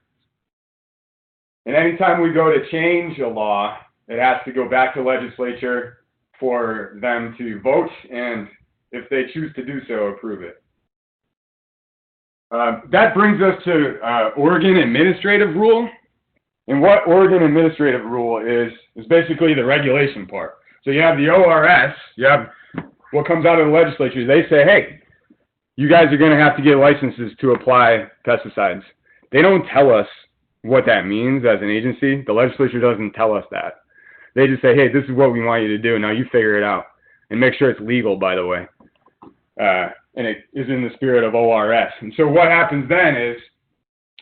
And anytime we go to change a law, it has to go back to legislature for them to vote, and if they choose to do so, approve it. That brings us to Oregon Administrative Rule. And what Oregon Administrative Rule is basically the regulation part. So you have the ORS, you have what comes out of the legislature. They say, hey, you guys are going to have to get licenses to apply pesticides. They don't tell us what that means as an agency. The legislature doesn't tell us that. They just say, hey, this is what we want you to do. Now you figure it out. And make sure it's legal, by the way. And it is in the spirit of ORS. And so what happens then is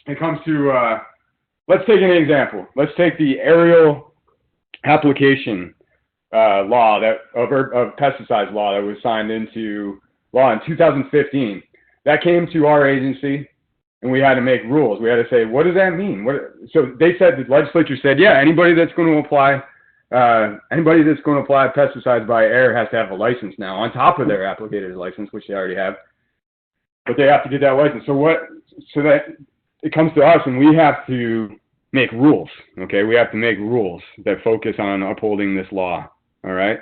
it comes to, let's take an example. Let's take the aerial application law of pesticides law that was signed into law in 2015. That came to our agency, and we had to make rules. We had to say, what does that mean? So they said, the legislature said, yeah, anybody that's going to apply Anybody that's going to apply pesticides by air has to have a license now, on top of their applicator's license, which they already have. But they have to get that license. So that it comes to us, and we have to make rules, okay? We have to make rules that focus on upholding this law, all right?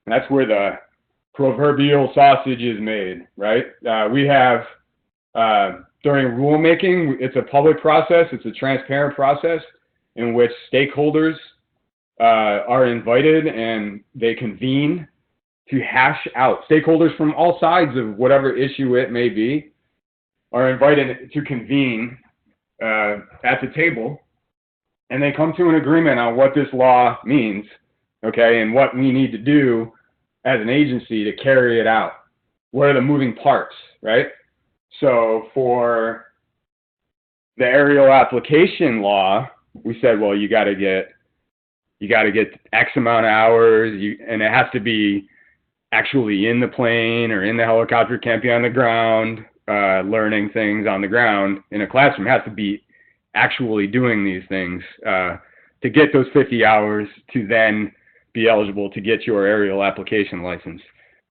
And that's where the proverbial sausage is made, right? We have, during rulemaking, it's a public process, it's a transparent process in which stakeholders are invited and they convene to hash out. Stakeholders from all sides of whatever issue it may be are invited to convene at the table, and they come to an agreement on what this law means, okay, and what we need to do as an agency to carry it out. What are the moving parts, right? So for the aerial application law, we said, well, you got to get X amount of hours, and it has to be actually in the plane or in the helicopter. It can't be on the ground, learning things on the ground in a classroom. It has to be actually doing these things to get those 50 hours to then be eligible to get your aerial application license.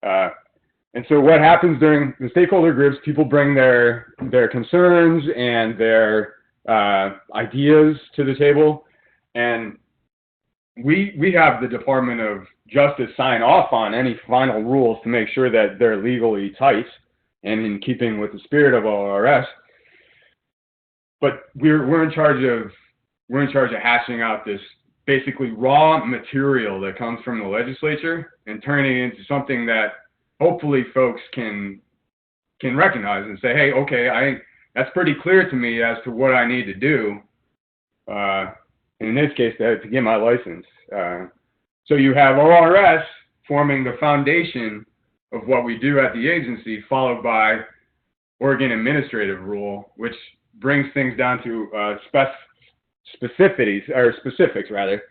And so what happens during the stakeholder groups, people bring their concerns and their ideas to the table, and we have the Department of Justice sign off on any final rules to make sure that they're legally tight and in keeping with the spirit of ORS. But we're in charge of hashing out this basically raw material that comes from the legislature and turning it into something that hopefully folks can recognize and say, hey, okay, that's pretty clear to me as to what I need to do. In this case, to get my license. So you have ORS forming the foundation of what we do at the agency, followed by Oregon administrative rule, which brings things down to specifics rather,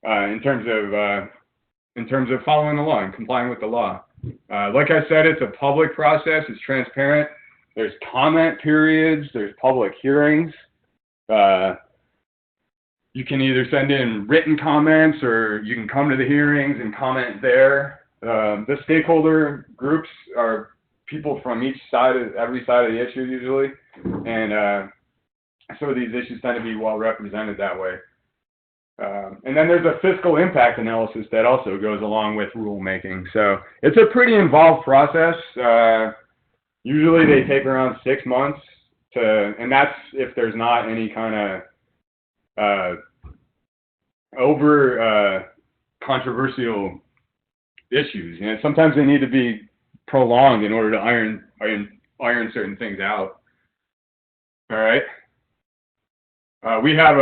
in terms of following the law and complying with the law. Like I said, it's a public process. It's transparent. There's comment periods. There's public hearings. You can either send in written comments or you can come to the hearings and comment there. The stakeholder groups are people from every side of the issue usually, and so these issues tend to be well represented that way. And then there's a fiscal impact analysis that also goes along with rulemaking. So it's a pretty involved process. Usually they take around 6 months and that's if there's not any kind of over controversial issues. And sometimes they need to be prolonged in order to iron certain things out. All right. We have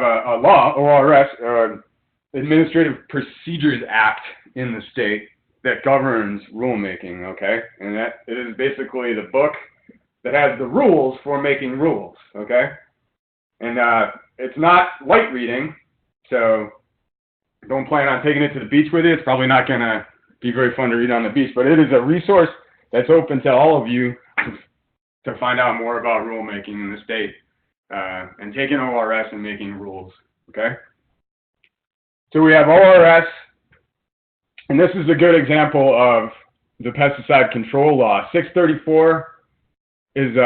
a law, ORS, Administrative Procedures Act in the state that governs rulemaking, okay? And that it is basically the book that has the rules for making rules, okay? And it's not light reading, so don't plan on taking it to the beach with you. It's probably not going to be very fun to read on the beach, but it is a resource that's open to all of you to find out more about rulemaking in the state. And taking ORS and making rules, okay? So we have ORS, and this is a good example of the pesticide control law. 634 is,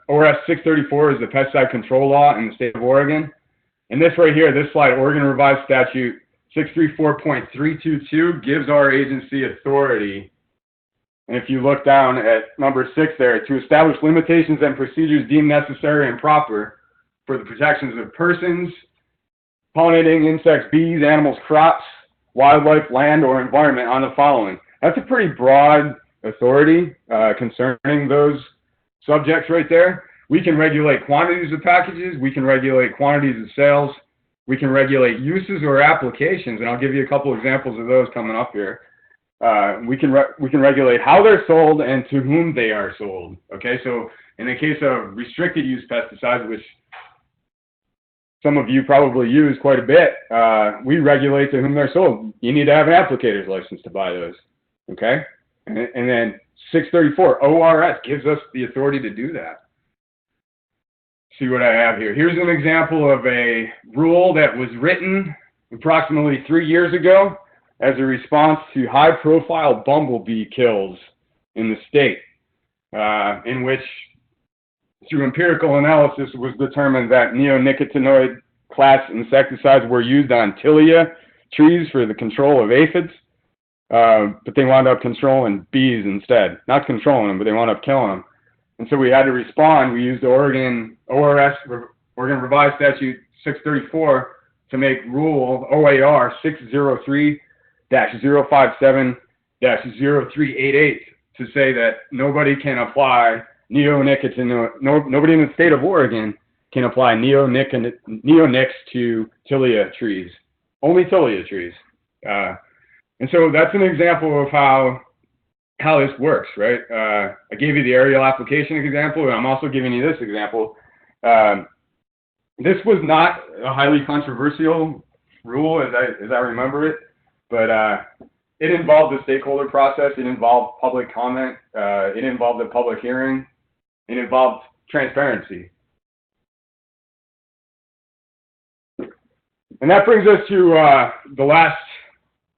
ORS 634 is the pesticide control law in the state of Oregon. And this right here, this slide, Oregon Revised Statute 634.322 gives our agency authority. And if you look down at number 6 there, to establish limitations and procedures deemed necessary and proper for the protections of persons, pollinating insects, bees, animals, crops, wildlife, land, or environment on the following. That's a pretty broad authority concerning those subjects right there. We can regulate quantities of packages. We can regulate quantities of sales. We can regulate uses or applications, and I'll give you a couple examples of those coming up here. We can regulate how they're sold and to whom they are sold. Okay, so in the case of restricted use pesticides, which some of you probably use quite a bit, we regulate to whom they're sold. You need to have an applicator's license to buy those. Okay, and then 634 ORS gives us the authority to do that. See what I have here. Here's an example of a rule that was written approximately 3 years ago as a response to high-profile bumblebee kills in the state, in which, through empirical analysis, it was determined that neonicotinoid class insecticides were used on tilia trees for the control of aphids, but they wound up controlling bees instead. Not controlling them, but they wound up killing them. And so we had to respond. We used the Oregon Revised Statute 634 to make Rule OAR 603-057-0388 to say that nobody can apply nobody in the state of Oregon can apply neonics to tilia trees, only tilia trees. And so that's an example of how this works, right? I gave you the aerial application example, and I'm also giving you this example. This was not a highly controversial rule as I remember it, but it involved the stakeholder process, it involved public comment, it involved a public hearing, it involved transparency. And that brings us to the last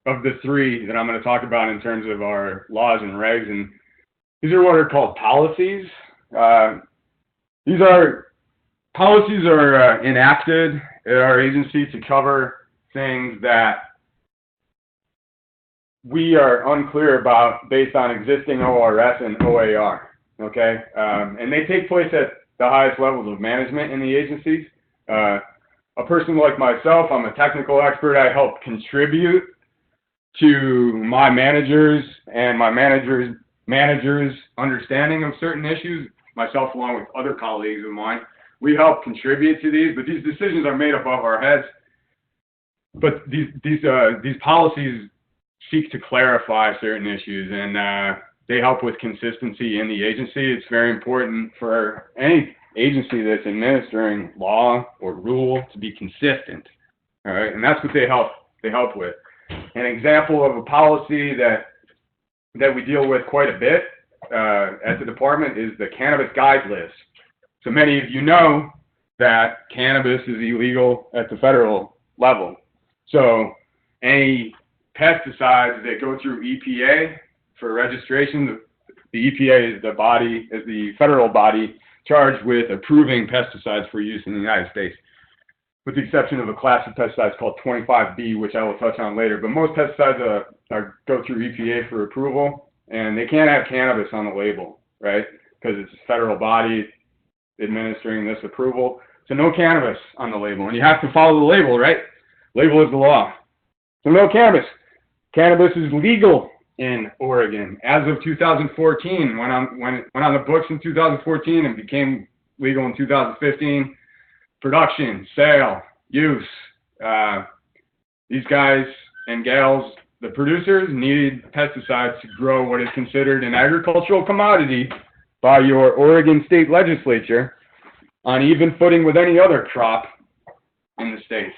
of the three that I'm going to talk about in terms of our laws and regs, and these are what are called policies. Policies are enacted at our agency to cover things that we are unclear about based on existing ORS and OAR, okay? And they take place at the highest levels of management in the agencies. A person like myself, I'm a technical expert. I help contribute to my managers and my managers' understanding of certain issues, myself along with other colleagues of mine. We help contribute to these, but these decisions are made above our heads. But these policies seek to clarify certain issues, and they help with consistency in the agency. It's very important for any agency that's administering law or rule to be consistent. All right, and that's what they help with. An example of a policy that we deal with quite a bit at the department is the cannabis guide list. So many of you know that cannabis is illegal at the federal level. So any pesticides that go through EPA for registration, the EPA is the federal body charged with approving pesticides for use in the United States, with the exception of a class of pesticides called 25B, which I will touch on later. But most pesticides go through EPA for approval, and they can't have cannabis on the label, right? Because it's a federal body administering this approval. So no cannabis on the label, and you have to follow the label, right? Label is the law. So no cannabis. Cannabis is legal in Oregon as of 2014. Went on the books in 2014 and became legal in 2015. Production, sale, use. These guys and gals, the producers, need pesticides to grow what is considered an agricultural commodity by your Oregon state legislature on even footing with any other crop in the state.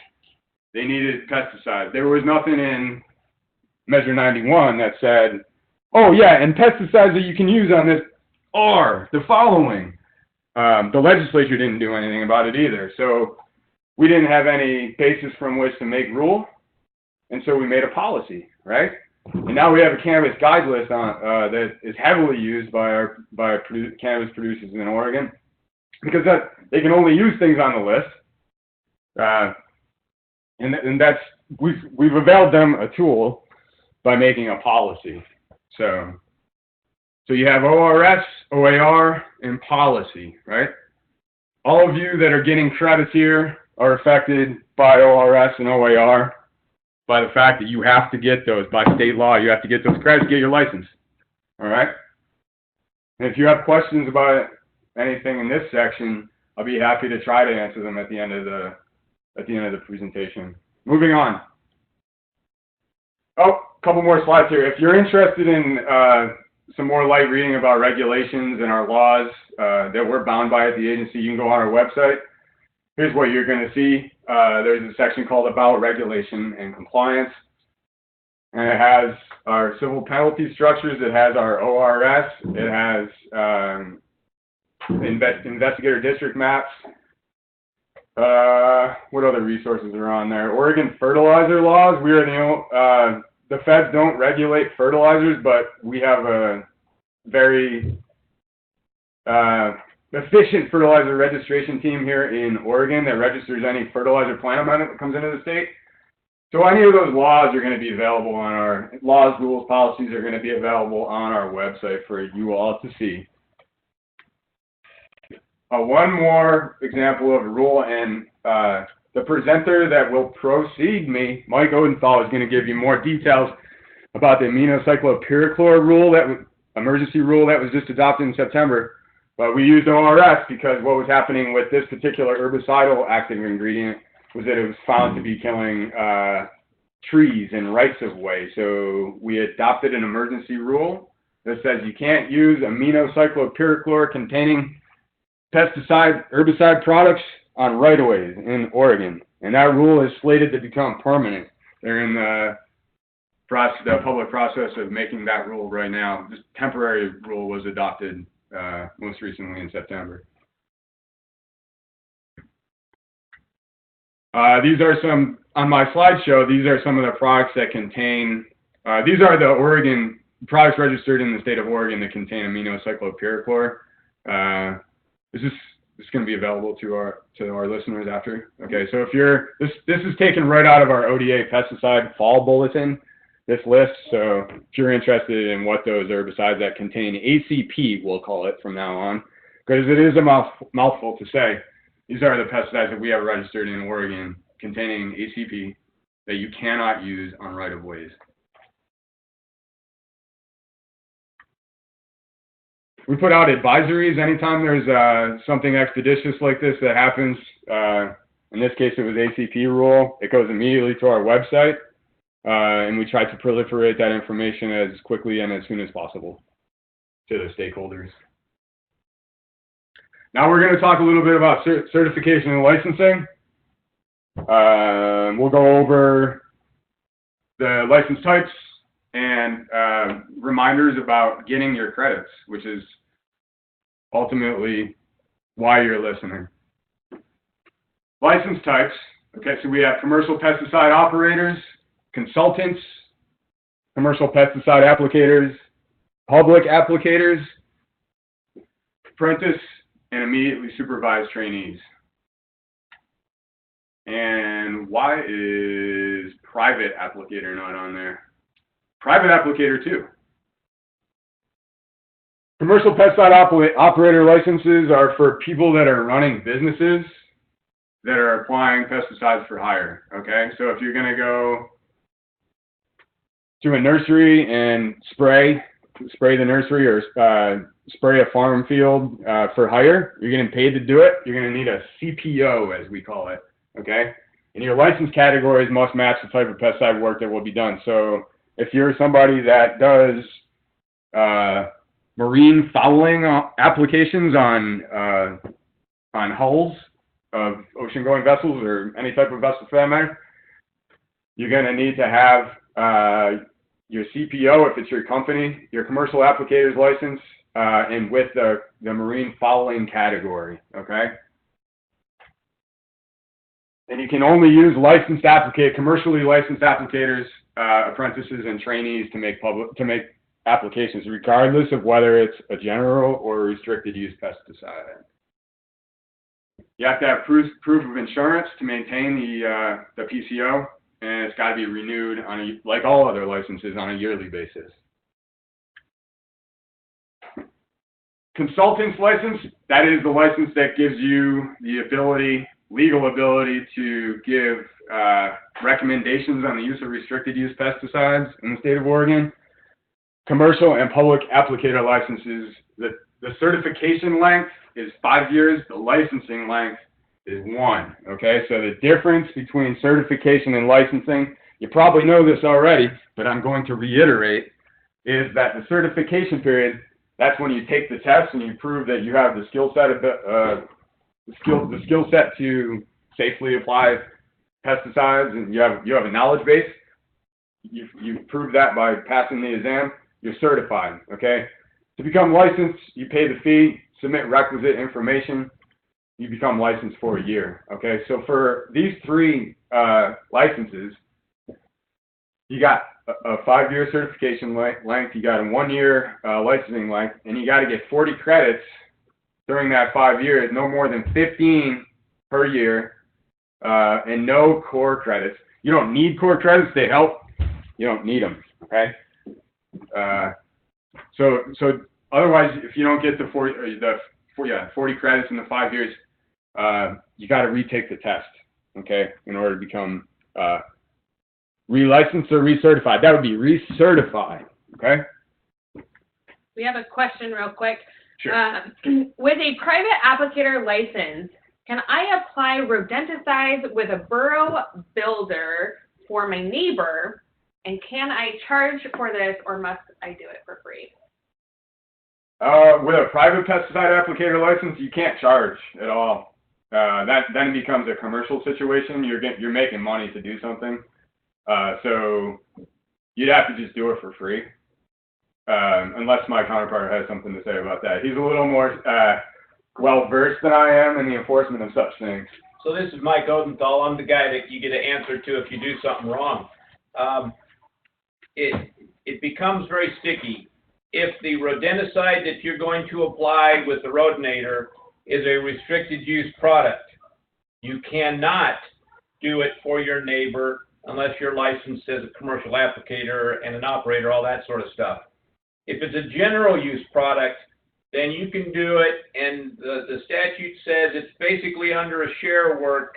They needed pesticides. There was nothing in Measure 91 that said, oh yeah, and pesticides that you can use on this are the following. The legislature didn't do anything about it either. So we didn't have any basis from which to make rule. And so we made a policy, right? And now we have a cannabis guide list that is heavily used by cannabis producers in Oregon, because they can only use things on the list. And that's, we've availed them a tool by making a policy. So you have ORS, OAR, and policy, right? All of you that are getting credits here are affected by ORS and OAR by the fact that you have to get those by state law. You have to get those credits to get your license, all right? And if you have questions about anything in this section, I'll be happy to try to answer them at the end of the presentation. Moving on. Oh, a couple more slides here. If you're interested in some more light reading about regulations and our laws that we're bound by at the agency, you can go on our website. Here's what you're going to see. There's a section called About Regulation and Compliance. And it has our civil penalty structures. It has our ORS. It has investigator district maps. What other resources are on there? Oregon fertilizer laws. We are the feds don't regulate fertilizers, but we have a very efficient fertilizer registration team here in Oregon that registers any fertilizer plant amendment that comes into the state. So any of those laws are going to be available on our laws, rules, policies are going to be available on our website for you all to see. One more example of a rule, and the presenter that will precede me, Mike Odenthal, is going to give you more details about the aminocyclopyrrochlor rule, emergency rule that was just adopted in September. But we used ORS because what was happening with this particular herbicidal active ingredient was that it was found to be killing trees and rights of way. So we adopted an emergency rule that says you can't use aminocyclopyrrochlor containing herbicide products on right-of-ways in Oregon. And that rule is slated to become permanent. They're in the public process of making that rule right now. This temporary rule was adopted most recently in September. These are some, on my slideshow, these are some of the products that contain, these are the Oregon products registered in the state of Oregon that contain aminocyclopyrrochlor. This is going to be available to our listeners after. Okay, so if you're, this is taken right out of our ODA pesticide fall bulletin, this list. So if you're interested in what those herbicides that contain ACP, we'll call it from now on, because it is a mouthful to say, these are the pesticides that we have registered in Oregon containing ACP that you cannot use on right-of-ways. We put out advisories anytime there's something expeditious like this that happens. In this case, it was ACP rule. It goes immediately to our website, and we try to proliferate that information as quickly and as soon as possible to the stakeholders. Now we're going to talk a little bit about certification and licensing. We'll go over the license types and reminders about getting your credits, which is ultimately why you're listening. License types. Okay, so we have commercial pesticide operators, consultants, commercial pesticide applicators, public applicators, apprentice, and immediately supervised trainees. And why is private applicator not on there? Private applicator too. Commercial pesticide operator licenses are for people that are running businesses that are applying pesticides for hire. Okay, so if you're going to go to a nursery and spray the nursery or spray a farm field for hire, you're getting paid to do it. You're going to need a CPO, as we call it. Okay, and your license categories must match the type of pesticide work that will be done. So if you're somebody that does marine fouling applications on hulls of ocean-going vessels or any type of vessel for that matter, you're going to need to have your CPO if it's your company, your commercial applicator's license, and with the marine fouling category. Okay. And you can only use commercially licensed applicators, apprentices, and trainees to make applications, regardless of whether it's a general or restricted use pesticide. You have to have proof of insurance to maintain the PCO, and it's got to be renewed like all other licenses on a yearly basis. Consultant's license, that is the license that gives you the legal ability to give recommendations on the use of restricted use pesticides in the state of Oregon. Commercial and public applicator licenses, the certification length is 5 years, the licensing length is 1. Okay, so the difference between certification and licensing, you probably know this already, but I'm going to reiterate, is that the certification period, that's when you take the test and you prove that you have the skill set to safely apply pesticides, and you have a knowledge base. You prove that by passing the exam. You're certified. Okay. To become licensed, you pay the fee, submit requisite information. you become licensed for a year. Okay, so for these 3 licenses, you got a 5-year certification length, you got a 1-year licensing length, and you got to get 40 credits during that 5 years, no more than 15 per year, and no core credits. You don't need core credits, they help. You don't need them, okay? So otherwise, if you don't get the 40 credits in the 5 years, you got to retake the test, okay, in order to become relicensed or recertified. That would be recertified, okay? We have a question real quick. Sure. With a private applicator license, can I apply rodenticides with a burrow builder for my neighbor? And can I charge for this, or must I do it for free? With a private pesticide applicator license, you can't charge at all. That then becomes a commercial situation. You're making money to do something. So you'd have to just do it for free, unless my counterpart has something to say about that. He's a little more well-versed than I am in the enforcement of such things. So this is Mike Odenthal. I'm the guy that you get an answer to if you do something wrong. It becomes very sticky. If the rodenticide that you're going to apply with the rodinator is a restricted use product, you cannot do it for your neighbor unless you're licensed as a commercial applicator and an operator, all that sort of stuff. If it's a general use product, then you can do it, and the statute says it's basically under a share work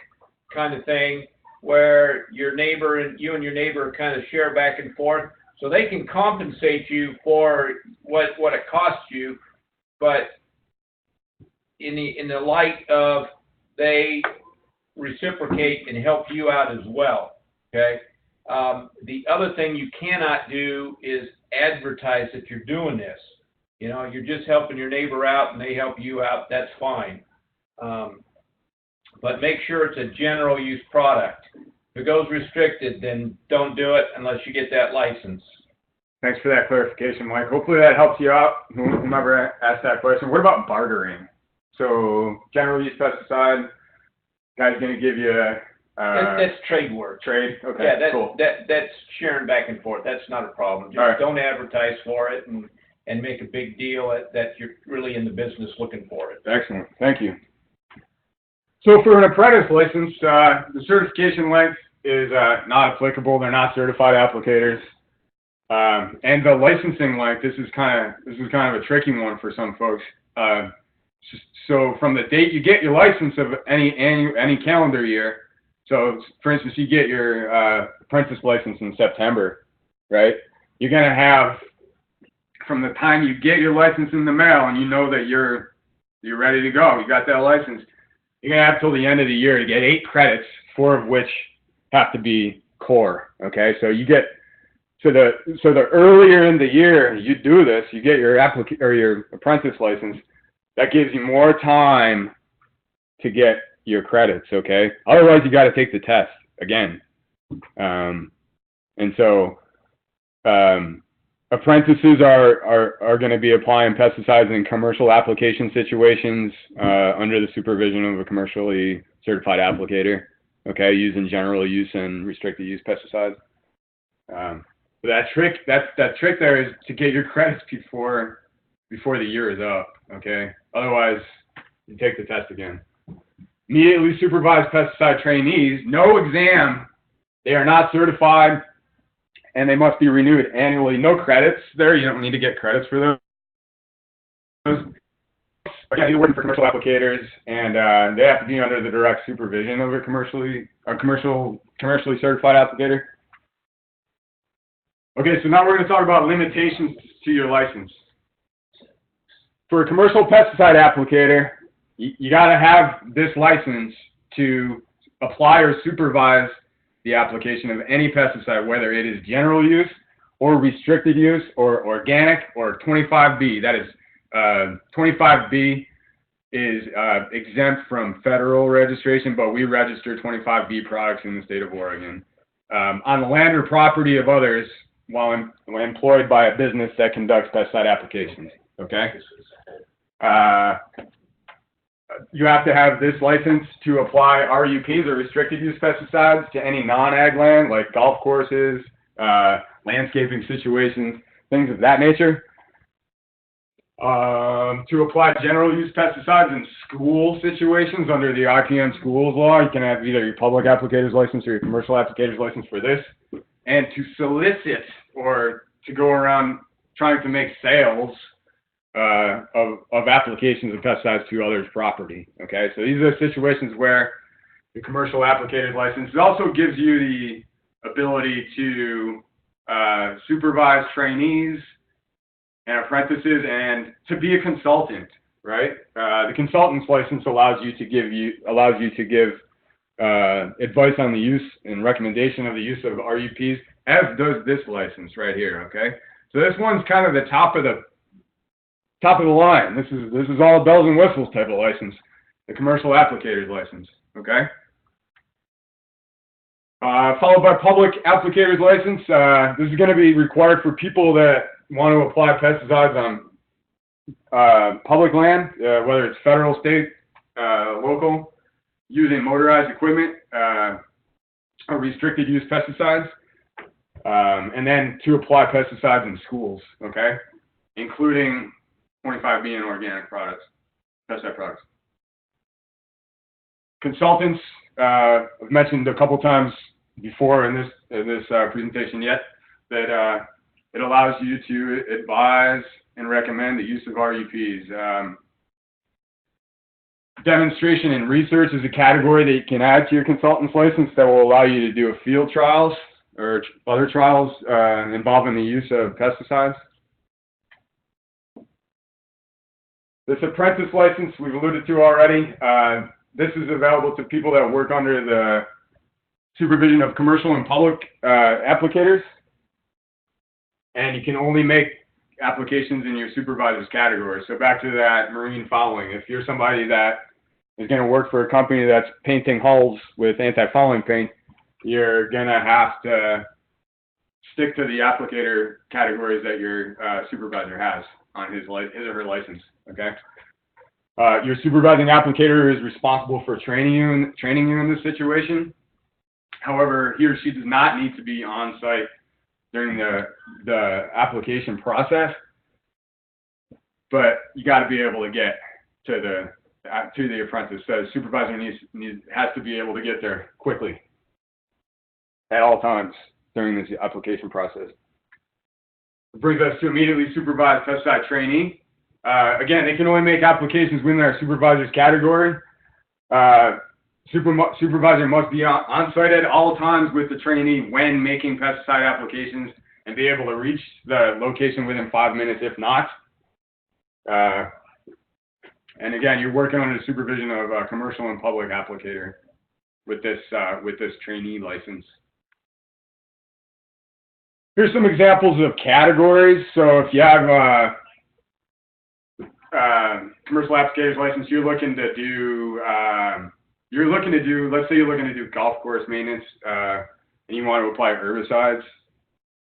kind of thing, where your neighbor and you and your neighbor kind of share back and forth, so they can compensate you for what it costs you, but in the light of they reciprocate and help you out as well. Okay. The other thing you cannot do is advertise that you're doing this. You know, you're just helping your neighbor out and they help you out. That's fine. But make sure it's a general use product. If it goes restricted, then don't do it unless you get that license. Thanks for that clarification, Mike. Hopefully that helps you out, whomever asked that question. What about bartering? So general use pesticide, guy's going to give you that's trade work. Trade? Okay, yeah, cool. That's sharing back and forth. That's not a problem. Just right. Don't advertise for it and make a big deal that you're really in the business looking for it. Excellent. Thank you. So for an apprentice license, the certification length is not applicable. They're not certified applicators. And the licensing length, this is kind of a tricky one for some folks. So from the date you get your license of any calendar year, so for instance, you get your apprentice license in September, right? You're going to have, from the time you get your license in the mail and you know that you're ready to go, you got that license, you're going to have till the end of the year to get 8 credits, 4 of which have to be core, okay? So you get, so the earlier in the year you do this, you get your your apprentice license, that gives you more time to get your credits, okay? Otherwise, you got to take the test again. And so apprentices are going to be applying pesticides in commercial application situations under the supervision of a commercially certified applicator, okay, using general use and restricted use pesticides. That trick there is to get your credits before the year is up, okay? Otherwise, you take the test again. Immediately supervised pesticide trainees, no exam, they are not certified, and they must be renewed annually. No credits there, you don't need to get credits for those. Again, you're working for commercial applicators, and they have to be under the direct supervision of a commercially certified applicator. Okay, so now we're going to talk about limitations to your license. For a commercial pesticide applicator, you got to have this license to apply or supervise the application of any pesticide, whether it is general use or restricted use or organic or 25B. That is, 25B is exempt from federal registration, but we register 25B products in the state of Oregon on the land or property of others while employed by a business that conducts pesticide applications. Okay. you have to have this license to apply RUPs or restricted use pesticides to any non-ag land like golf courses, landscaping situations, things of that nature. To apply general use pesticides in school situations under the IPM schools law, you can have either your public applicator's license or your commercial applicator's license for this. And to solicit or to go around trying to make sales of applications of pesticides to others' property. Okay, so these are situations where the commercial applicator's license also gives you the ability to supervise trainees and apprentices and to be a consultant, right? The consultant's license allows you to give advice on the use and recommendation of the use of RUPs, as does this license right here. Okay, so this one's kind of the top of the line. This is all bells and whistles type of license, the commercial applicator's license. Okay. Followed by public applicator's license. This is going to be required for people that want to apply pesticides on public land, whether it's federal, state, local, using motorized equipment or restricted use pesticides, and then to apply pesticides in schools, okay, including 25B and organic products, pesticide products. Consultants, I've mentioned a couple times before in this presentation yet that it allows you to advise and recommend the use of RUPs. Demonstration and research is a category that you can add to your consultant's license that will allow you to do field trials or other trials involving the use of pesticides. This apprentice license we've alluded to already. This is available to people that work under the supervision of commercial and public applicators. And you can only make applications in your supervisor's category. So back to that marine fouling. If you're somebody that is going to work for a company that's painting hulls with anti-fouling paint, you're going to have to stick to the applicator categories that your supervisor has on his or her license. Okay. Your supervising applicator is responsible for training you in this situation. However, he or she does not need to be on site during the application process, but you got to be able to get to the apprentice. So the supervisor has to be able to get there quickly at all times during this application process. It brings us to immediately supervised pesticide trainee. Again, they can only make applications within their supervisor's category. Supervisor must be on site at all times with the trainee when making pesticide applications and be able to reach the location within 5 minutes if not. And again, you're working under the supervision of a commercial and public applicator with this trainee license. Here's some examples of categories. So if you have commercial applicator's license, you're looking to do, let's say you're looking to do golf course maintenance, and you want to apply herbicides,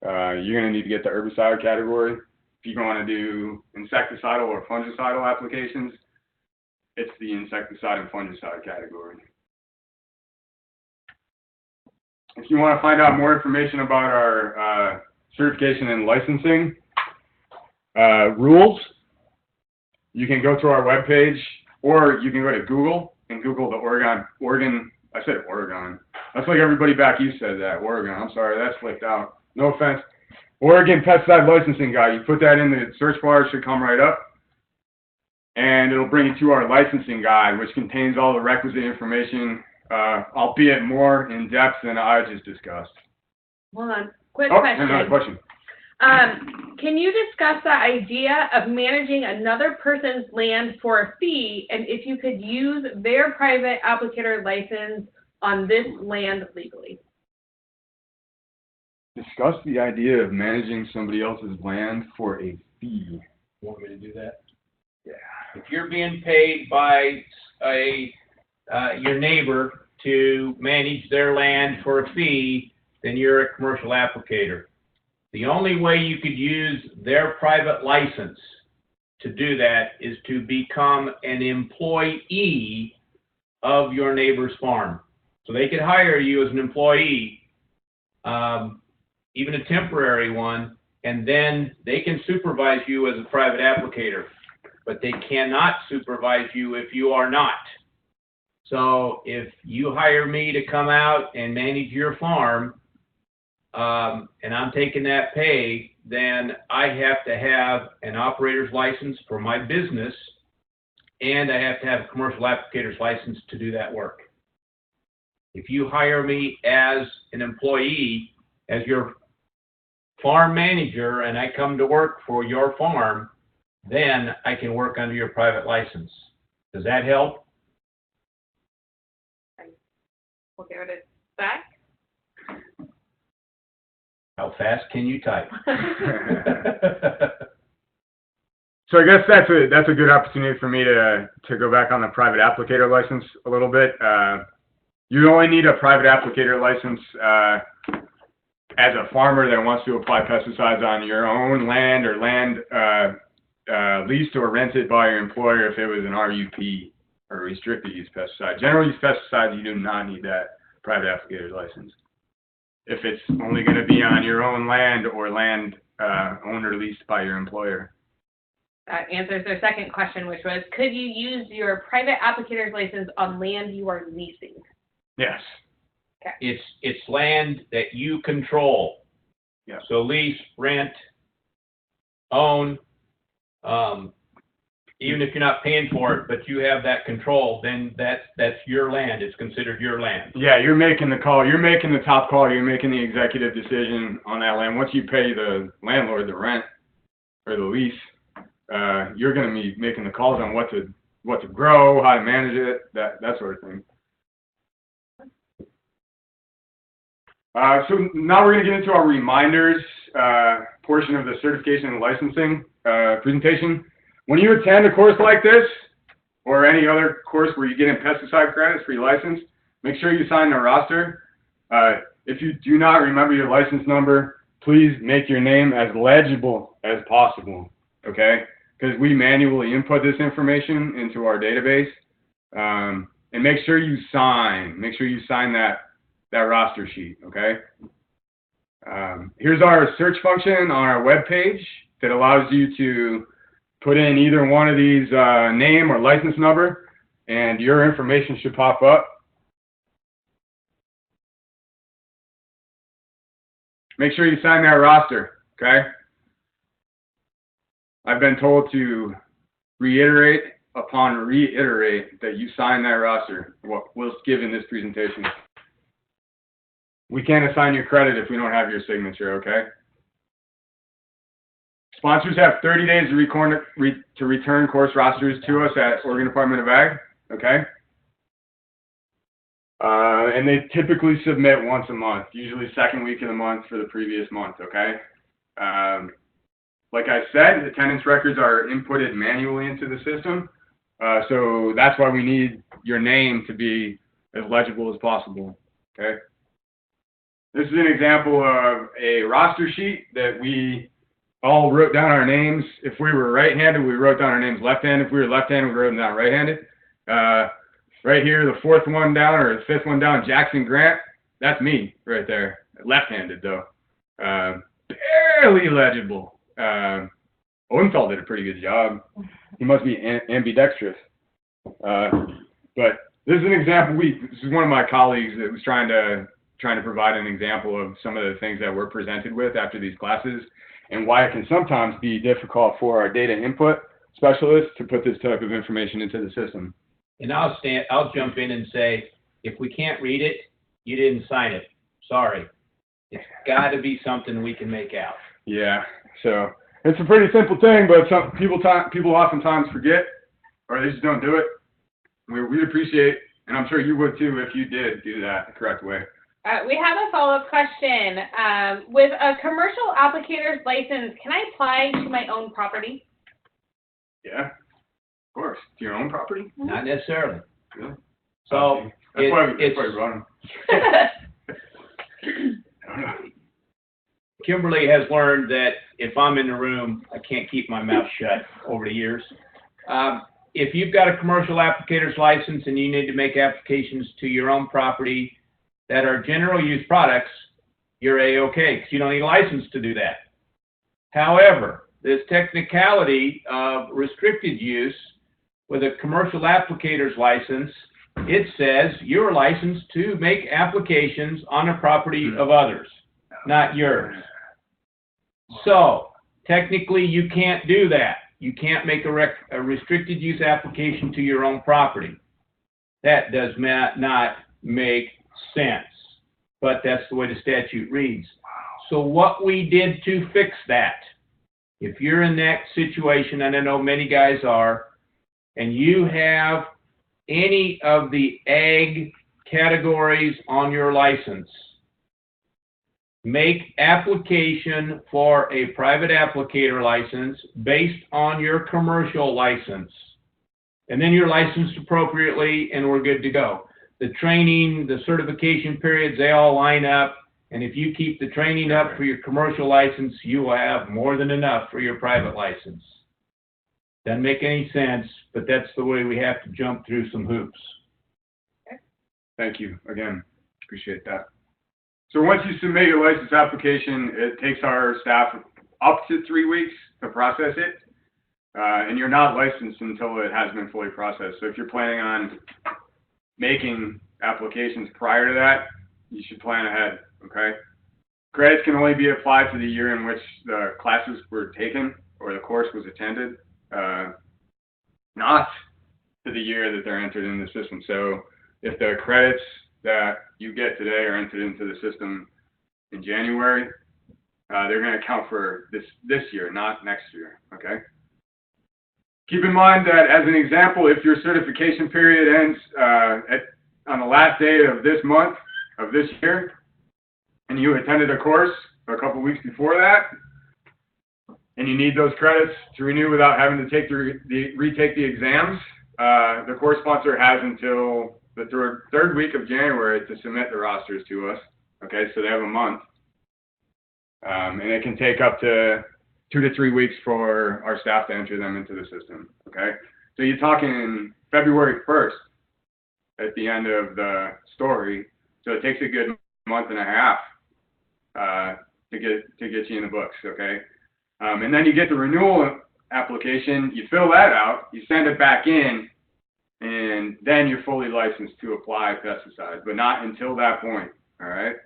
you're going to need to get the herbicide category. If you want to do insecticidal or fungicidal applications, it's the insecticide and fungicide category. If you want to find out more information about our certification and licensing rules, you can go to our webpage, or you can go to Google and Google the Oregon, I said Oregon. That's like everybody back east said that, Oregon. I'm sorry, that's flipped out. No offense. Oregon Pesticide Licensing Guide. You put that in the search bar, it should come right up. And it'll bring you to our licensing guide, which contains all the requisite information, albeit more in depth than I just discussed. Hold on. Quick question. Another question. Can you discuss the idea of managing another person's land for a fee, and if you could use their private applicator license on this land legally? Discuss the idea of managing somebody else's land for a fee. Want me to do that? Yeah. If you're being paid by your neighbor to manage their land for a fee, then you're a commercial applicator. The only way you could use their private license to do that is to become an employee of your neighbor's farm. So they could hire you as an employee, even a temporary one, and then they can supervise you as a private applicator, but they cannot supervise you if you are not. So if you hire me to come out and manage your farm, and I'm taking that pay, then I have to have an operator's license for my business, and I have to have a commercial applicator's license to do that work. If you hire me as an employee, as your farm manager, and I come to work for your farm, then I can work under your private license. Does that help? We'll give it back. How fast can you type? So I guess that's a good opportunity for me to go back on the private applicator license a little bit. You only need a private applicator license as a farmer that wants to apply pesticides on your own land or land leased or rented by your employer if it was an RUP or restricted use pesticide. General use pesticides, you do not need that private applicator license. If it's only going to be on your own land or land owned or leased by your employer. That answers their second question, which was, could you use your private applicator's license on land you are leasing? Yes. Okay. It's land that you control. Yeah. So lease, rent, own, even if you're not paying for it, but you have that control, then that's your land. It's considered your land. Yeah, you're making the call. You're making the top call. You're making the executive decision on that land. Once you pay the landlord the rent or the lease, you're going to be making the calls on what to grow, how to manage it, that sort of thing. So now we're going to get into our reminders portion of the certification and licensing presentation. When you attend a course like this, or any other course where you get in pesticide credits for your license, make sure you sign the roster. If you do not remember your license number, please make your name as legible as possible, okay? Because we manually input this information into our database. And make sure you sign that roster sheet, okay? Here's our search function on our web page that allows you to put in either one of these name or license number, and your information should pop up. Make sure you sign that roster, okay? I've been told to reiterate upon reiterate that you sign that roster, what was given this presentation. We can't assign you credit if we don't have your signature, okay? Sponsors have 30 days to return course rosters to us at Oregon Department of Ag, okay? And they typically submit once a month, usually second week of the month for the previous month, okay? Like I said, attendance records are inputted manually into the system, so that's why we need your name to be as legible as possible, okay? This is an example of a roster sheet that we all wrote down our names. If we were right-handed, we wrote down our names left-handed. If we were left-handed, we wrote them down right-handed. Right here, the fourth one down, or the fifth one down, Jackson Grant, that's me right there. Left-handed, though. Barely legible. Odenthal did a pretty good job. He must be ambidextrous. But this is an example. This is one of my colleagues that was trying to provide an example of some of the things that we're presented with after these classes, and why it can sometimes be difficult for our data input specialists to put this type of information into the system. And I'll jump in and say, if we can't read it, you didn't sign it. Sorry. It's got to be something we can make out. Yeah. So it's a pretty simple thing, but some people oftentimes forget, or they just don't do it. We'd appreciate, and I'm sure you would too, if you did do that the correct way. We have a follow-up question. With a commercial applicator's license, can I apply to my own property? Yeah, of course. To your own property? Not necessarily. Yeah. So that's why we run them. I don't know. Kimberly has learned that if I'm in the room, I can't keep my mouth shut over the years. If you've got a commercial applicator's license and you need to make applications to your own property that are general use products, you're A-OK, because you don't need a license to do that. However, this technicality of restricted use with a commercial applicator's license, it says you're licensed to make applications on the property of others, not yours. So, technically, you can't do that. You can't make a restricted use application to your own property. That does not make sense, but that's the way the statute reads. So what we did to fix that, if you're in that situation, and I know many guys are, and you have any of the ag categories on your license, make application for a private applicator license based on your commercial license. And then you're licensed appropriately and we're good to go. The training, the certification periods, they all line up. And if you keep the training up for your commercial license, you will have more than enough for your private license. Doesn't make any sense, but that's the way we have to jump through some hoops. Thank you again. Appreciate that. So once you submit your license application, it takes our staff up to 3 weeks to process it, and you're not licensed until it has been fully processed. So if you're planning on making applications prior to that, you should plan ahead, okay? Credits can only be applied to the year in which the classes were taken or the course was attended, not to the year that they're entered in the system. So if the credits that you get today are entered into the system in January, they're going to count for this year, not next year, okay? Keep in mind that, as an example, if your certification period ends on the last day of this month, of this year, and you attended a course a couple weeks before that, and you need those credits to renew without having to retake the exams, the course sponsor has until the third week of January to submit the rosters to us. Okay, so they have a month. And it can take up to 2 to 3 weeks for our staff to enter them into the system. Okay, so you're talking February 1st at the end of the story. So it takes a good month and a half to get you in the books. Okay, and then you get the renewal application. You fill that out. You send it back in. And then you're fully licensed to apply pesticides, but not until that point, all right?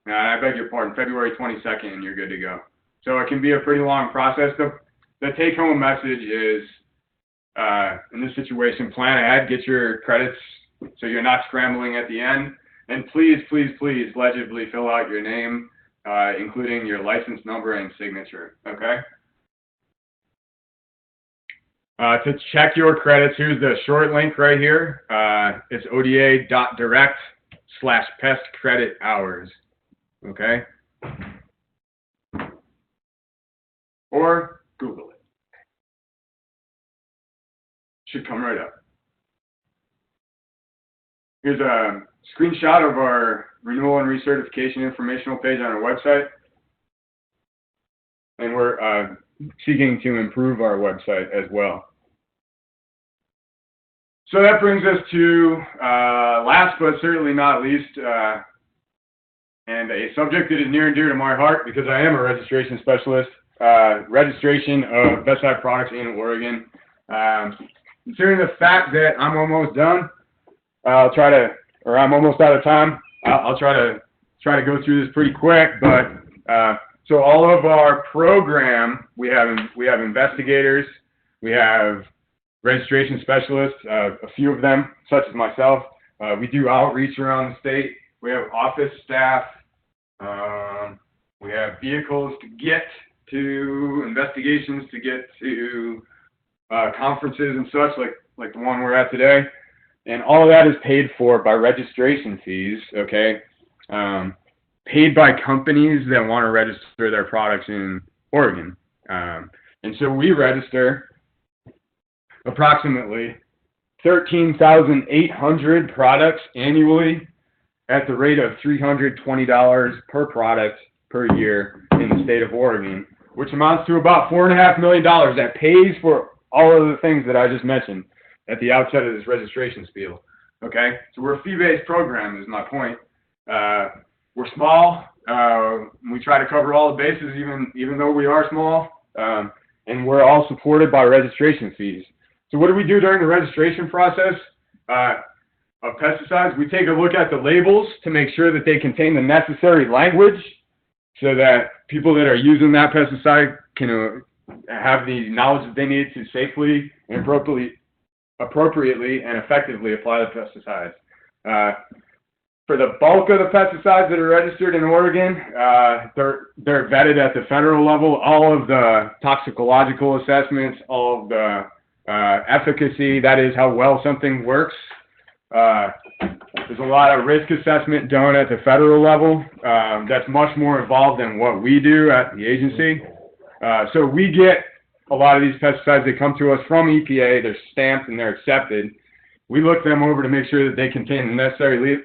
Now, I beg your pardon, February 22nd, and you're good to go. So it can be a pretty long process. The take-home message is, in this situation, plan ahead, get your credits so you're not scrambling at the end. And please, please, please, legibly fill out your name, including your license number and signature, okay? To check your credits, here's the short link right here. It's oda.direct/pestcredithours, okay? Or Google it. Should come right up. Here's a screenshot of our renewal and recertification informational page on our website. And we're seeking to improve our website as well. So that brings us to last but certainly not least, and a subject that is near and dear to my heart because I am a registration specialist, registration of pesticide products in Oregon. Considering the fact that I'm almost done, I'm almost out of time. I'll try to go through this pretty quick, but so all of our program, we have investigators, we have registration specialists, a few of them, such as myself. We do outreach around the state. We have office staff. We have vehicles to get to investigations, to get to conferences and such, like the one we're at today. And all of that is paid for by registration fees, okay? Paid by companies that want to register their products in Oregon. And so we register approximately 13,800 products annually at the rate of $320 per product per year in the state of Oregon, which amounts to about $4.5 million that pays for all of the things that I just mentioned at the outset of this registration spiel. Okay, so we're a fee-based program is my point. We're small. We try to cover all the bases even though we are small, and we're all supported by registration fees. So what do we do during the registration process of pesticides? We take a look at the labels to make sure that they contain the necessary language so that people that are using that pesticide can have the knowledge that they need to safely and appropriately and effectively apply the pesticides. For the bulk of the pesticides that are registered in Oregon, they're vetted at the federal level. All of the toxicological assessments, all of the efficacy, that is how well something works. There's a lot of risk assessment done at the federal level. That's much more involved than what we do at the agency. So we get a lot of these pesticides that come to us from EPA. They're stamped and they're accepted. We look them over to make sure that they contain the necessary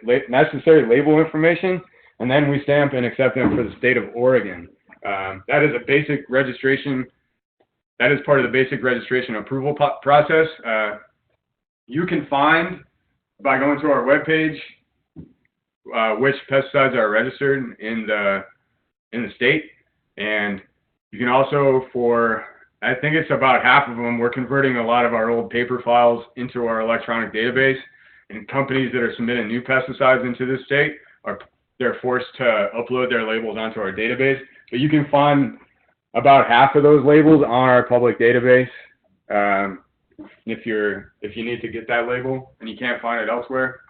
label information, and then we stamp and accept them for the state of Oregon. That is a basic registration. That is part of the basic registration approval process. You can find, by going to our webpage, which pesticides are registered in the state, and you can also, for I think it's about half of them, we're converting a lot of our old paper files into our electronic database, and companies that are submitting new pesticides into this state they're forced to upload their labels onto our database. But you can find about half of those labels on our public database. If you need to get that label and you can't find it elsewhere,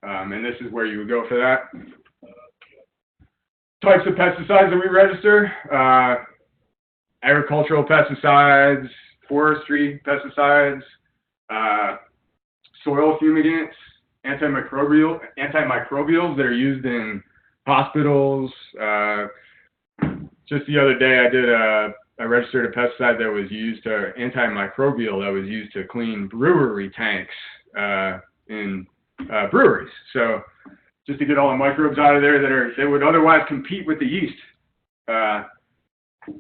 and this is where you would go for that. Types of pesticides that we register. Agricultural pesticides, forestry pesticides, soil fumigants, antimicrobials that are used in hospitals. Just the other day, I registered a pesticide that was used antimicrobial that was used to clean brewery tanks in breweries. So just to get all the microbes out of there that would otherwise compete with the yeast.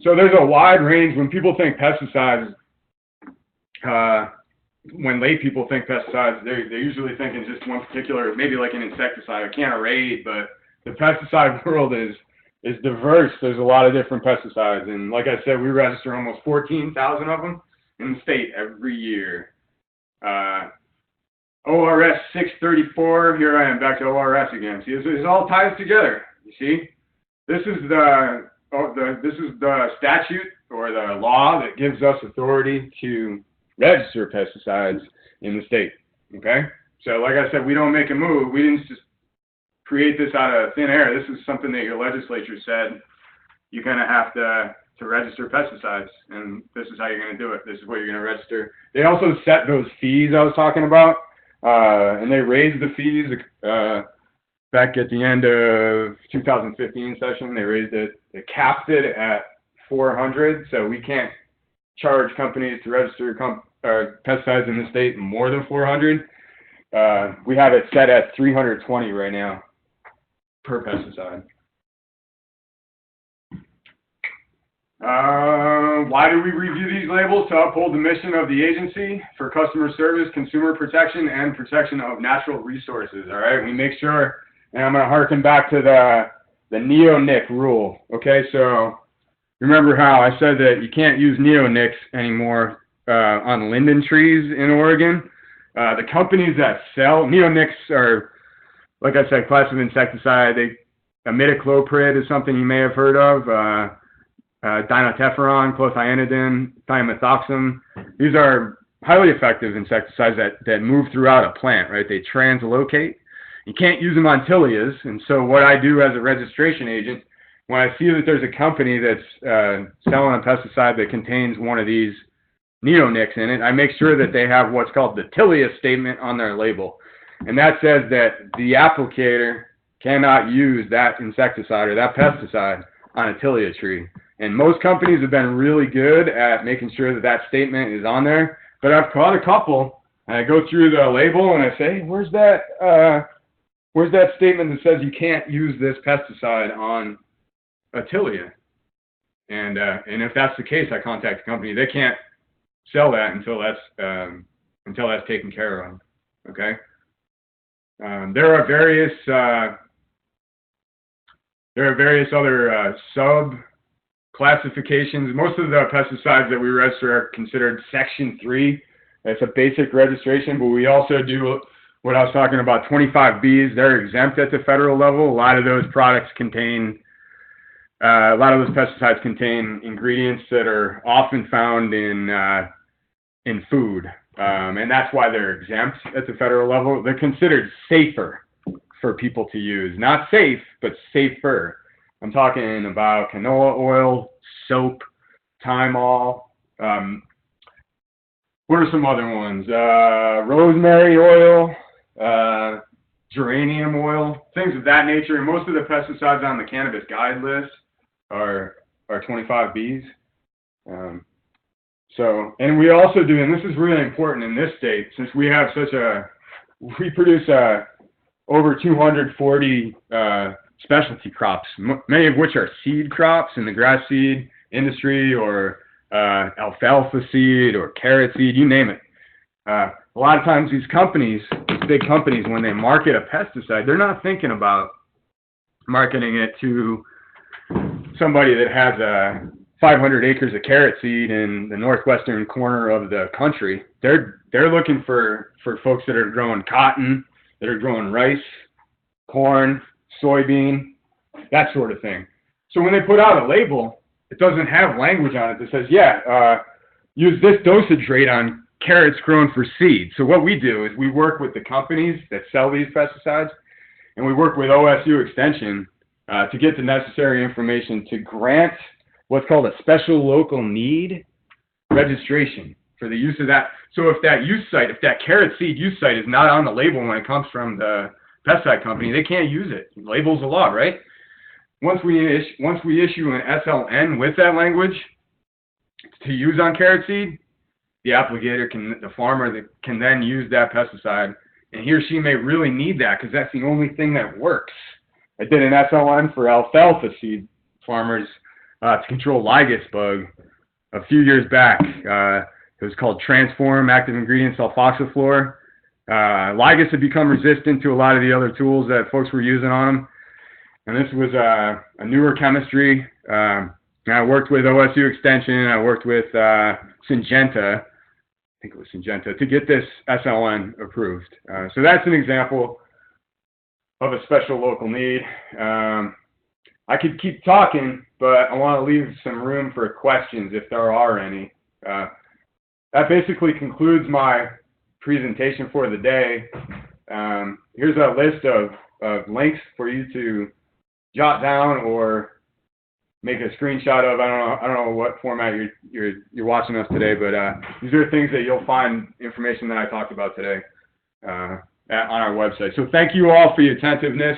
So there's a wide range. When people think pesticides, when lay people think pesticides, they're usually thinking just one particular, maybe like an insecticide, a can of Raid, but the pesticide world is diverse. There's a lot of different pesticides, and like I said, we register almost 14,000 of them in the state every year. ORS 634, here I am back to ORS again. See, this all ties together, you see? This is the statute or the law that gives us authority to register pesticides in the state, okay? So like I said, we don't make a move. We didn't just create this out of thin air. This is something that your legislature said you're going to have to register pesticides, and this is how you're going to do it. This is what you're going to register. They also set those fees I was talking about, and they raised the fees back at the end of 2015 session. They raised it. They capped it at $400, so we can't charge companies to register pesticides in the state more than $400. We have it set at $320 right now per pesticide. Why do we review these labels? To uphold the mission of the agency for customer service, consumer protection, and protection of natural resources. All right, we make sure, and I'm going to harken back to the neonic rule. Okay, so remember how I said that you can't use neonics anymore on linden trees in Oregon? The companies that sell neonics are, like I said, class of insecticide. Imidacloprid is something you may have heard of. Dinotefuran, clothianidin, thiamethoxam. These are highly effective insecticides that move throughout a plant, right? They translocate. You can't use them on tilias, and so what I do as a registration agent, when I see that there's a company that's selling a pesticide that contains one of these neonics in it, I make sure that they have what's called the tilia statement on their label. And that says that the applicator cannot use that insecticide or that pesticide on a tilia tree. And most companies have been really good at making sure that that statement is on there. But I've caught a couple, and I go through the label and I say, where's that statement that says you can't use this pesticide on Atilia. And if that's the case, I contact the company. They can't sell that until that's taken care of. Okay. There are various other sub classifications. Most of the pesticides that we register are considered Section 3. That's a basic registration, but we also do what I was talking about, 25Bs. They're exempt at the federal level. A lot of those products contain, a lot of those pesticides contain ingredients that are often found in food, and that's why they're exempt at the federal level. They're considered safer for people to use. Not safe, but safer. I'm talking about canola oil, soap, Thymol. What are some other ones? Rosemary oil, geranium oil, things of that nature. And most of the pesticides on the cannabis guide list are 25Bs. And we also do, and this is really important in this state, since we have we produce over 240 specialty crops, many of which are seed crops in the grass seed industry, or alfalfa seed or carrot seed, you name it. A lot of times these big companies, when they market a pesticide, they're not thinking about marketing it to somebody that has 500 acres of carrot seed in the northwestern corner of the country. They're looking for folks that are growing cotton, that are growing rice, corn, soybean, that sort of thing. So when they put out a label, it doesn't have language on it that says, use this dosage rate on carrots grown for seed. So what we do is we work with the companies that sell these pesticides, and we work with OSU Extension to get the necessary information to grant what's called a special local need registration for the use of that. So if that carrot seed use site is not on the label when it comes from the pesticide company, they can't use it. Label's the law, right? Once we issue an SLN with that language to use on carrot seed, the farmer can then use that pesticide, and he or she may really need that because that's the only thing that works. I did an SLN for alfalfa seed farmers to control lygus bug a few years back. It was called Transform Active Ingredient Sulfoxaflor. Lygus had become resistant to a lot of the other tools that folks were using on them. And this was a newer chemistry. I worked with OSU Extension. I worked with Syngenta, I think it was Syngenta, to get this SLN approved. So that's an example of a special local need. I could keep talking, but I want to leave some room for questions if there are any. That basically concludes my presentation for the day. Here's a list of links for you to jot down or make a screenshot of. I don't know what format you're watching us today, but these are things that you'll find information that I talked about today on our website. So thank you all for your attentiveness,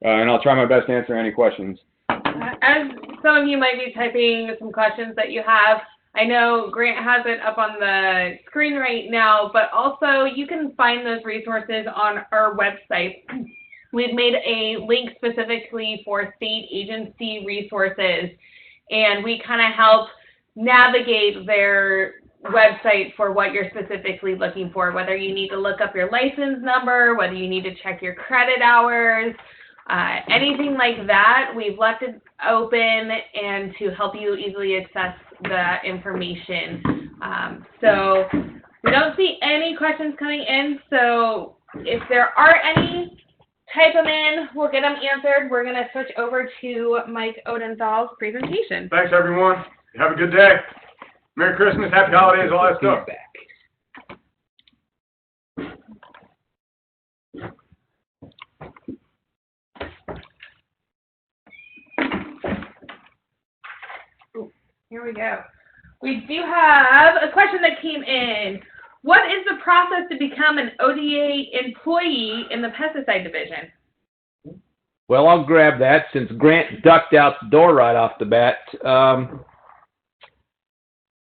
and I'll try my best to answer any questions. As some of you might be typing some questions that you have, I know Grant has it up on the screen right now, but also you can find those resources on our website. We've made a link specifically for state agency resources, and we kind of help navigate their website for what you're specifically looking for, whether you need to look up your license number, whether you need to check your credit hours, anything like that. We've left it open and to help you easily access the information. So we don't see any questions coming in, so if there are any, type them in. We'll get them answered. We're going to switch over to Mike Odenthal's presentation. Thanks, everyone. Have a good day. Merry Christmas, Happy Holidays, all that stuff. Here we go. We do have a question that came in. What is the process to become an ODA employee in the pesticide division? Well, I'll grab that since Grant ducked out the door right off the bat.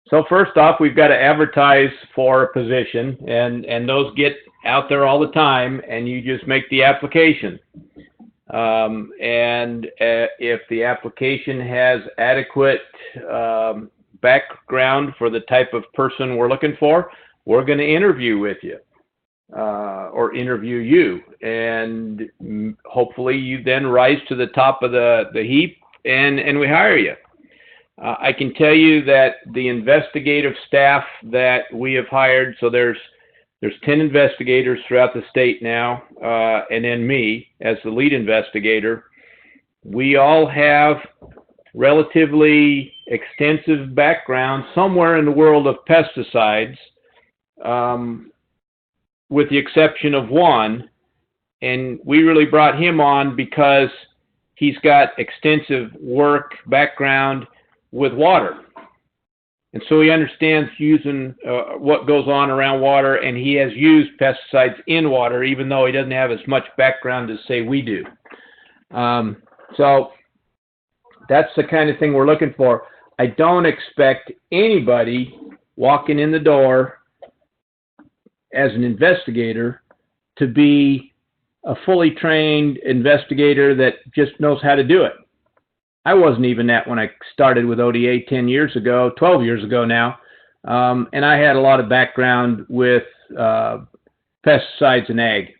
So first off, we've got to advertise for a position, and those get out there all the time, and you just make the application. And if the application has adequate background for the type of person we're looking for, we're going to interview with you or interview you. And hopefully you then rise to the top of the heap and we hire you. I can tell you that the investigative staff that we have hired, so there's 10 investigators throughout the state now, and then me as the lead investigator. We all have relatively extensive background somewhere in the world of pesticides, with the exception of one, and we really brought him on because he's got extensive background with water. And so he understands using what goes on around water, and he has used pesticides in water, even though he doesn't have as much background as, say, we do. So that's the kind of thing we're looking for. I don't expect anybody walking in the door as an investigator to be a fully trained investigator that just knows how to do it. I wasn't even that when I started with ODA 12 years ago now. And I had a lot of background with pesticides and ag.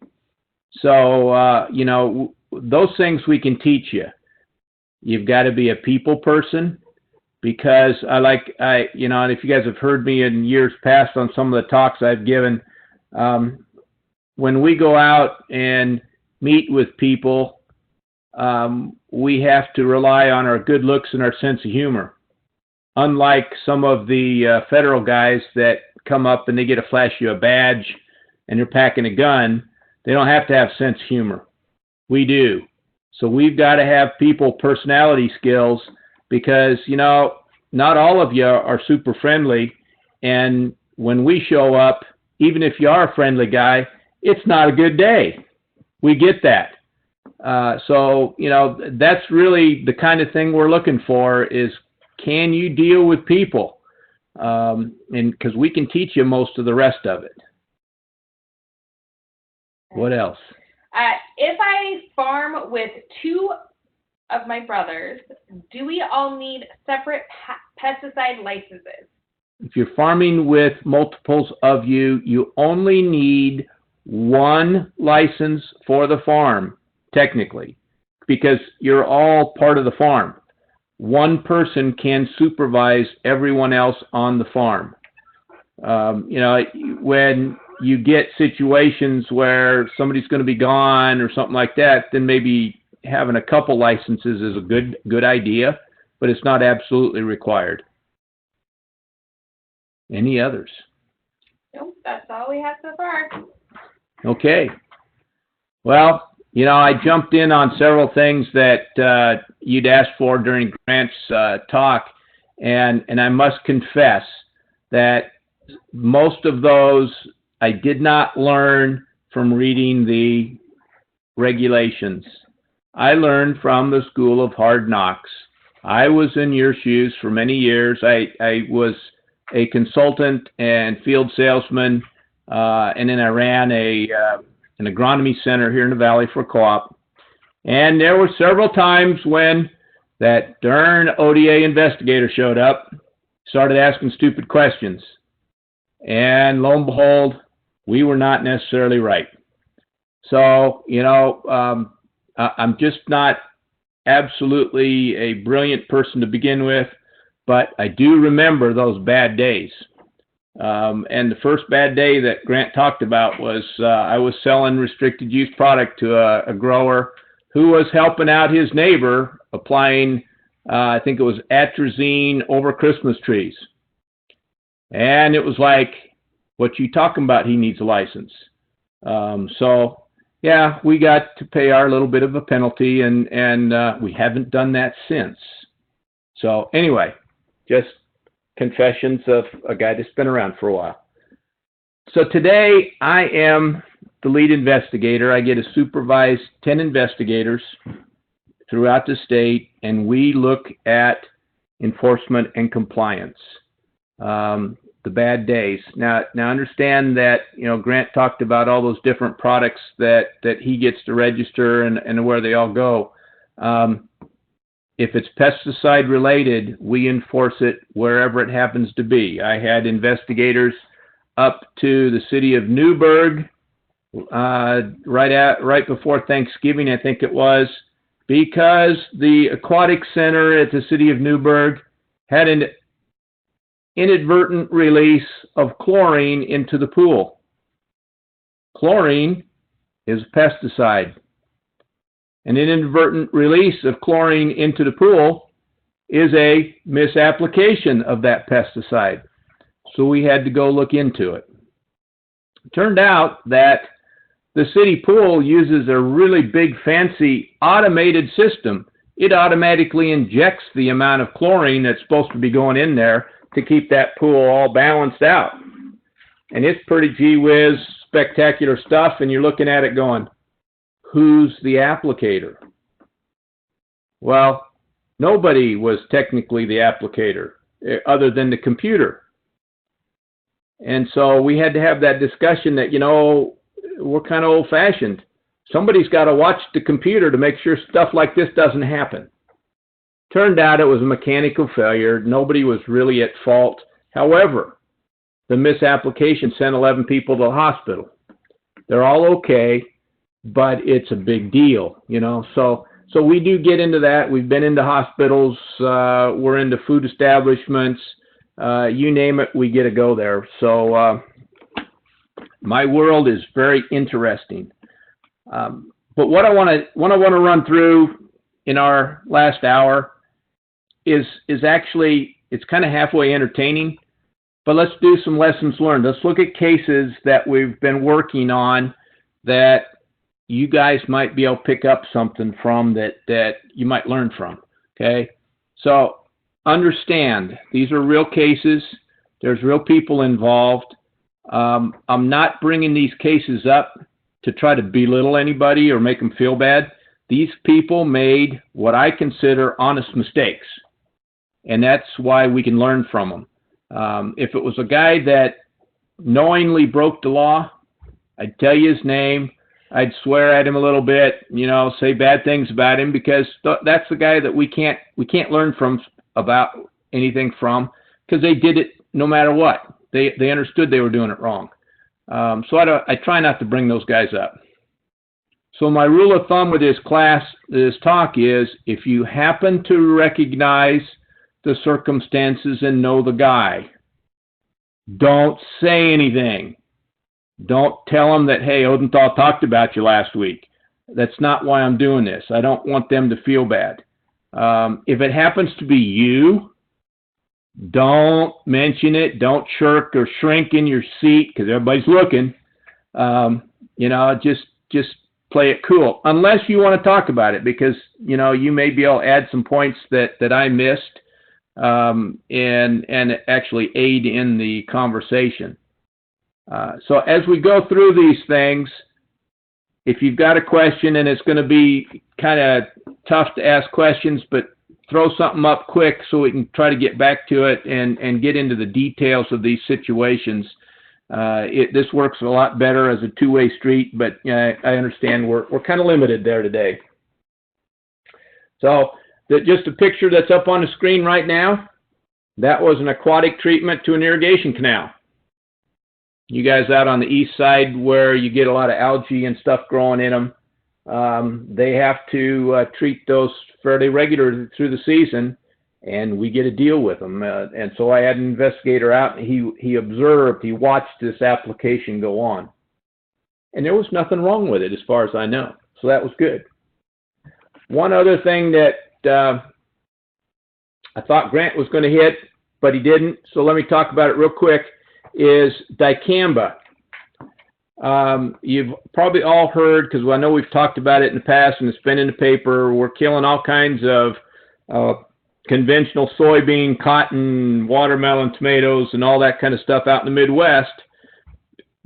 So, you know, those things we can teach you. You've got to be a people person, because you know, and if you guys have heard me in years past on some of the talks I've given, when we go out and meet with people, we have to rely on our good looks and our sense of humor. Unlike some of the federal guys that come up and they get to flash you a badge and they're packing a gun, they don't have to have sense of humor. We do. So we've got to have people personality skills, because, you know, not all of you are super friendly. And when we show up, even if you are a friendly guy, it's not a good day. We get that. So, you know, that's really the kind of thing we're looking for is, can you deal with people? And because we can teach you most of the rest of it. What else? If I farm with two of my brothers, do we all need separate pesticide licenses? If you're farming with multiples of you, you only need one license for the farm, technically, because you're all part of the farm. One person can supervise everyone else on the farm. You know, when you get situations where somebody's going to be gone or something like that, then maybe having a couple licenses is a good idea, but it's not absolutely required. Any others? Nope, that's all we have so far. Okay. Well, you know, I jumped in on several things that you'd asked for during Grant's talk, and I must confess that most of those I did not learn from reading the regulations. I learned from the School of Hard Knocks. I was in your shoes for many years. I was a consultant and field salesman, and then I ran an agronomy center here in the Valley for co-op. And there were several times when that darn ODA investigator showed up, started asking stupid questions. And lo and behold, we were not necessarily right. So, you know, I'm just not absolutely a brilliant person to begin with, but I do remember those bad days. And the first bad day that Grant talked about was I was selling restricted use product to a grower who was helping out his neighbor applying, I think it was atrazine over Christmas trees. And it was like, what you talking about? He needs a license. So, yeah, we got to pay our little bit of a penalty, and we haven't done that since. So, anyway, just confessions of a guy that's been around for a while. So today I am the lead investigator. I get to supervise 10 investigators throughout the state, and we look at enforcement and compliance. the bad days. Now understand that, Grant talked about all those different products that he gets to register and where they all go. If it's pesticide related, we enforce it wherever it happens to be. I had investigators up to the city of Newburgh right before Thanksgiving, I think it was, because the aquatic center at the city of Newburgh had an inadvertent release of chlorine into the pool. Chlorine is a pesticide. An inadvertent release of chlorine into the pool is a misapplication of that pesticide. So we had to go look into it. It turned out that the city pool uses a really big fancy automated system. It automatically injects the amount of chlorine that's supposed to be going in there to keep that pool all balanced out. And it's pretty gee whiz, spectacular stuff, and you're looking at it going, who's the applicator? Well, nobody was technically the applicator other than the computer. And so we had to have that discussion that, we're kind of old-fashioned. Somebody's got to watch the computer to make sure stuff like this doesn't happen. Turned out it was a mechanical failure. Nobody was really at fault. However, the misapplication sent 11 people to the hospital. They're all okay, but it's a big deal, So we do get into that. We've been into hospitals. We're into food establishments. You name it, we get to go there. So my world is very interesting. But what I want to run through in our last hour is actually, it's kind of halfway entertaining, but let's do some lessons learned. Let's look at cases that we've been working on that you guys might be able to pick up something from that you might learn from, okay? So understand, these are real cases. There's real people involved. I'm not bringing these cases up to try to belittle anybody or make them feel bad. These people made what I consider honest mistakes, and that's why we can learn from them. If it was a guy that knowingly broke the law, I'd tell you his name. I'd swear at him a little bit, say bad things about him, because that's the guy that we can't learn about anything from, because they did it no matter what. They understood they were doing it wrong. So I try not to bring those guys up. So my rule of thumb with this talk is, if you happen to recognize the circumstances and know the guy, don't say anything. Don't tell them that, hey, Odenthal talked about you last week. That's not why I'm doing this. I don't want them to feel bad. If it happens to be you, don't mention it. Don't shirk or shrink in your seat because everybody's looking. Just play it cool, unless you want to talk about it, because you may be able to add some points that I missed, and actually aid in the conversation. So as we go through these things, if you've got a question, and it's going to be kind of tough to ask questions, but throw something up quick so we can try to get back to it and get into the details of these situations. This works a lot better as a two-way street, but I understand we're kind of limited there today. So just a picture that's up on the screen right now, that was an aquatic treatment to an irrigation canal. You guys out on the east side where you get a lot of algae and stuff growing in them, they have to treat those fairly regularly through the season, and we get to deal with them. And so I had an investigator out, and he observed, he watched this application go on. And there was nothing wrong with it as far as I know. So that was good. One other thing that I thought Grant was going to hit, but he didn't, so let me talk about it real quick, is dicamba. You've probably all heard, because I know we've talked about it in the past and it's been in the paper, we're killing all kinds of conventional soybean, cotton, watermelon, tomatoes, and all that kind of stuff out in the Midwest,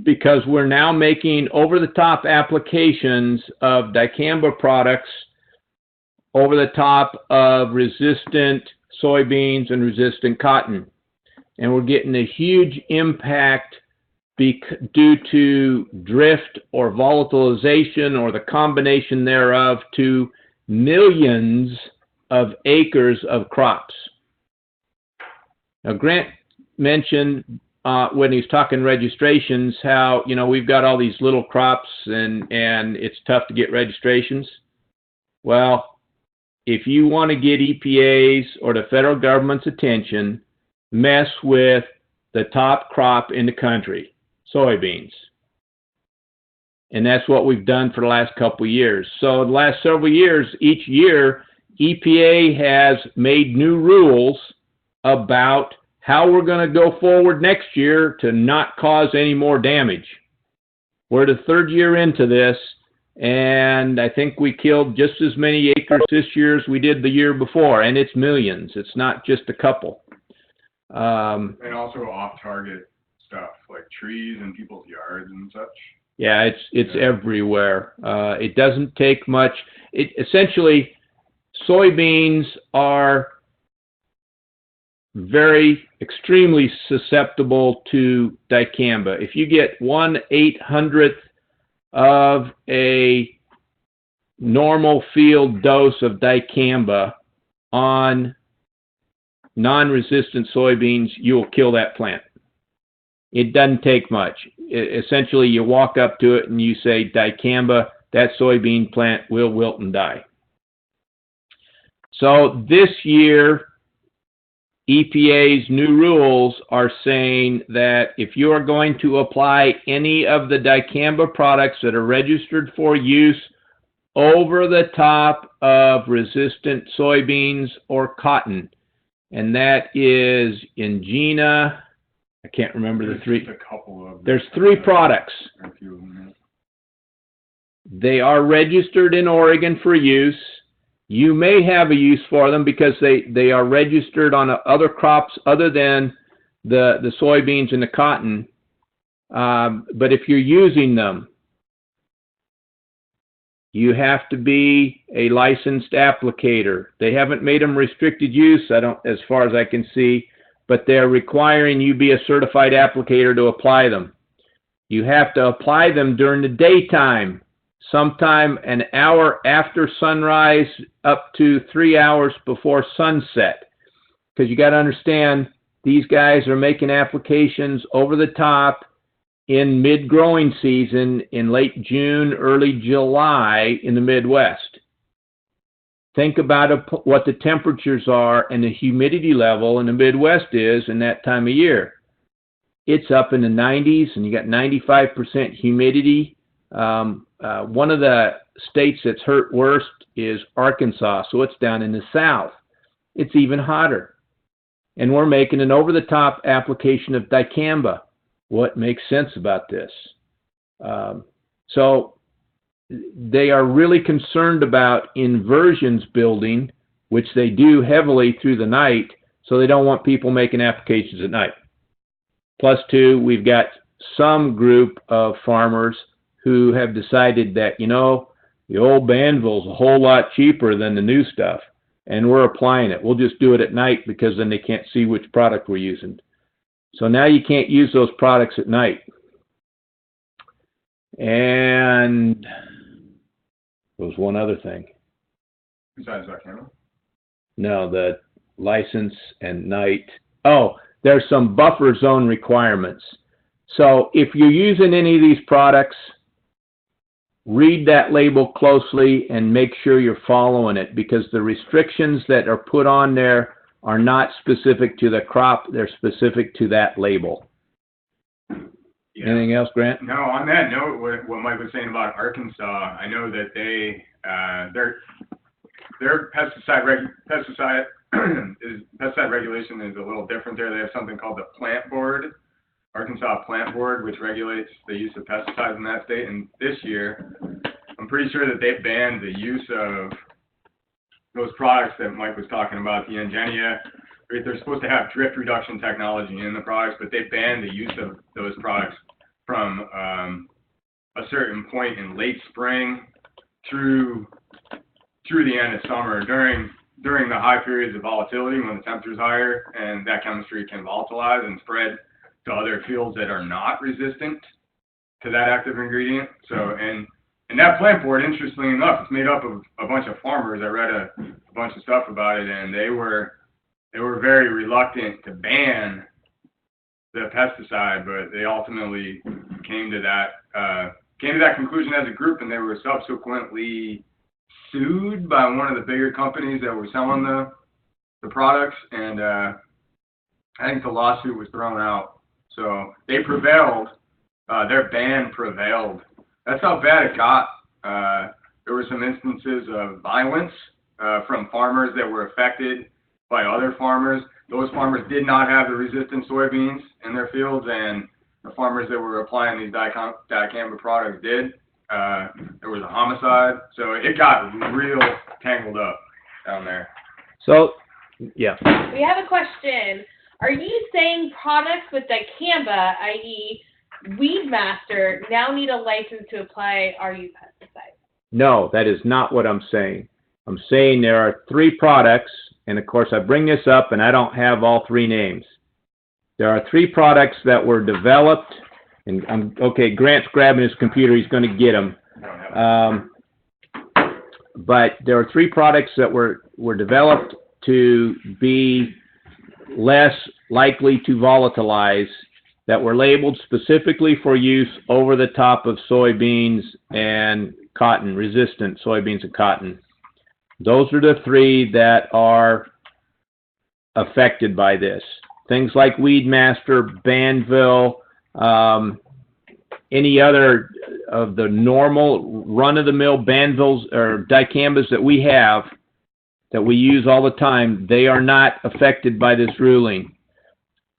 because we're now making over-the-top applications of dicamba products over the top of resistant soybeans and resistant cotton. and we're getting a huge impact due to drift or volatilization or the combination thereof to millions of acres of crops. Now, Grant mentioned when he's talking registrations how, you know, we've got all these little crops and it's tough to get registrations. Well, if you want to get EPA's or the federal government's attention, mess with the top crop in the country, soybeans. And that's what we've done for the last couple of years. So the last several years, each year, EPA has made new rules about how we're going to go forward next year to not cause any more damage. We're the third year into this, and I think we killed just as many acres this year as we did the year before, and it's millions. It's not just a couple. And also off-target stuff, like trees in people's yards and such. Yeah, it's everywhere. It doesn't take much. Essentially, soybeans are extremely susceptible to dicamba. If you get 1/800th of a normal field dose of dicamba on non-resistant soybeans, you'll kill that plant. It doesn't take much. Essentially, you walk up to it and you say dicamba, that soybean plant will wilt and die. So this year, EPA's new rules are saying that if you are going to apply any of the dicamba products that are registered for use over the top of resistant soybeans or cotton, and that is Ingenia, I can't remember the three. Just a couple of There's three products. A few of them, They are registered in Oregon for use. You may have a use for them because they are registered on other crops other than the soybeans and the cotton. But if you're using them, you have to be a licensed applicator. They haven't made them restricted use, as far as I can see, but they're requiring you be a certified applicator to apply them. You have to apply them during the daytime, sometime an hour after sunrise up to 3 hours before sunset. Because you got to understand, these guys are making applications over the top in mid-growing season in late June, early July in the Midwest. Think about what the temperatures are and the humidity level in the Midwest is in that time of year. It's up in the 90s, and you got 95% humidity. One of the states that's hurt worst is Arkansas, so it's down in the south. It's even hotter. And we're making an over-the-top application of dicamba. What makes sense about this? So they are really concerned about inversions building, which they do heavily through the night, so they don't want people making applications at night. Plus two, we've got some group of farmers who have decided that, you know, the old Banville's a whole lot cheaper than the new stuff, and we're applying it. We'll just do it at night because then they can't see which product we're using. So now you can't use those products at night. And there was one other thing. Besides that camera? No, the license and night. Oh, there's some buffer zone requirements. So if you're using any of these products, read that label closely and make sure you're following it, because the restrictions that are put on there are not specific to the crop. They're specific to that label. Yeah. Anything else, Grant? No, on that note, what Mike was saying about Arkansas, I know that their pesticide regulation is a little different there. They have something called the Plant Board, Arkansas Plant Board, which regulates the use of pesticides in that state. And this year, I'm pretty sure that they banned the use of those products that Mike was talking about, the Ingenia. They're supposed to have drift reduction technology in the products, but they banned the use of those products from a certain point in late spring through the end of summer. During during the high periods of volatility when the temperature is higher, and that chemistry can volatilize and spread to other fields that are not resistant to that active ingredient. So, and that plant board, interestingly enough, it's made up of a bunch of farmers. I read a bunch of stuff about it, and they were very reluctant to ban the pesticide, but they ultimately came to that conclusion as a group, and they were subsequently sued by one of the bigger companies that were selling the products, and I think the lawsuit was thrown out. So they prevailed. Their ban prevailed. That's how bad it got. There were some instances of violence from farmers that were affected by other farmers. Those farmers did not have the resistant soybeans in their fields, and the farmers that were applying these dicamba products did. There was a homicide, so it got real tangled up down there. So, yeah. We have a question. Are you saying products with dicamba, i.e. Weedmaster, now need a license to apply RU pesticides? No, that is not what I'm saying. I'm saying there are 3 products, and of course I bring this up and I don't have all 3 names. There are 3 products that were developed, and okay, Grant's grabbing his computer, he's going to get them. But there are 3 products that were developed to be less likely to volatilize, that were labeled specifically for use over the top of soybeans and cotton, resistant soybeans and cotton. Those are the 3 that are affected by this. Things like Weedmaster, Banville, any other of the normal run-of-the-mill Banvilles or dicambas that we have, that we use all the time, they are not affected by this ruling.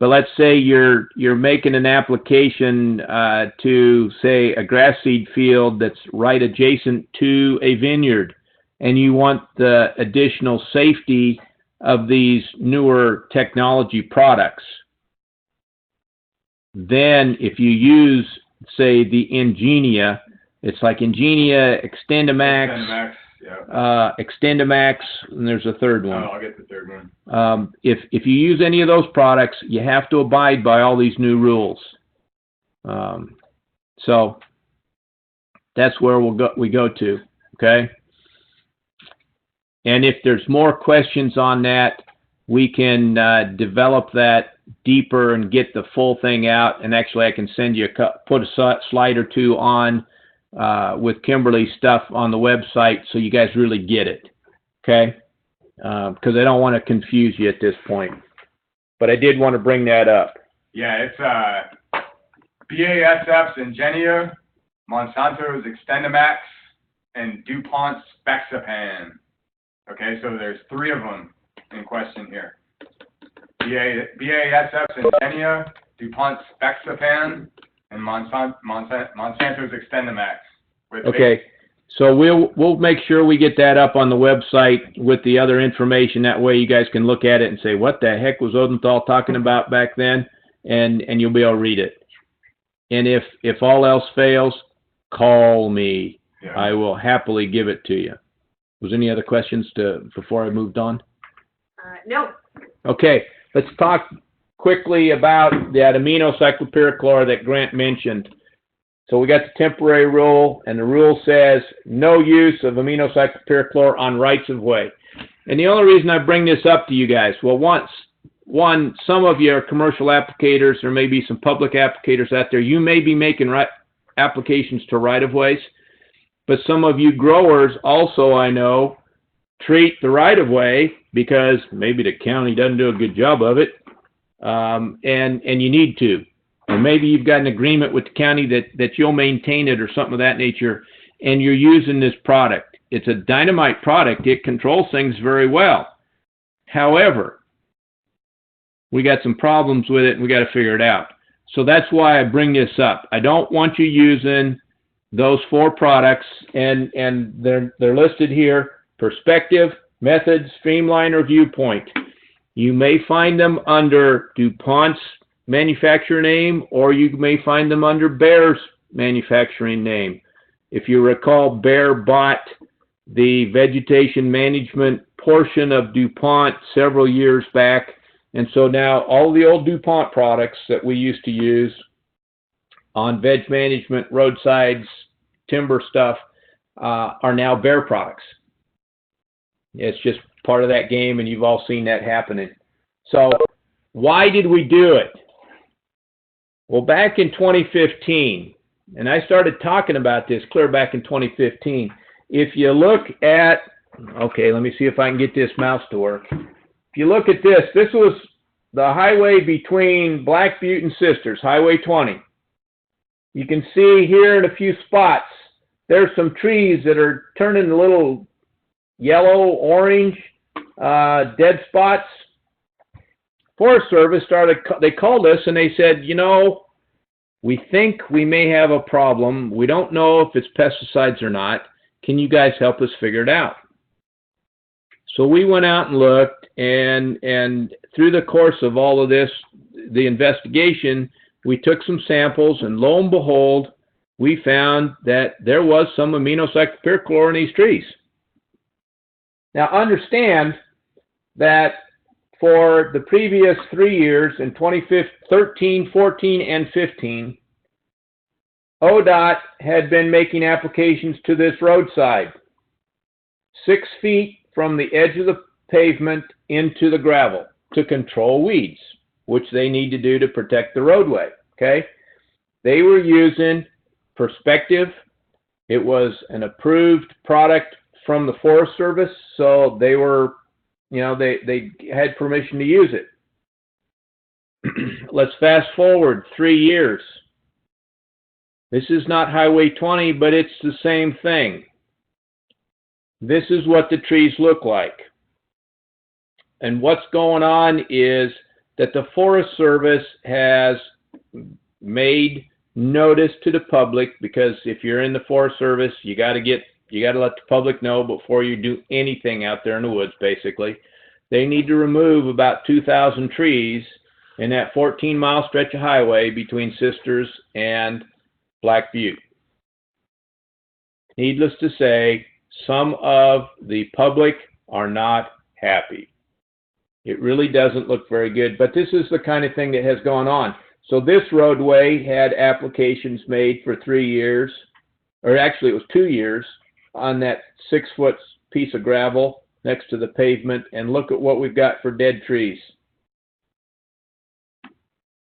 But let's say you're making an application to, say, a grass seed field that's right adjacent to a vineyard, and you want the additional safety of these newer technology products. Then if you use, say, the Ingenia, it's like Ingenia, Extendamax, Extendamax, and there's a third one. Oh, I'll get the third one. If you use any of those products, you have to abide by all these new rules. So that's where we go to, okay? And if there's more questions on that, we can develop that deeper and get the full thing out. And actually, I can send you put a slide or 2 on with Kimberly's stuff on the website, so you guys really get it, okay? Because I don't want to confuse you at this point. But I did want to bring that up. Yeah, it's BASF's Ingenia, Monsanto's Extendamax, and DuPont's Bexapan. Okay, so there's 3 of them in question here. BASF's Ingenia, DuPont's Bexapan, and Monsanto's Extendamax. Okay, so we'll make sure we get that up on the website with the other information. That way you guys can look at it and say, what the heck was Odenthal talking about back then? And you'll be able to read it. And if all else fails, call me. Yeah. I will happily give it to you. Was any other questions before I moved on? No. Okay, let's talk quickly about that aminocyclopyrachlor that Grant mentioned. So we got the temporary rule, and the rule says no use of aminocyclopyrachlor on rights of way. And the only reason I bring this up to you guys, well, one, some of you are commercial applicators, there may be some public applicators out there. You may be making applications to right of ways, but some of you growers also, I know, treat the right of way because maybe the county doesn't do a good job of it, and you need to. Or maybe you've got an agreement with the county that you'll maintain it or something of that nature, and you're using this product. It's a dynamite product. It controls things very well. However, we got some problems with it, and we got to figure it out. So that's why I bring this up. I don't want you using those 4 products, and they're listed here: Perspective, Methods, Streamline, or Viewpoint. You may find them under DuPont's manufacturer name, or you may find them under Bayer's manufacturing name. If you recall, Bayer bought the vegetation management portion of DuPont several years back. And so now all the old DuPont products that we used to use on veg management, roadsides, timber stuff, are now Bayer products. It's just part of that game, and you've all seen that happening. So why did we do it? Well, back in 2015, and I started talking about this clear back in 2015. If you look at, okay, let me see if I can get this mouse to work. If you look at this, this was the highway between Black Butte and Sisters, Highway 20. You can see here in a few spots, there's some trees that are turning a little yellow, orange, dead spots. Forest Service they called us and they said, you know, we think we may have a problem. We don't know if it's pesticides or not. Can you guys help us figure it out? So we went out and looked, and through the course of all of this, the investigation, we took some samples, and lo and behold, we found that there was some aminocyclopyrrolachlor in these trees. Now understand that for the previous 3 years, in 2013, 14, and 15, ODOT had been making applications to this roadside, 6 feet from the edge of the pavement into the gravel to control weeds, which they need to do to protect the roadway, okay? They were using Perspective. It was an approved product from the Forest Service, so they were, you know, they had permission to use it. Let's fast forward 3 years. This is not Highway 20, but it's the same thing. This is what the trees look like. And what's going on is that the Forest Service has made notice to the public, because if you're in the Forest Service, you got to let the public know before you do anything out there in the woods, basically. They need to remove about 2,000 trees in that 14-mile stretch of highway between Sisters and Black Butte. Needless to say, some of the public are not happy. It really doesn't look very good, but this is the kind of thing that has gone on. So this roadway had applications made for 3 years, or actually it was 2 years, on that 6-foot piece of gravel next to the pavement, and look at what we've got for dead trees.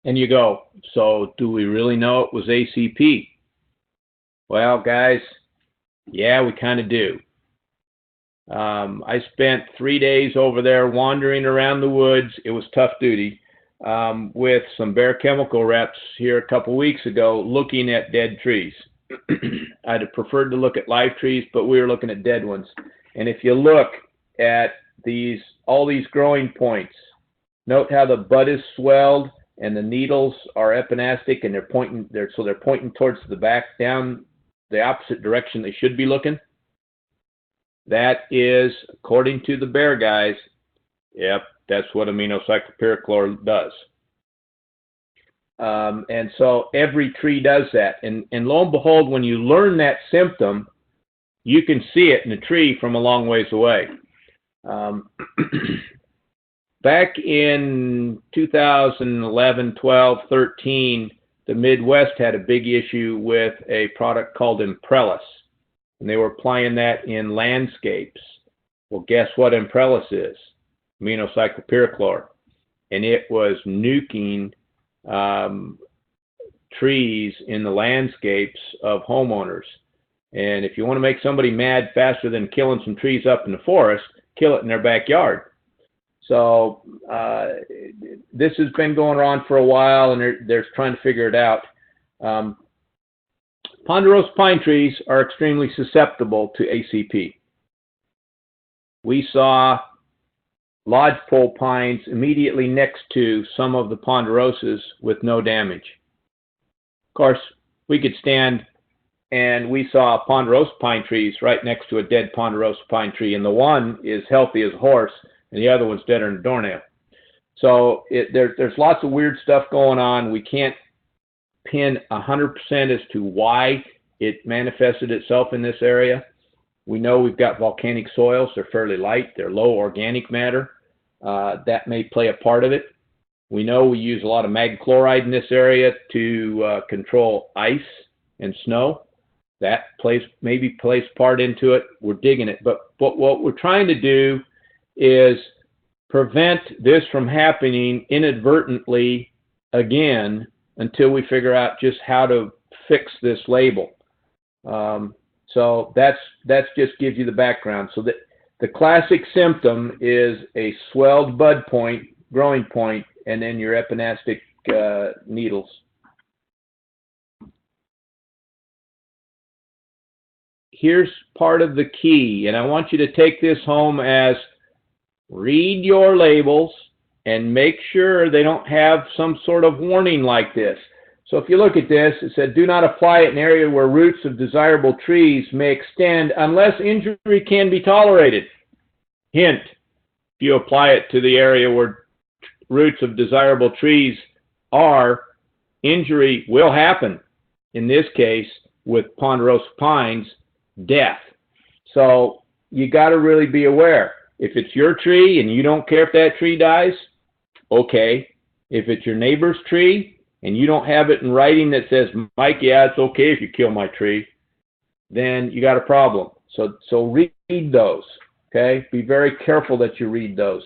And you go, so do we really know it was ACP? Well, guys, yeah, we kind of do. I spent 3 days over there wandering around the woods. It was tough duty, with some Bayer chemical reps here a couple weeks ago looking at dead trees. I'd have preferred to look at live trees, but we were looking at dead ones. And if you look at all these growing points, note how the bud is swelled and the needles are epinastic, and they're pointing towards the back, down the opposite direction they should be looking. That is, according to the Bayer guys, yep, that's what aminocyclopyrrolachlor does. And so every tree does that. And lo and behold, when you learn that symptom, you can see it in a tree from a long ways away. Back in 2011, 12, 13, the Midwest had a big issue with a product called Imprellis, and they were applying that in landscapes. Well, guess what Imprellis is? Aminocyclopyrrolachlor. And it was nuking trees in the landscapes of homeowners. And if you want to make somebody mad faster than killing some trees up in the forest, kill it in their backyard. So this has been going on for a while, and they're trying to figure it out. Ponderosa pine trees are extremely susceptible to ACP. We saw lodgepole pines immediately next to some of the ponderosas with no damage. Of course, we could stand and we saw ponderosa pine trees right next to a dead ponderosa pine tree, and the one is healthy as a horse, and the other one's deader than a doornail. So there's lots of weird stuff going on. We can't pin 100% as to why it manifested itself in this area. We know we've got volcanic soils. They're fairly light. They're low organic matter. That may play a part of it. We know we use a lot of mag chloride in this area to control ice and snow. That maybe plays part into it. We're digging it. But what we're trying to do is prevent this from happening inadvertently again until we figure out just how to fix this label. So that's just gives you the background. So the classic symptom is a swelled bud point, growing point, and then your epinastic needles. Here's part of the key, and I want you to take this home as read your labels and make sure they don't have some sort of warning like this. So if you look at this, it said, do not apply it in an area where roots of desirable trees may extend unless injury can be tolerated. Hint, if you apply it to the area where roots of desirable trees are, injury will happen. In this case, with ponderosa pines, death. So you got to really be aware. If it's your tree and you don't care if that tree dies, okay. If it's your neighbor's tree and you don't have it in writing that says, Mike, yeah, it's okay if you kill my tree, then you got a problem. So read those, okay? Be very careful that you read those.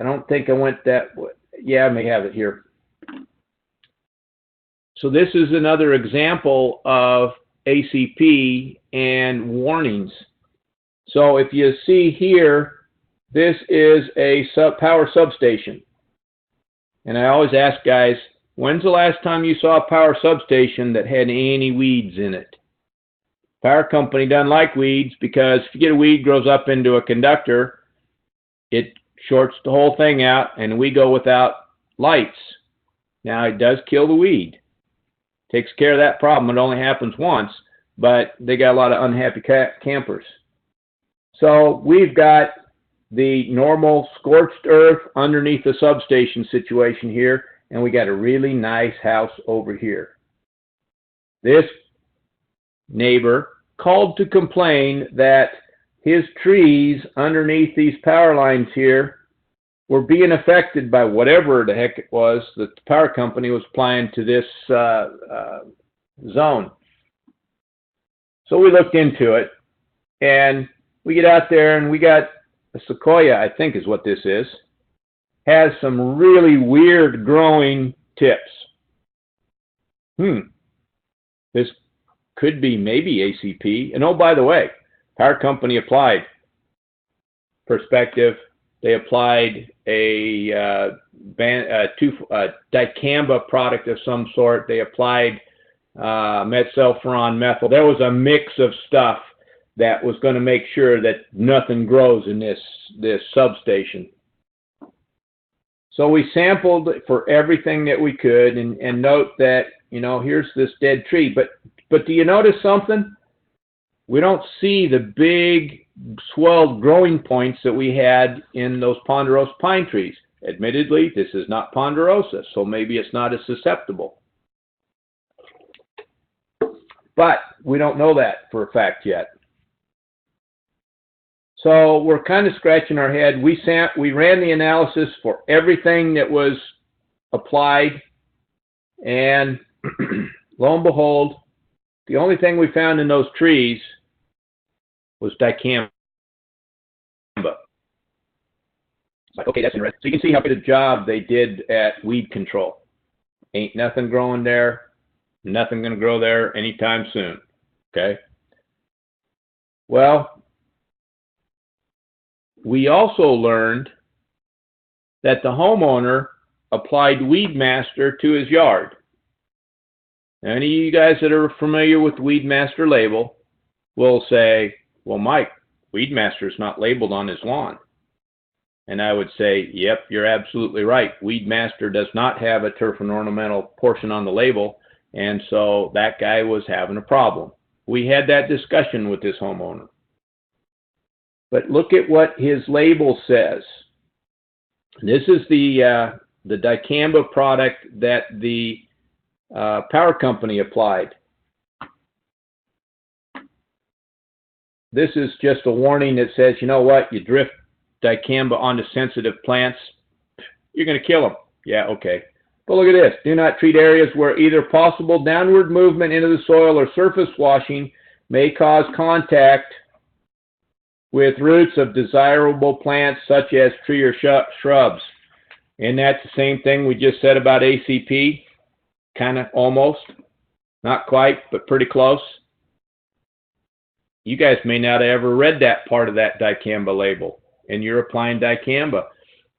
I don't think I went that way. Yeah, I may have it here. So this is another example of ACP and warnings. So if you see here, this is a power substation. And I always ask guys, when's the last time you saw a power substation that had any weeds in it? Power company doesn't like weeds because if you get a weed grows up into a conductor, it shorts the whole thing out and we go without lights. Now it does kill the weed. Takes care of that problem. It only happens once, but they got a lot of unhappy campers. So we've got the normal scorched earth underneath the substation situation here, and we got a really nice house over here. This neighbor called to complain that his trees underneath these power lines here were being affected by whatever the heck it was that the power company was applying to this zone. So we looked into it, and we get out there and we got a sequoia, I think is what this is, has some really weird growing tips. This could be maybe ACP. And oh, by the way, power company applied Perspective. They applied a dicamba product of some sort. They applied metsulfuron methyl. There was a mix of stuff that was going to make sure that nothing grows in this substation. So we sampled for everything that we could, and note that, you know, here's this dead tree. But do you notice something? We don't see the big swelled growing points that we had in those ponderosa pine trees. Admittedly, this is not ponderosa, so maybe it's not as susceptible. But we don't know that for a fact yet. So we're kind of scratching our head. We ran the analysis for everything that was applied, and lo and behold, the only thing we found in those trees was dicamba. Like, okay, that's interesting. So you can see how good a job they did at weed control. Ain't nothing growing there, nothing going to grow there anytime soon. Okay. Well, we also learned that the homeowner applied Weed Master to his yard. Now, any of you guys that are familiar with Weed Master label will say, well, Mike, Weed Master is not labeled on his lawn. And I would say, yep, you're absolutely right. Weed Master does not have a turf and ornamental portion on the label, and so that guy was having a problem. We had that discussion with this homeowner. But look at what his label says. This is the dicamba product that the power company applied. this is just a warning that says, you know what, you drift dicamba onto sensitive plants, you're going to kill them. Yeah, okay. But look at this. Do not treat areas where either possible downward movement into the soil or surface washing may cause contact with roots of desirable plants such as tree or shrubs. And that's the same thing we just said about ACP, kind of almost. Not quite, but pretty close. You guys may not have ever read that part of that dicamba label, and you're applying dicamba.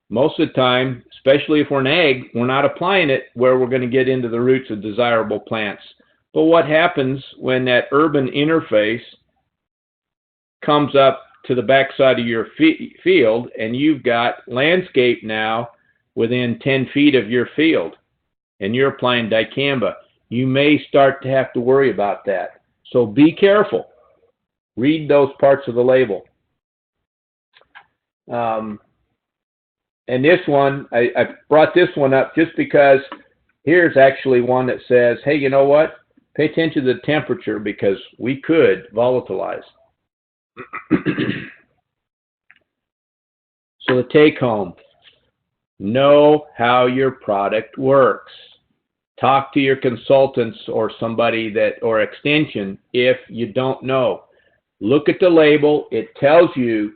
Most of the time, especially if we're in ag, we're not applying it where we're going to get into the roots of desirable plants. But what happens when that urban interface comes up to the backside of your field and you've got landscape now within 10 feet of your field and you're applying dicamba? You may start to have to worry about that. So be careful. Read those parts of the label. And this one, I brought this one up just because here's actually one that says, hey, you know what? Pay attention to the temperature because we could volatilize. So the take home, know how your product works. Talk to your consultants or somebody or extension if you don't know. Look at the label. It tells you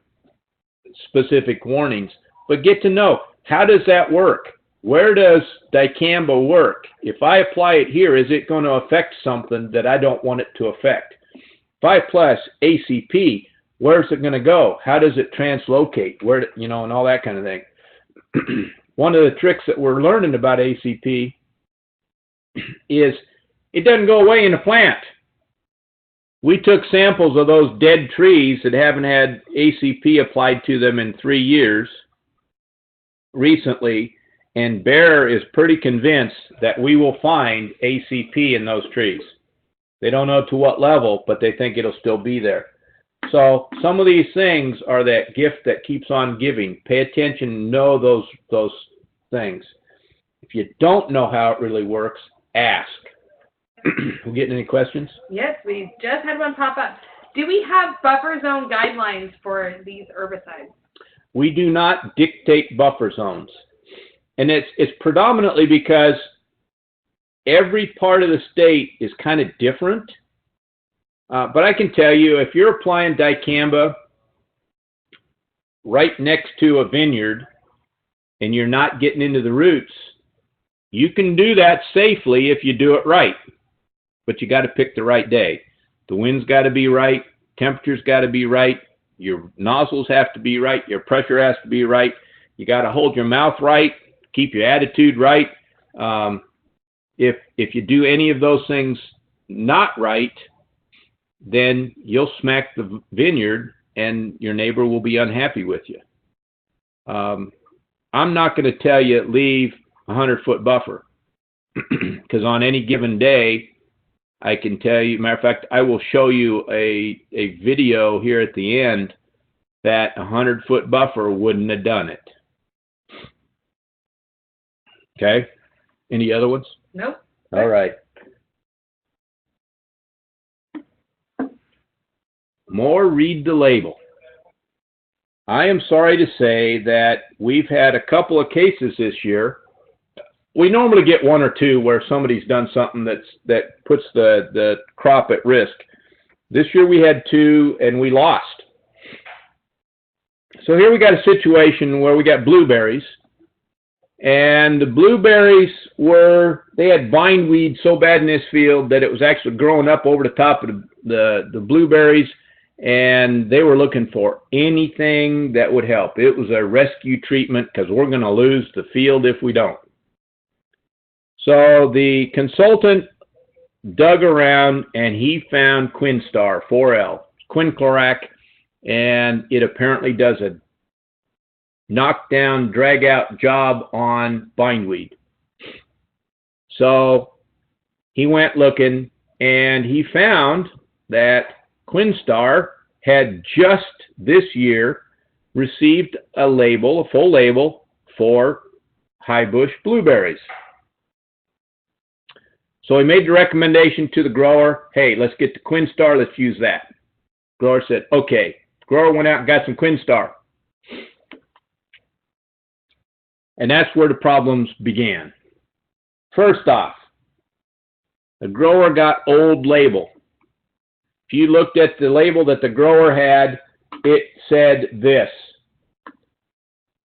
specific warnings, but get to know, how does that work? Where does dicamba work? If I apply it here, is it going to affect something that I don't want it to affect? If I apply ACP, where's it going to go? How does it translocate? Where, and all that kind of thing. One of the tricks that we're learning about ACP is it doesn't go away in the plant. We took samples of those dead trees that haven't had ACP applied to them in 3 years recently, and Bear is pretty convinced that we will find ACP in those trees. They don't know to what level, but they think it'll still be there. So some of these things are that gift that keeps on giving. Pay attention, know those things. If you don't know how it really works, ask. We getting any questions? Yes, we just had one pop up. Do we have buffer zone guidelines for these herbicides? We do not dictate buffer zones. And it's predominantly because every part of the state is kind of different. But I can tell you, if you're applying dicamba right next to a vineyard and you're not getting into the roots, you can do that safely if you do it right. But you got to pick the right day. The wind's got to be right. Temperature's got to be right. Your nozzles have to be right. Your pressure has to be right. You got to hold your mouth right. Keep your attitude right. If you do any of those things not right, then you'll smack the vineyard and your neighbor will be unhappy with you. I'm not going to tell you leave a 100-foot buffer because on any given day, I can tell you, matter of fact, I will show you a video here at the end that a 100-foot buffer wouldn't have done it. Okay? Any other ones? Nope. All right. More read the label. I am sorry to say that we've had a couple of cases this year. We normally get one or two where somebody's done something that puts the crop at risk. This year we had 2 and we lost. So here we got a situation where we got blueberries, and the blueberries they had bindweed so bad in this field that it was actually growing up over the top of the blueberries, and they were looking for anything that would help. It was a rescue treatment because we're going to lose the field if we don't. So the consultant dug around and he found Quinstar 4L, quinclorac, and it apparently does a knockdown, drag out job on bindweed. So he went looking and he found that Quinstar had just this year received a full label for high bush blueberries. So he made the recommendation to the grower, hey, let's get the Quinstar, let's use that. Grower said, okay. Grower went out and got some Quinstar. And that's where the problems began. First off, the grower got old label. If you looked at the label that the grower had, it said this.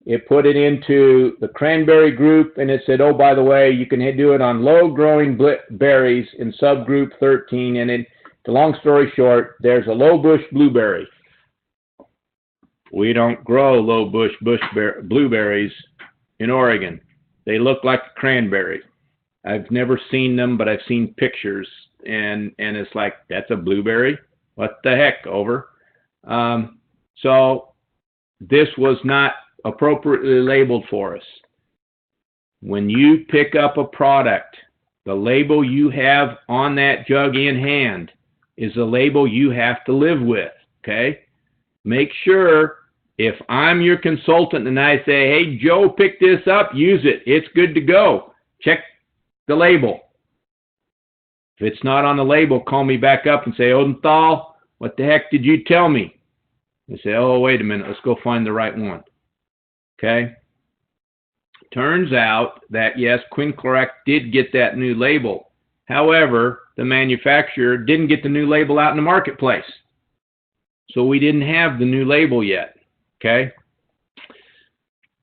It put it into the cranberry group, and it said, oh, by the way, you can do it on low-growing berries in subgroup 13. And the long story short, there's a low-bush blueberry. We don't grow low-bush blueberries in Oregon. They look like a cranberry. I've never seen them, but I've seen pictures, and it's like, that's a blueberry? What the heck, over? So this was not appropriately labeled for us. When you pick up a product, the label you have on that jug in hand is a label you have to live with, okay? Make sure if I'm your consultant and I say, hey, Joe, pick this up, use it, it's good to go. Check the label. If it's not on the label, call me back up and say, Odenthal, what the heck did you tell me? And say, oh, wait a minute, let's go find the right one. Okay? Turns out that, yes, Quinclorac did get that new label. However, the manufacturer didn't get the new label out in the marketplace. So we didn't have the new label yet. Okay?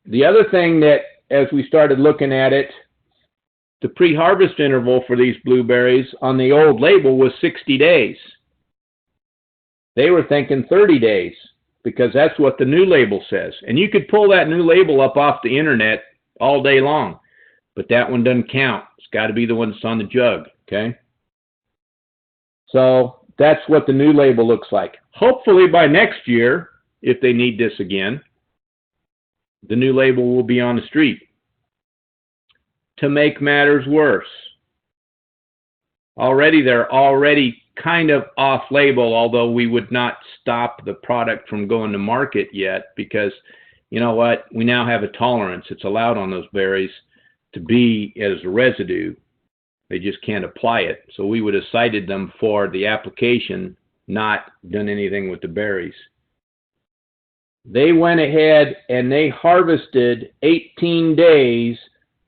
The other thing that, as we started looking at it, the pre-harvest interval for these blueberries on the old label was 60 days. They were thinking 30 days because that's what the new label says. And you could pull that new label up off the internet all day long, but that one doesn't count. It's got to be the one that's on the jug, okay? So that's what the new label looks like. Hopefully by next year, if they need this again, the new label will be on the street. To make matters worse, they're already kind of off-label, although we would not stop the product from going to market yet because, you know what, we now have a tolerance. It's allowed on those berries to be as a residue. They just can't apply it. So we would have cited them for the application, not done anything with the berries. They went ahead and they harvested 18 days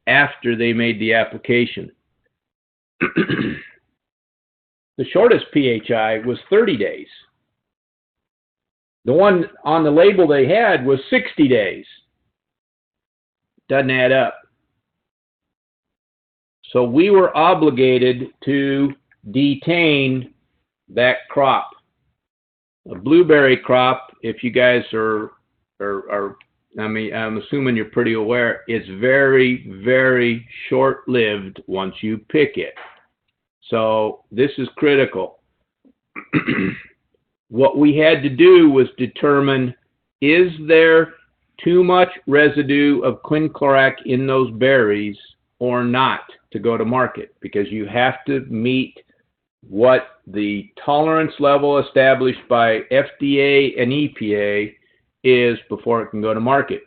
after they made the application. The shortest PHI was 30 days. The one on the label they had was 60 days. Doesn't add up. So we were obligated to detain that crop. A blueberry crop, if you guys are I mean, I'm assuming you're pretty aware, it's very, very short-lived once you pick it. So this is critical. What we had to do was determine, is there too much residue of Quinclorac in those berries or not to go to market? Because you have to meet what the tolerance level established by FDA and EPA is before it can go to market.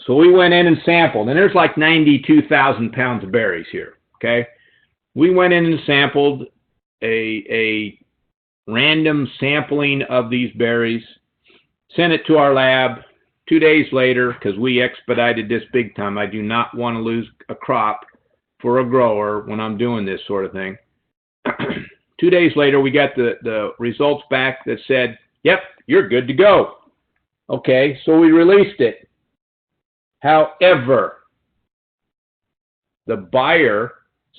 So we went in and sampled, and there's like 92,000 pounds of berries here, okay? We went in and sampled a random sampling of these berries, sent it to our lab. 2 days later, because we expedited this big time, I do not want to lose a crop for a grower when I'm doing this sort of thing. 2 days later, we got the results back that said, yep, you're good to go. Okay, so we released it. However, the buyer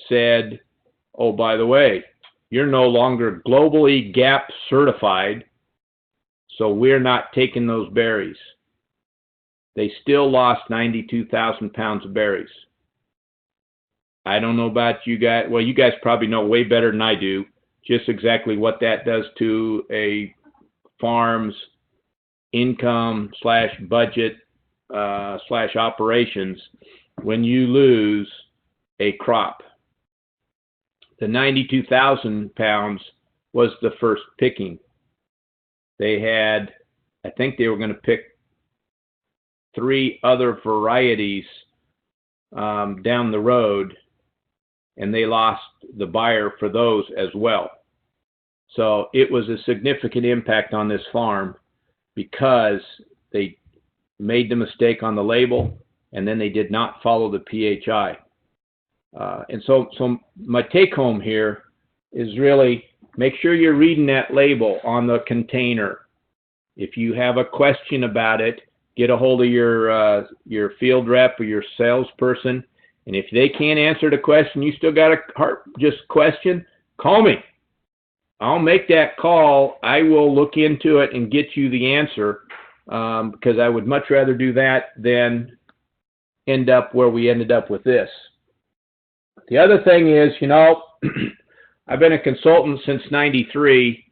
said, oh, by the way, you're no longer globally GAP certified, so we're not taking those berries. They still lost 92,000 pounds of berries. I don't know about you guys. Well, you guys probably know way better than I do just exactly what that does to a farm's income / budget / operations when you lose a crop. The 92,000 pounds was the first picking. They had, I think they were going to pick 3 other varieties down the road, and they lost the buyer for those as well. So it was a significant impact on this farm because they made the mistake on the label and then they did not follow the PHI. And so my take home here is really make sure you're reading that label on the container. If you have a question about it, get a hold of your field rep or your salesperson. And if they can't answer the question, you still got a just question, call me. I'll make that call. I will look into it and get you the answer, because I would much rather do that than end up where we ended up with this. The other thing is, you know, I've been a consultant since '93.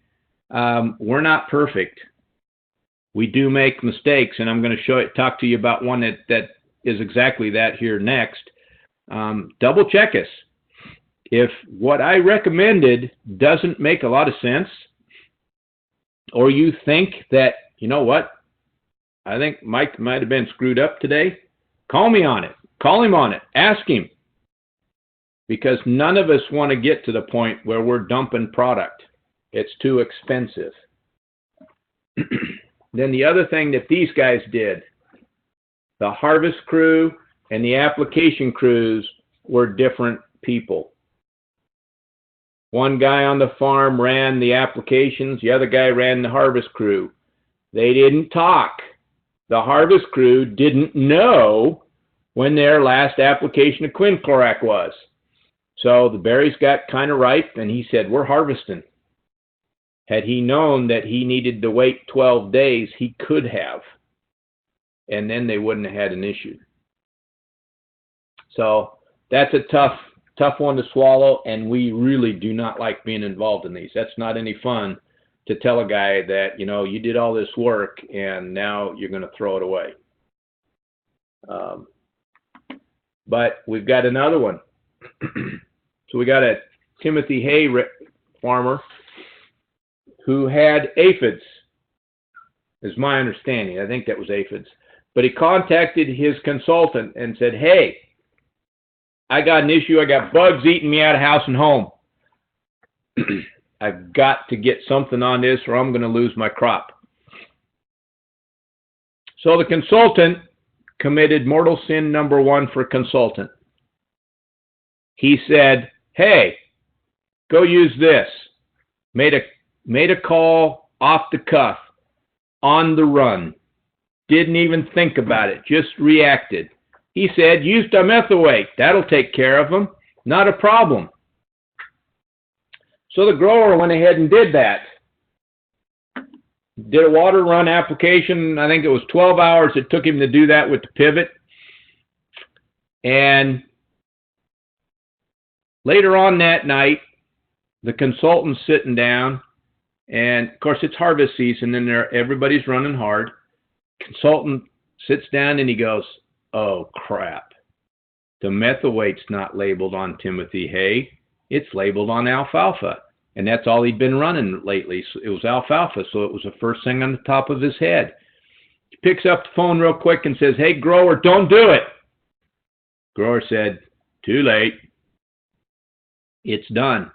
We're not perfect. We do make mistakes, and I'm going to talk to you about one that is exactly that here next. Double check us. If what I recommended doesn't make a lot of sense, or you think that, you know what, I think Mike might have been screwed up today, call me on it. Call him on it. Ask him. Because none of us want to get to the point where we're dumping product. It's too expensive. Then the other thing that these guys did, the harvest crew and the application crews were different people. One guy on the farm ran the applications, the other guy ran the harvest crew. They didn't talk. The harvest crew didn't know when their last application of quinclorac was. So the berries got kind of ripe, and he said, we're harvesting. Had he known that he needed to wait 12 days, he could have. And then they wouldn't have had an issue. So that's a tough one to swallow, and we really do not like being involved in these. That's not any fun to tell a guy that, you know, you did all this work and now you're going to throw it away. But we've got another one. So we got a Timothy Hay farmer who had aphids, is my understanding. I think that was aphids. But he contacted his consultant and said, hey, I got an issue. I got bugs eating me out of house and home. I've got to get something on this or I'm going to lose my crop. So the consultant committed mortal sin number one for consultant. He said, hey, go use this. Made a call off the cuff, on the run. Didn't even think about it, just reacted. He said, use dimethylate. That'll take care of them. Not a problem. So the grower went ahead and did that. Did a water run application. I think it was 12 hours it took him to do that with the pivot. And later on that night, the consultant's sitting down. And, of course, it's harvest season, and everybody's running hard. Consultant sits down, and he goes, oh, crap. The methylate's not labeled on Timothy Hay. It's labeled on alfalfa. And that's all he'd been running lately. So it was alfalfa, so it was the first thing on the top of his head. He picks up the phone real quick and says, hey, grower, don't do it. Grower said, too late. It's done.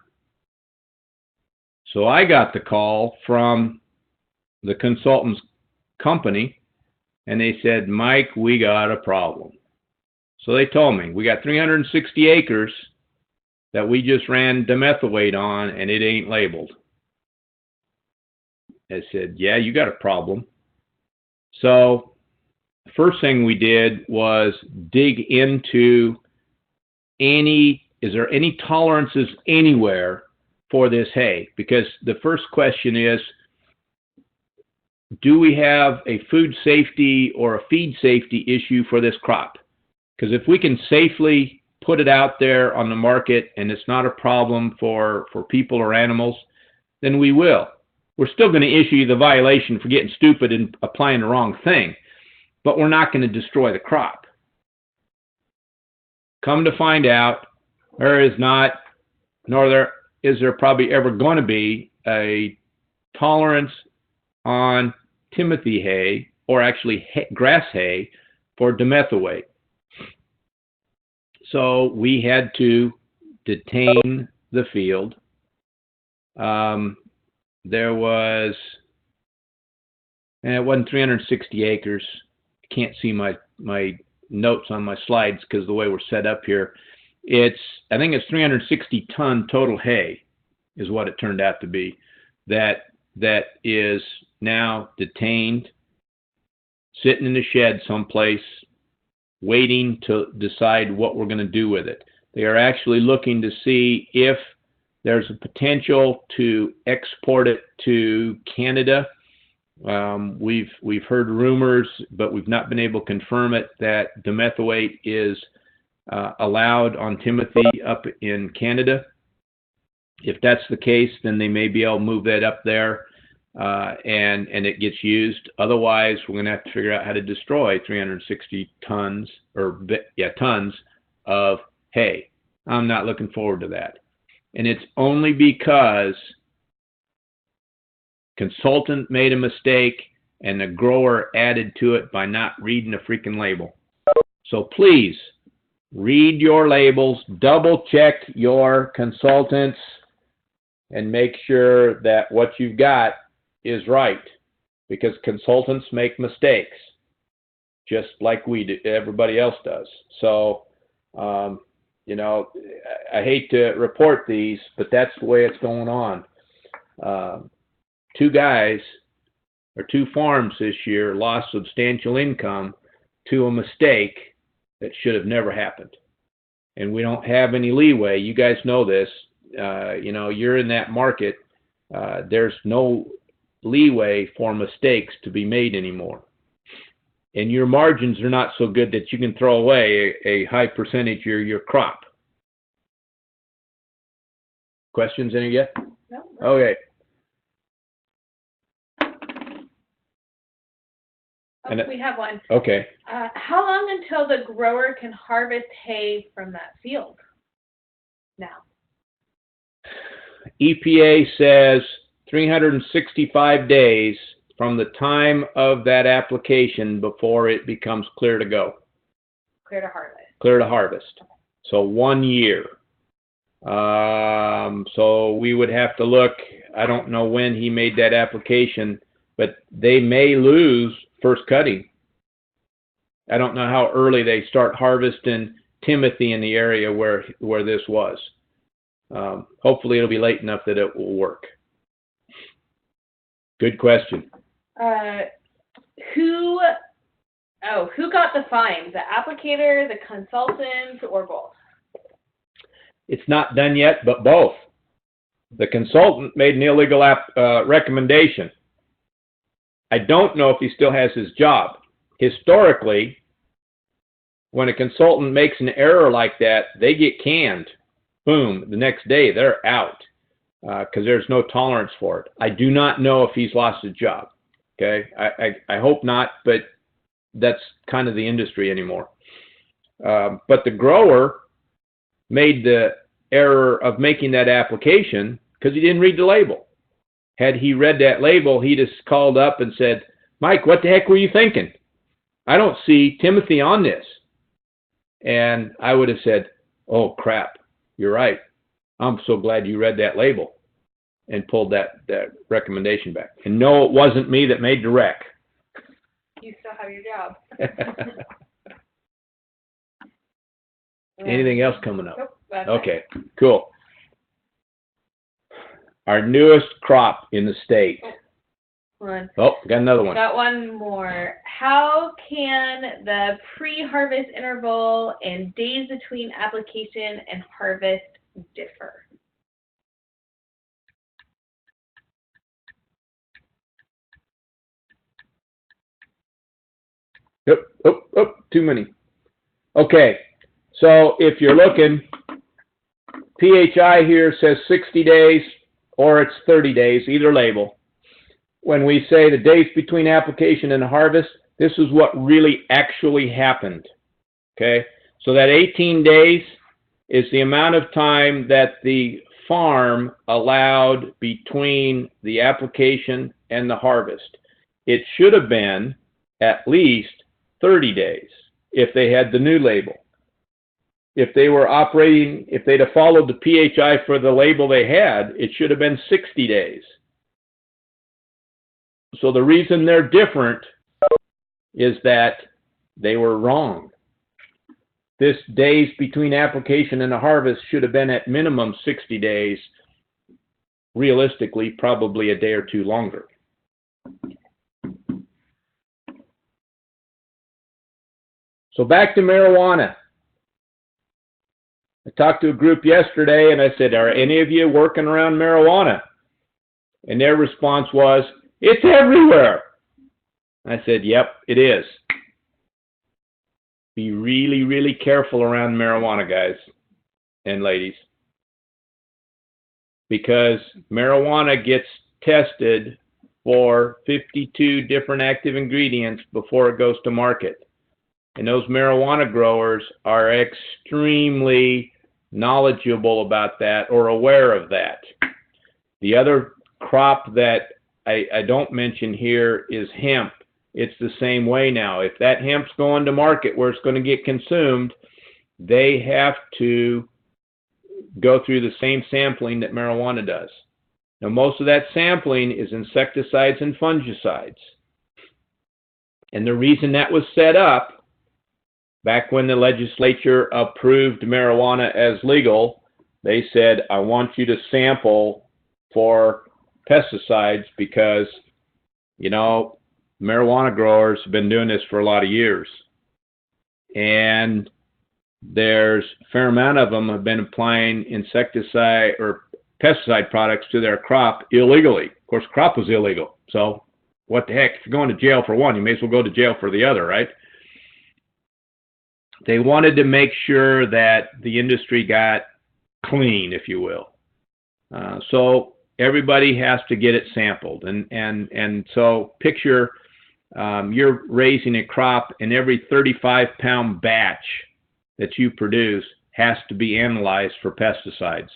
So I got the call from the consultant's company, and they said, Mike, we got a problem. So they told me, we got 360 acres that we just ran dimethylate on, and it ain't labeled. I said, yeah, you got a problem. So the first thing we did was dig into is there any tolerances anywhere for this hay? Because the first question is, do we have a food safety or a feed safety issue for this crop? Because if we can safely put it out there on the market and it's not a problem for people or animals, then we will. We're still going to issue you the violation for getting stupid and applying the wrong thing, but we're not going to destroy the crop. Come to find out, there is not, nor is there probably ever going to be a tolerance on Timothy hay, or actually grass hay, for dimethylate. So we had to detain the field. there was, and it wasn't 360 acres. I can't see my notes on my slides because the way we're set up here. I think it's 360 ton total hay is what it turned out to be. That is now detained, sitting in the shed someplace, waiting to decide what we're going to do with it. They are actually looking to see if there's a potential to export it to Canada. We've heard rumors, but we've not been able to confirm it, that dimethoate is allowed on timothy up in Canada. If that's the case, then they may be able to move that up there and it gets used. Otherwise, we're going to have to figure out how to destroy 360 tons of hay. I'm not looking forward to that. And it's only because consultant made a mistake and the grower added to it by not reading the freaking label. So please read your labels, double check your consultants, and make sure that what you've got is right, because consultants make mistakes just like we do, everybody else does. So you know, I hate to report these, but that's the way it's going on. 2 guys or 2 farms this year lost substantial income to a mistake that should have never happened. And we don't have any leeway. You guys know this. You know, you're in that market. There's no leeway for mistakes to be made anymore. And your margins are not so good that you can throw away a high percentage of your crop. Questions any yet? No. Okay. Oh, we have one. Okay. How long until the grower can harvest hay from that field? Now. EPA says 365 days from the time of that application before it becomes clear to go. Clear to harvest. Clear to harvest. So 1 year. So we would have to look, I don't know when he made that application, but they may lose first cutting. I don't know how early they start harvesting timothy in the area where this was. Hopefully it'll be late enough that it will work. Good question. Who got the fine? The applicator, the consultant, or both? It's not done yet, but both. The consultant made an illegal recommendation. I don't know if he still has his job. Historically, when a consultant makes an error like that, they get canned. Boom, the next day they're out because there's no tolerance for it. I do not know if he's lost his job. Okay, I hope not, but that's kind of the industry anymore. But the grower made the error of making that application because he didn't read the label. Had he read that label, he just called up and said, "Mike, what the heck were you thinking? I don't see timothy on this." And I would have said, "Oh, crap, you're right. I'm so glad you read that label," and pulled that recommendation back. And no, it wasn't me that made the rec. You still have your job. Anything else coming up? Nope, that's Okay, cool. Our newest crop in the state. One. Oh, got another one. Got one more. How can the pre-harvest interval and days between application and harvest differ? Oh, too many. Okay, so if you're looking, PHI here says 60 days or it's 30 days, either label. When we say the days between application and harvest, this is what really actually happened. Okay, so that 18 days is the amount of time that the farm allowed between the application and the harvest. It should have been at least 30 days if they had the new label. If they were operating, if they'd have followed the PHI for the label they had, it should have been 60 days. So the reason they're different is that they were wrong. This days between application and the harvest should have been at minimum 60 days. Realistically, probably a day or two longer. So back to marijuana. I talked to a group yesterday and I said, are any of you working around marijuana? And their response was, it's everywhere. I said, yep, it is. Be really, really careful around marijuana, guys and ladies. Because marijuana gets tested for 52 different active ingredients before it goes to market. And those marijuana growers are extremely knowledgeable about that or aware of that. The other crop that I don't mention here is hemp. It's the same way now. If that hemp's going to market where it's going to get consumed, they have to go through the same sampling that marijuana does. Now, most of that sampling is insecticides and fungicides. And the reason that was set up, back when the legislature approved marijuana as legal, they said, I want you to sample for pesticides because, you know, marijuana growers have been doing this for a lot of years. And there's a fair amount of them have been applying insecticide or pesticide products to their crop illegally. Of course, crop was illegal. So what the heck? If you're going to jail for one, you may as well go to jail for the other, right? They wanted to make sure that the industry got clean, if you will. So everybody has to get it sampled. And so picture you're raising a crop and every 35-pound batch that you produce has to be analyzed for pesticides.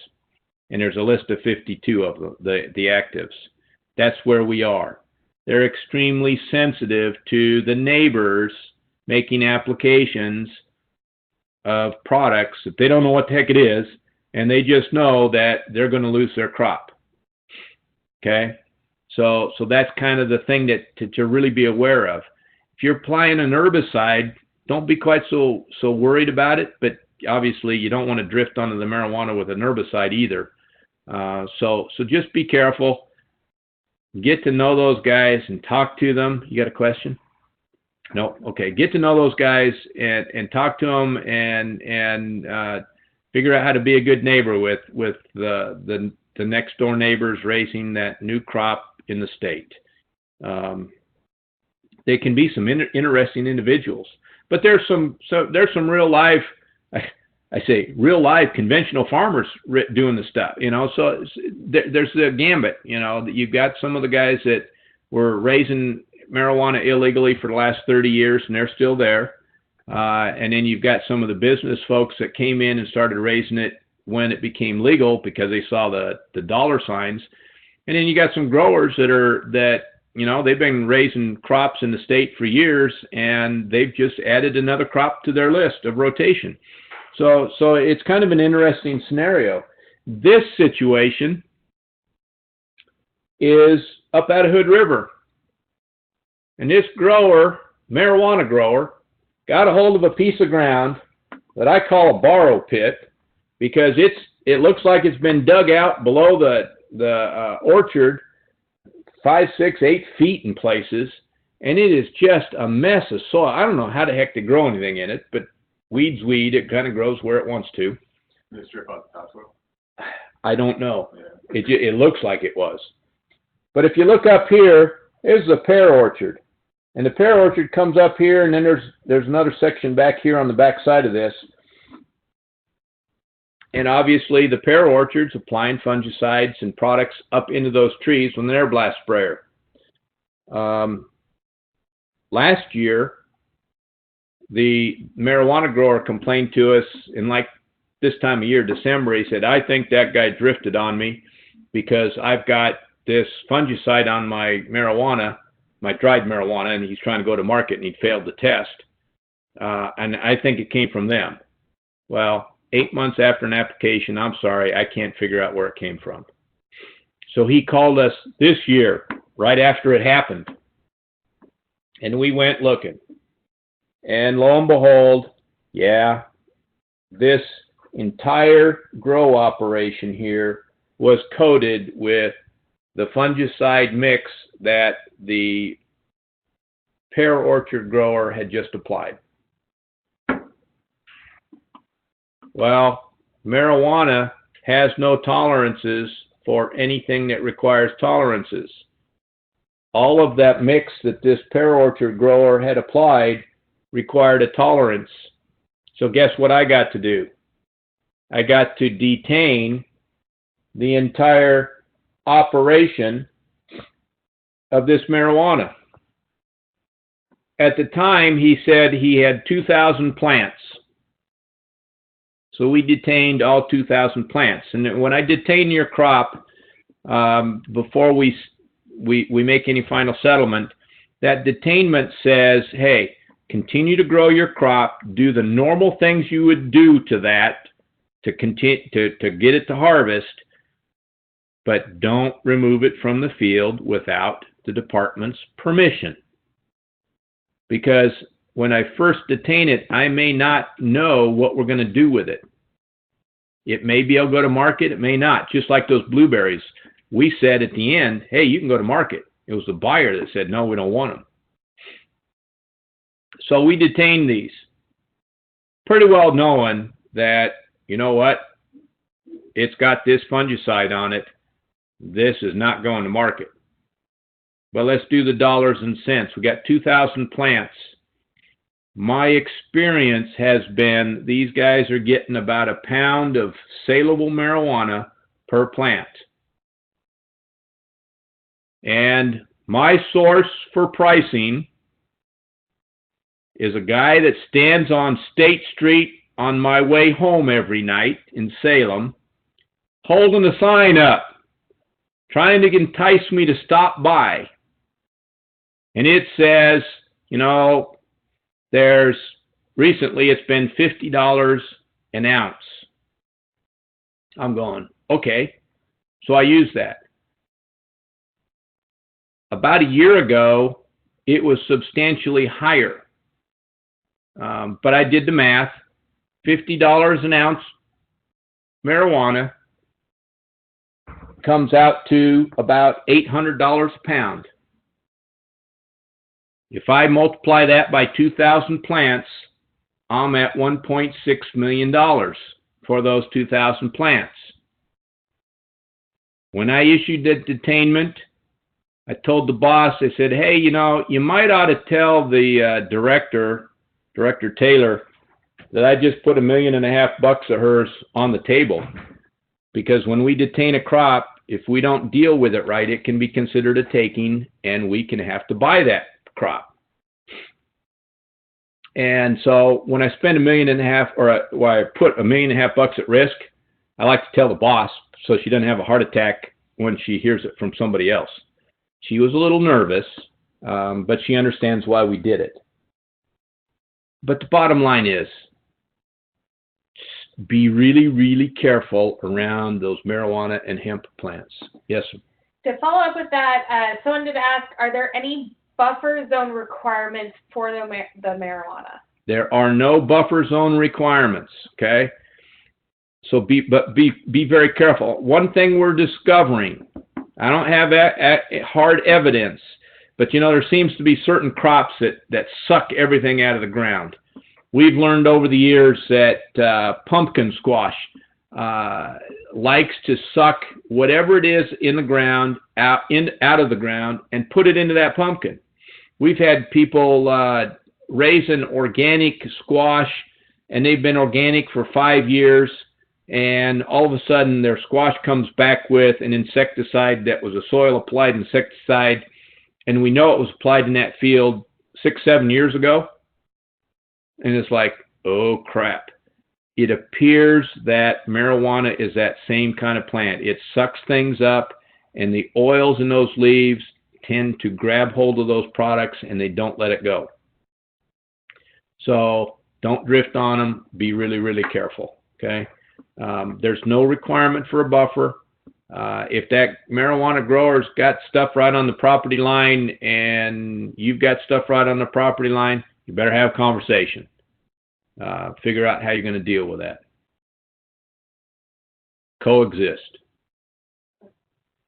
And there's a list of 52 of them, the actives. That's where we are. They're extremely sensitive to the neighbors making applications of products that they don't know what the heck it is, and they just know that they're going to lose their crop. Okay? So that's kind of the thing that to really be aware of. If you're applying an herbicide, don't be quite so worried about it, but obviously you don't want to drift onto the marijuana with an herbicide either. So just be careful. Get to know those guys and talk to them. You got a question? No? Okay. Get to know those guys and talk to them and figure out how to be a good neighbor with the next door neighbors raising that new crop in the state. They can be some interesting individuals, but there's some real life, I say real life conventional farmers doing the stuff, you know. So there's the gambit, you know, that you've got some of the guys that were raising marijuana illegally for the last 30 years and they're still there. And then you've got some of the business folks that came in and started raising it when it became legal because they saw the dollar signs. And then you got some growers that you know, they've been raising crops in the state for years and they've just added another crop to their list of rotation. So it's kind of an interesting scenario. This situation is up at Hood River. And this grower, marijuana grower, got a hold of a piece of ground that I call a borrow pit because it looks like it's been dug out below the orchard 5, 6, 8 feet in places, and it is just a mess of soil. I don't know how the heck to grow anything in it, but weed's weed. It kind of grows where it wants to. Did it strip out the topsoil? I don't know. Yeah. It looks like it was. But if you look up here, there's a pear orchard. And the pear orchard comes up here, and then there's another section back here on the back side of this. And obviously, the pear orchard's applying fungicides and products up into those trees with an air blast sprayer. Last year, the marijuana grower complained to us in like this time of year, December. He said, I think that guy drifted on me because I've got this fungicide on my marijuana, my dried marijuana, and he's trying to go to market and he failed the test. And I think it came from them. Well, 8 months after an application, I'm sorry, I can't figure out where it came from. So he called us this year right after it happened. And we went looking. And lo and behold, yeah, this entire grow operation here was coated with the fungicide mix that the pear orchard grower had just applied. Well, marijuana has no tolerances for anything that requires tolerances. All of that mix that this pear orchard grower had applied required a tolerance. So guess what I got to do? I got to detain the entire operation of this marijuana. At the time, he said he had 2,000 plants. So we detained all 2,000 plants. And when I detain your crop, before we make any final settlement, that detainment says, hey, continue to grow your crop, do the normal things you would do to that to continue to get it to harvest, but don't remove it from the field without the department's permission. Because when I first detain it, I may not know what we're going to do with it. It may be able to go to market, it may not. Just like those blueberries. We said at the end, hey, you can go to market. It was the buyer that said, no, we don't want them. So we detained these, pretty well knowing that, you know what, it's got this fungicide on it. This is not going to market. But let's do the dollars and cents. We got 2,000 plants. My experience has been these guys are getting about a pound of saleable marijuana per plant. And my source for pricing is a guy that stands on State Street on my way home every night in Salem, holding a sign up, trying to entice me to stop by. And it says, you know, recently it's been $50 an ounce. I'm going, okay. So I use that. About a year ago, it was substantially higher. But I did the math. $50 an ounce marijuana comes out to about $800 a pound. If I multiply that by 2,000 plants, I'm at $1.6 million for those 2,000 plants. When I issued that detainment, I told the boss, I said, hey, you know, you might ought to tell the Director Taylor, that I just put $1.5 million of hers on the table. Because when we detain a crop, if we don't deal with it right, it can be considered a taking, and we can have to buy that crop. And so when I spend $1.5 million, I put $1.5 million at risk, I like to tell the boss so she doesn't have a heart attack when she hears it from somebody else. She was a little nervous, but she understands why we did it. But the bottom line is, be really, really careful around those marijuana and hemp plants. Yes, sir. To follow up with that, someone did ask, are there any buffer zone requirements for the marijuana? There are no buffer zone requirements, okay? So be very careful. One thing we're discovering, I don't have hard evidence, but you know, there seems to be certain crops that suck everything out of the ground. We've learned over the years that pumpkin squash likes to suck whatever it is in the ground out of the ground and put it into that pumpkin. We've had people raise an organic squash, and they've been organic for 5 years, and all of a sudden their squash comes back with an insecticide that was a soil-applied insecticide, and we know it was applied in that field 6-7 years ago. And it's like, oh, crap. It appears that marijuana is that same kind of plant. It sucks things up, and the oils in those leaves tend to grab hold of those products, and they don't let it go. So don't drift on them. Be really, really careful, okay? There's no requirement for a buffer. If that marijuana grower's got stuff right on the property line and you've got stuff right on the property line, you better have a conversation. Figure out how you're going to deal with that. Coexist.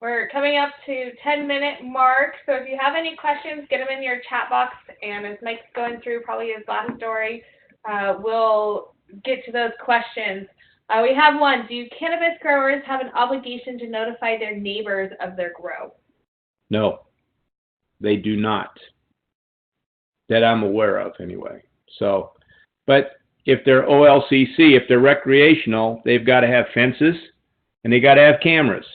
We're coming up to 10-minute mark, so if you have any questions, get them in your chat box, and as Mike's going through probably his last story, we'll get to those questions. We have one. Do cannabis growers have an obligation to notify their neighbors of their grow? No, they do not. That I'm aware of, anyway. So, but if they're OLCC, if they're recreational, they've got to have fences and they got to have cameras.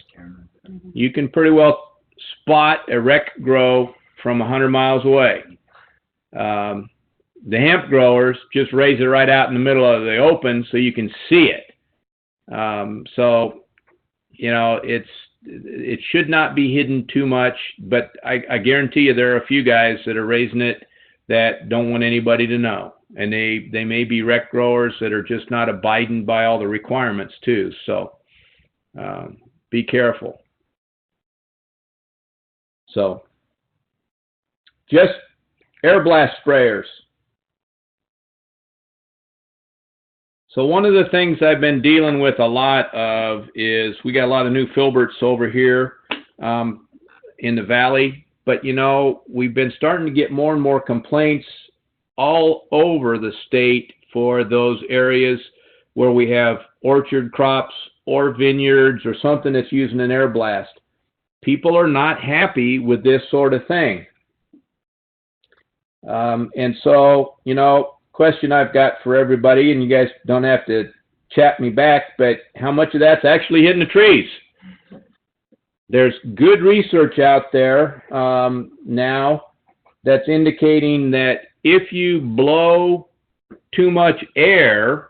You can pretty well spot a rec grow from 100 miles away. The hemp growers just raise it right out in the middle of the open so you can see it. So, you know, it should not be hidden too much, but I guarantee you there are a few guys that are raising it that don't want anybody to know. And they may be rec growers that are just not abiding by all the requirements too. So, be careful. So, just air blast sprayers. So one of the things I've been dealing with a lot of is we got a lot of new filberts over here in the valley, but you know, we've been starting to get more and more complaints all over the state for those areas where we have orchard crops or vineyards or something that's using an air blast. People are not happy with this sort of thing. And so, you know, question I've got for everybody, and you guys don't have to chat me back, but how much of that's actually hitting the trees? There's good research out there now that's indicating that if you blow too much air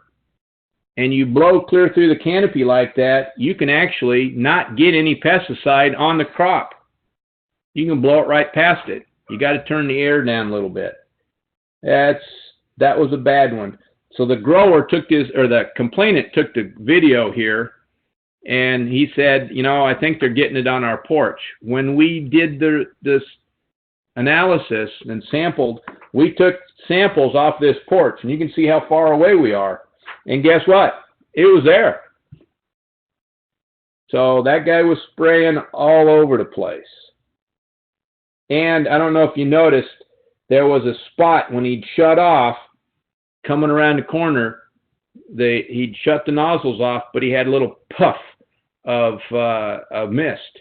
and you blow clear through the canopy like that, you can actually not get any pesticide on the crop. You can blow it right past it. You got to turn the air down a little bit. That was a bad one. So the grower took this, or the complainant took the video here, and he said, you know, I think they're getting it on our porch. When we did this analysis and sampled, we took samples off this porch, and you can see how far away we are. And guess what? It was there. So that guy was spraying all over the place. And I don't know if you noticed, there was a spot when he'd shut off, coming around the corner, he'd shut the nozzles off, but he had a little puff of mist.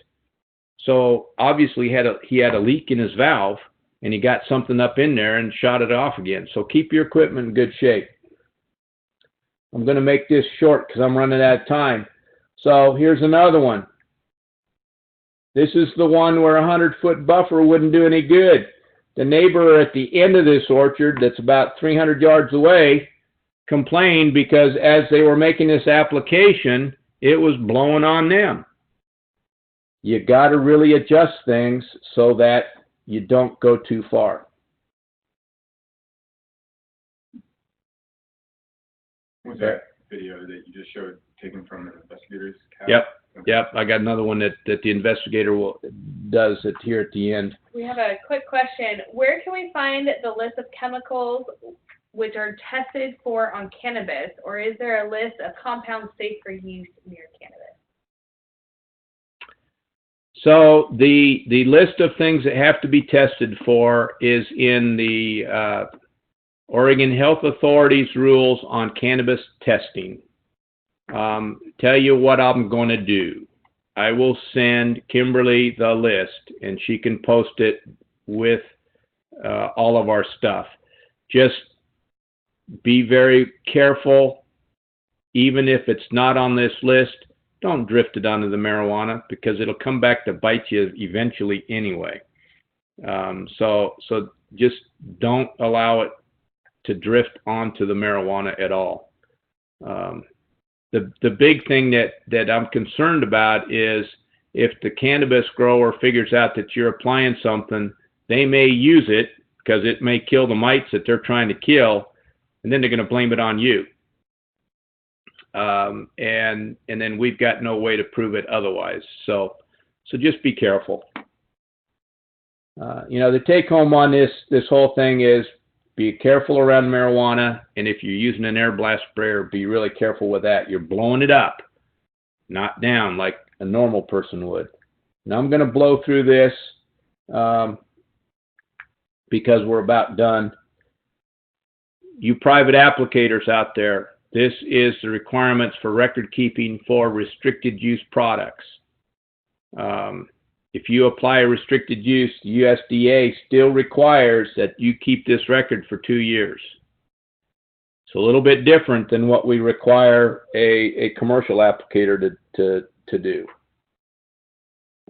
So obviously he had a leak in his valve, and he got something up in there and shot it off again. So keep your equipment in good shape. I'm going to make this short because I'm running out of time. So here's another one. This is the one where a 100-foot buffer wouldn't do any good. The neighbor at the end of this orchard that's about 300 yards away complained because as they were making this application, it was blowing on them. You got to really adjust things so that you don't go too far. Was that video that you just showed taken from an investigator's cab? Yep. I got another one that the investigator does it here at the end. We have a quick question. Where can we find the list of chemicals which are tested for on cannabis, or is there a list of compounds safe for use near cannabis? So the list of things that have to be tested for is in the Oregon Health Authority's rules on cannabis testing. Tell you what I'm going to do. I will send Kimberly the list, and she can post it with all of our stuff. Just be very careful. Even if it's not on this list, don't drift it onto the marijuana because it'll come back to bite you eventually anyway. So just don't allow it to drift onto the marijuana at all. The big thing that I'm concerned about is if the cannabis grower figures out that you're applying something, they may use it because it may kill the mites that they're trying to kill, and then they're going to blame it on you. and then we've got no way to prove it otherwise. So just be careful. The take home on this whole thing is be careful around marijuana, and if you're using an air blast sprayer, be really careful with that. You're blowing it up, not down like a normal person would. Now I'm going to blow through this because we're about done. You private applicators out there, this is the requirements for record keeping for restricted use products. If you apply a restricted use, the USDA still requires that you keep this record for 2 years. It's a little bit different than what we require a commercial applicator to do.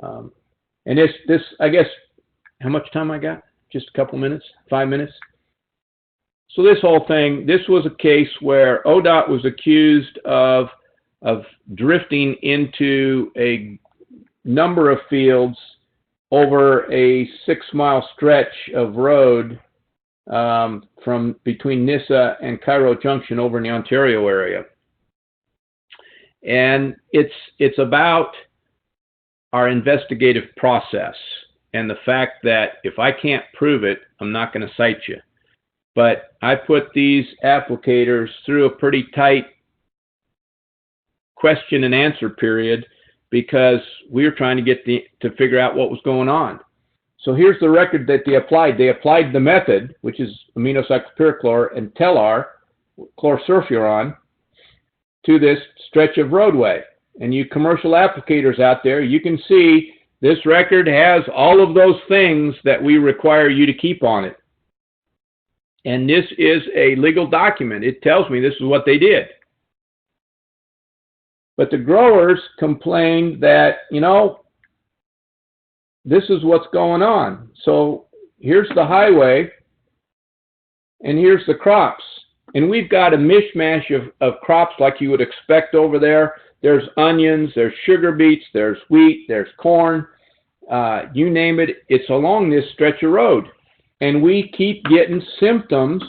And this, I guess, how much time I got? Just a couple minutes? 5 minutes? So this whole thing, this was a case where ODOT was accused of drifting into a number of fields over a 6-mile stretch of road from between Nissa and Cairo Junction over in the Ontario area. And it's about our investigative process and the fact that if I can't prove it, I'm not going to cite you. But I put these applicators through a pretty tight question and answer period because we were trying to get to figure out what was going on. So here's the record that they applied. They applied the method, which is aminocyclopyrachlor and Telar, chlorsulfuron, to this stretch of roadway. And you commercial applicators out there, you can see this record has all of those things that we require you to keep on it. And this is a legal document. It tells me this is what they did. But the growers complained that, this is what's going on. So here's the highway, and here's the crops. And we've got a mishmash of crops like you would expect over there. There's onions, there's sugar beets, there's wheat, there's corn. You name it, it's along this stretch of road. And we keep getting symptoms,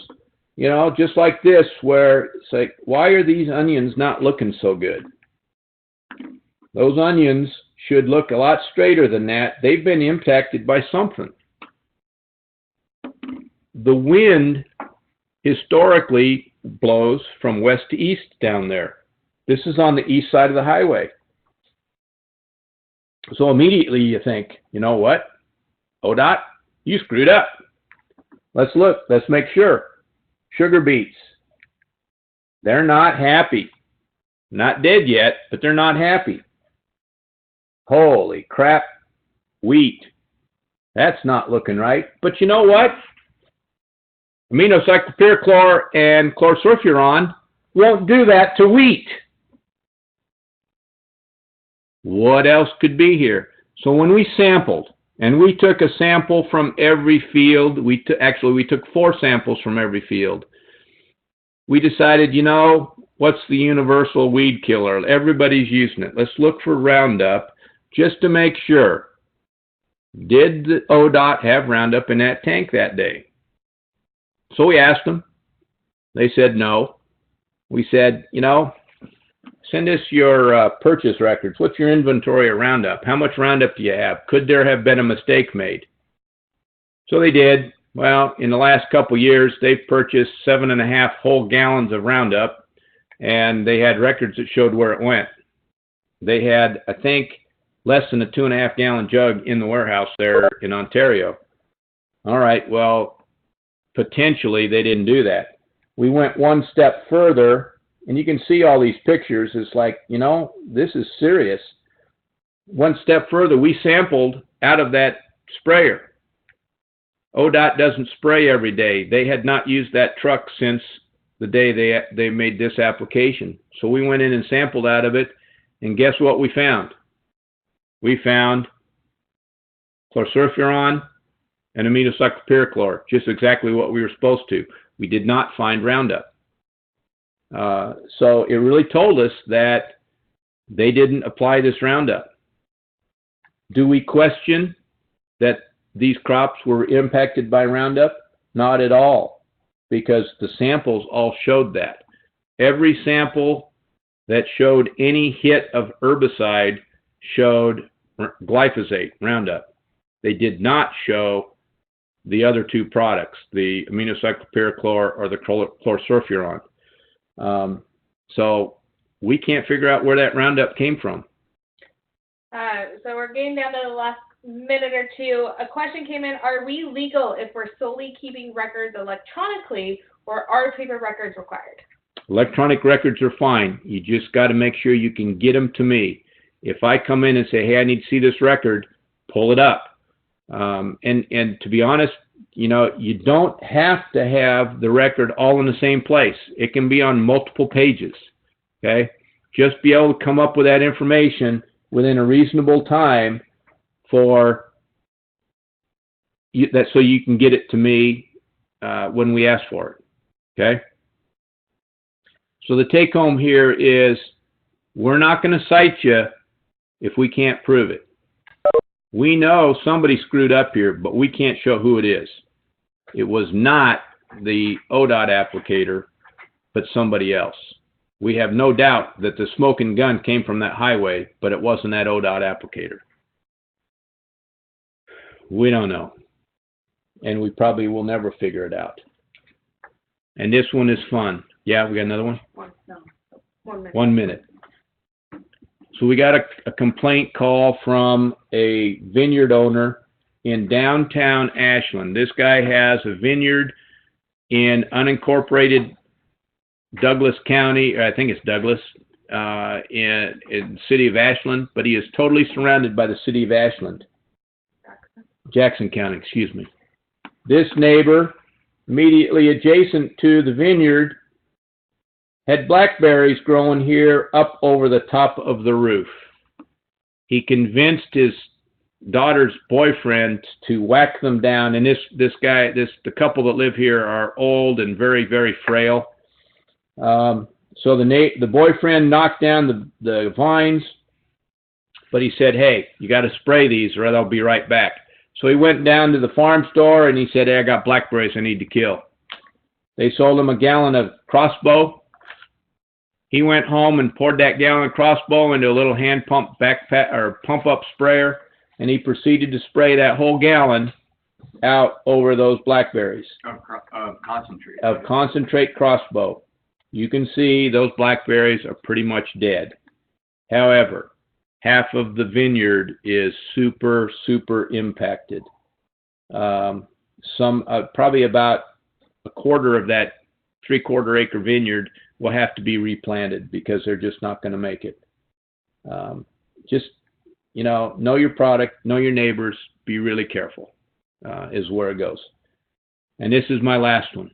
just like this, where it's like, why are these onions not looking so good? Those onions should look a lot straighter than that. They've been impacted by something. The wind historically blows from west to east down there. This is on the east side of the highway. So immediately you think, you know what? ODOT, you screwed up. Let's look. Let's make sure. Sugar beets. They're not happy. Not dead yet, but they're not happy. Holy crap. Wheat. That's not looking right. But you know what? Aminocyclopyrachlor and chlorsulfuron won't do that to wheat. What else could be here? So when we sampled, and we took a sample from every field, we took 4 samples from every field. We decided, what's the universal weed killer? Everybody's using it. Let's look for Roundup just to make sure. Did the ODOT have Roundup in that tank that day? So we asked them. They said no. We said, send us your purchase records. What's your inventory of Roundup? How much Roundup do you have? Could there have been a mistake made? So they did. Well, in the last couple years, they've purchased 7.5 whole gallons of Roundup, and they had records that showed where it went. They had, I think, less than a 2.5 gallon jug in the warehouse there in Ontario. All right, well, potentially they didn't do that. We went one step further, and you can see all these pictures. It's like, this is serious. One step further, we sampled out of that sprayer. ODOT doesn't spray every day. They had not used that truck since the day they made this application. So we went in and sampled out of it, and guess what we found? We found chlorsulfuron and aminocyclopyrachlor, just exactly what we were supposed to. We did not find Roundup. So it really told us that they didn't apply this Roundup. Do we question that these crops were impacted by Roundup? Not at all, because the samples all showed that. Every sample that showed any hit of herbicide showed glyphosate, Roundup. They did not show the other two products, the aminocyclopyrachlor or the chlorsulfuron. So we can't figure out where that Roundup came from. So we're getting down to the last minute or two. A question came in, are we legal if we're solely keeping records electronically, or are paper records required? Electronic records are fine. You just got to make sure you can get them to me. If I come in and say, hey, I need to see this record, pull it up. And to be honest, you know, you don't have to have the record all in the same place. It can be on multiple pages, okay? Just be able to come up with that information within a reasonable time for you, that, so you can get it to me when we ask for it, okay? So the take home here is we're not going to cite you if we can't prove it. We know somebody screwed up here, but we can't show who it is. It was not the ODOT applicator, but somebody else. We have no doubt that the smoking gun came from that highway, but it wasn't that ODOT applicator. We don't know. And we probably will never figure it out. And this one is fun. Yeah, we got another one? 1 minute. 1 minute. So we got a complaint call from a vineyard owner in downtown Ashland. This guy has a vineyard in unincorporated Douglas County, or I think it's Douglas, in the city of Ashland, but he is totally surrounded by the city of Ashland. Jackson County, excuse me. This neighbor, immediately adjacent to the vineyard, had blackberries growing here up over the top of the roof. He convinced his daughter's boyfriend to whack them down, and the couple that live here are old and very, very frail. So the boyfriend knocked down the vines, but he said, hey, you got to spray these or I'll be right back. So he went down to the farm store and he said, hey, I got blackberries I need to kill. They sold him a gallon of Crossbow. He went home and poured that gallon of Crossbow into a little hand pump pump up sprayer, and he proceeded to spray that whole gallon out over those blackberries. Of concentrate. Of concentrate Crossbow. You can see those blackberries are pretty much dead. However, half of the vineyard is super, super impacted. Probably about a quarter of that 3/4 acre vineyard will have to be replanted because they're just not going to make it. Just, you know your product, know your neighbors, be really careful, is where it goes. And this is my last one.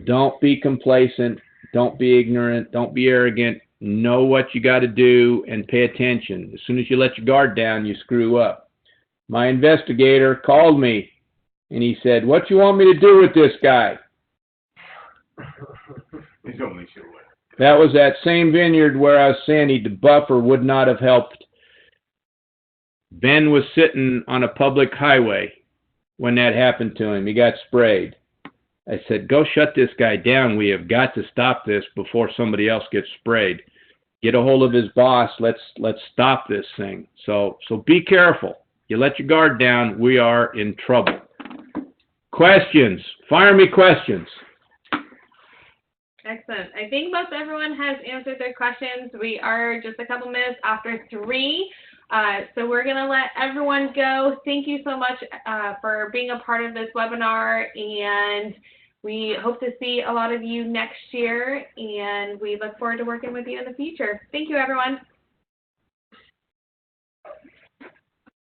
Don't be complacent. Don't be ignorant. Don't be arrogant. Know what you got to do and pay attention. As soon as you let your guard down, you screw up. My investigator called me and he said, what you want me to do with this guy? That was that same vineyard where I was saying the buffer would not have helped. Ben was sitting on a public highway when that happened to him. He got sprayed. I said, go shut this guy down. We have got to stop this before somebody else gets sprayed. Get a hold of his boss. Let's stop this thing. So be careful. You let your guard down, we are in trouble. Questions? Fire me questions. Excellent. I think most everyone has answered their questions. We are just a couple minutes after 3, so we're going to let everyone go. Thank you so much for being a part of this webinar, and we hope to see a lot of you next year, and we look forward to working with you in the future. Thank you, everyone.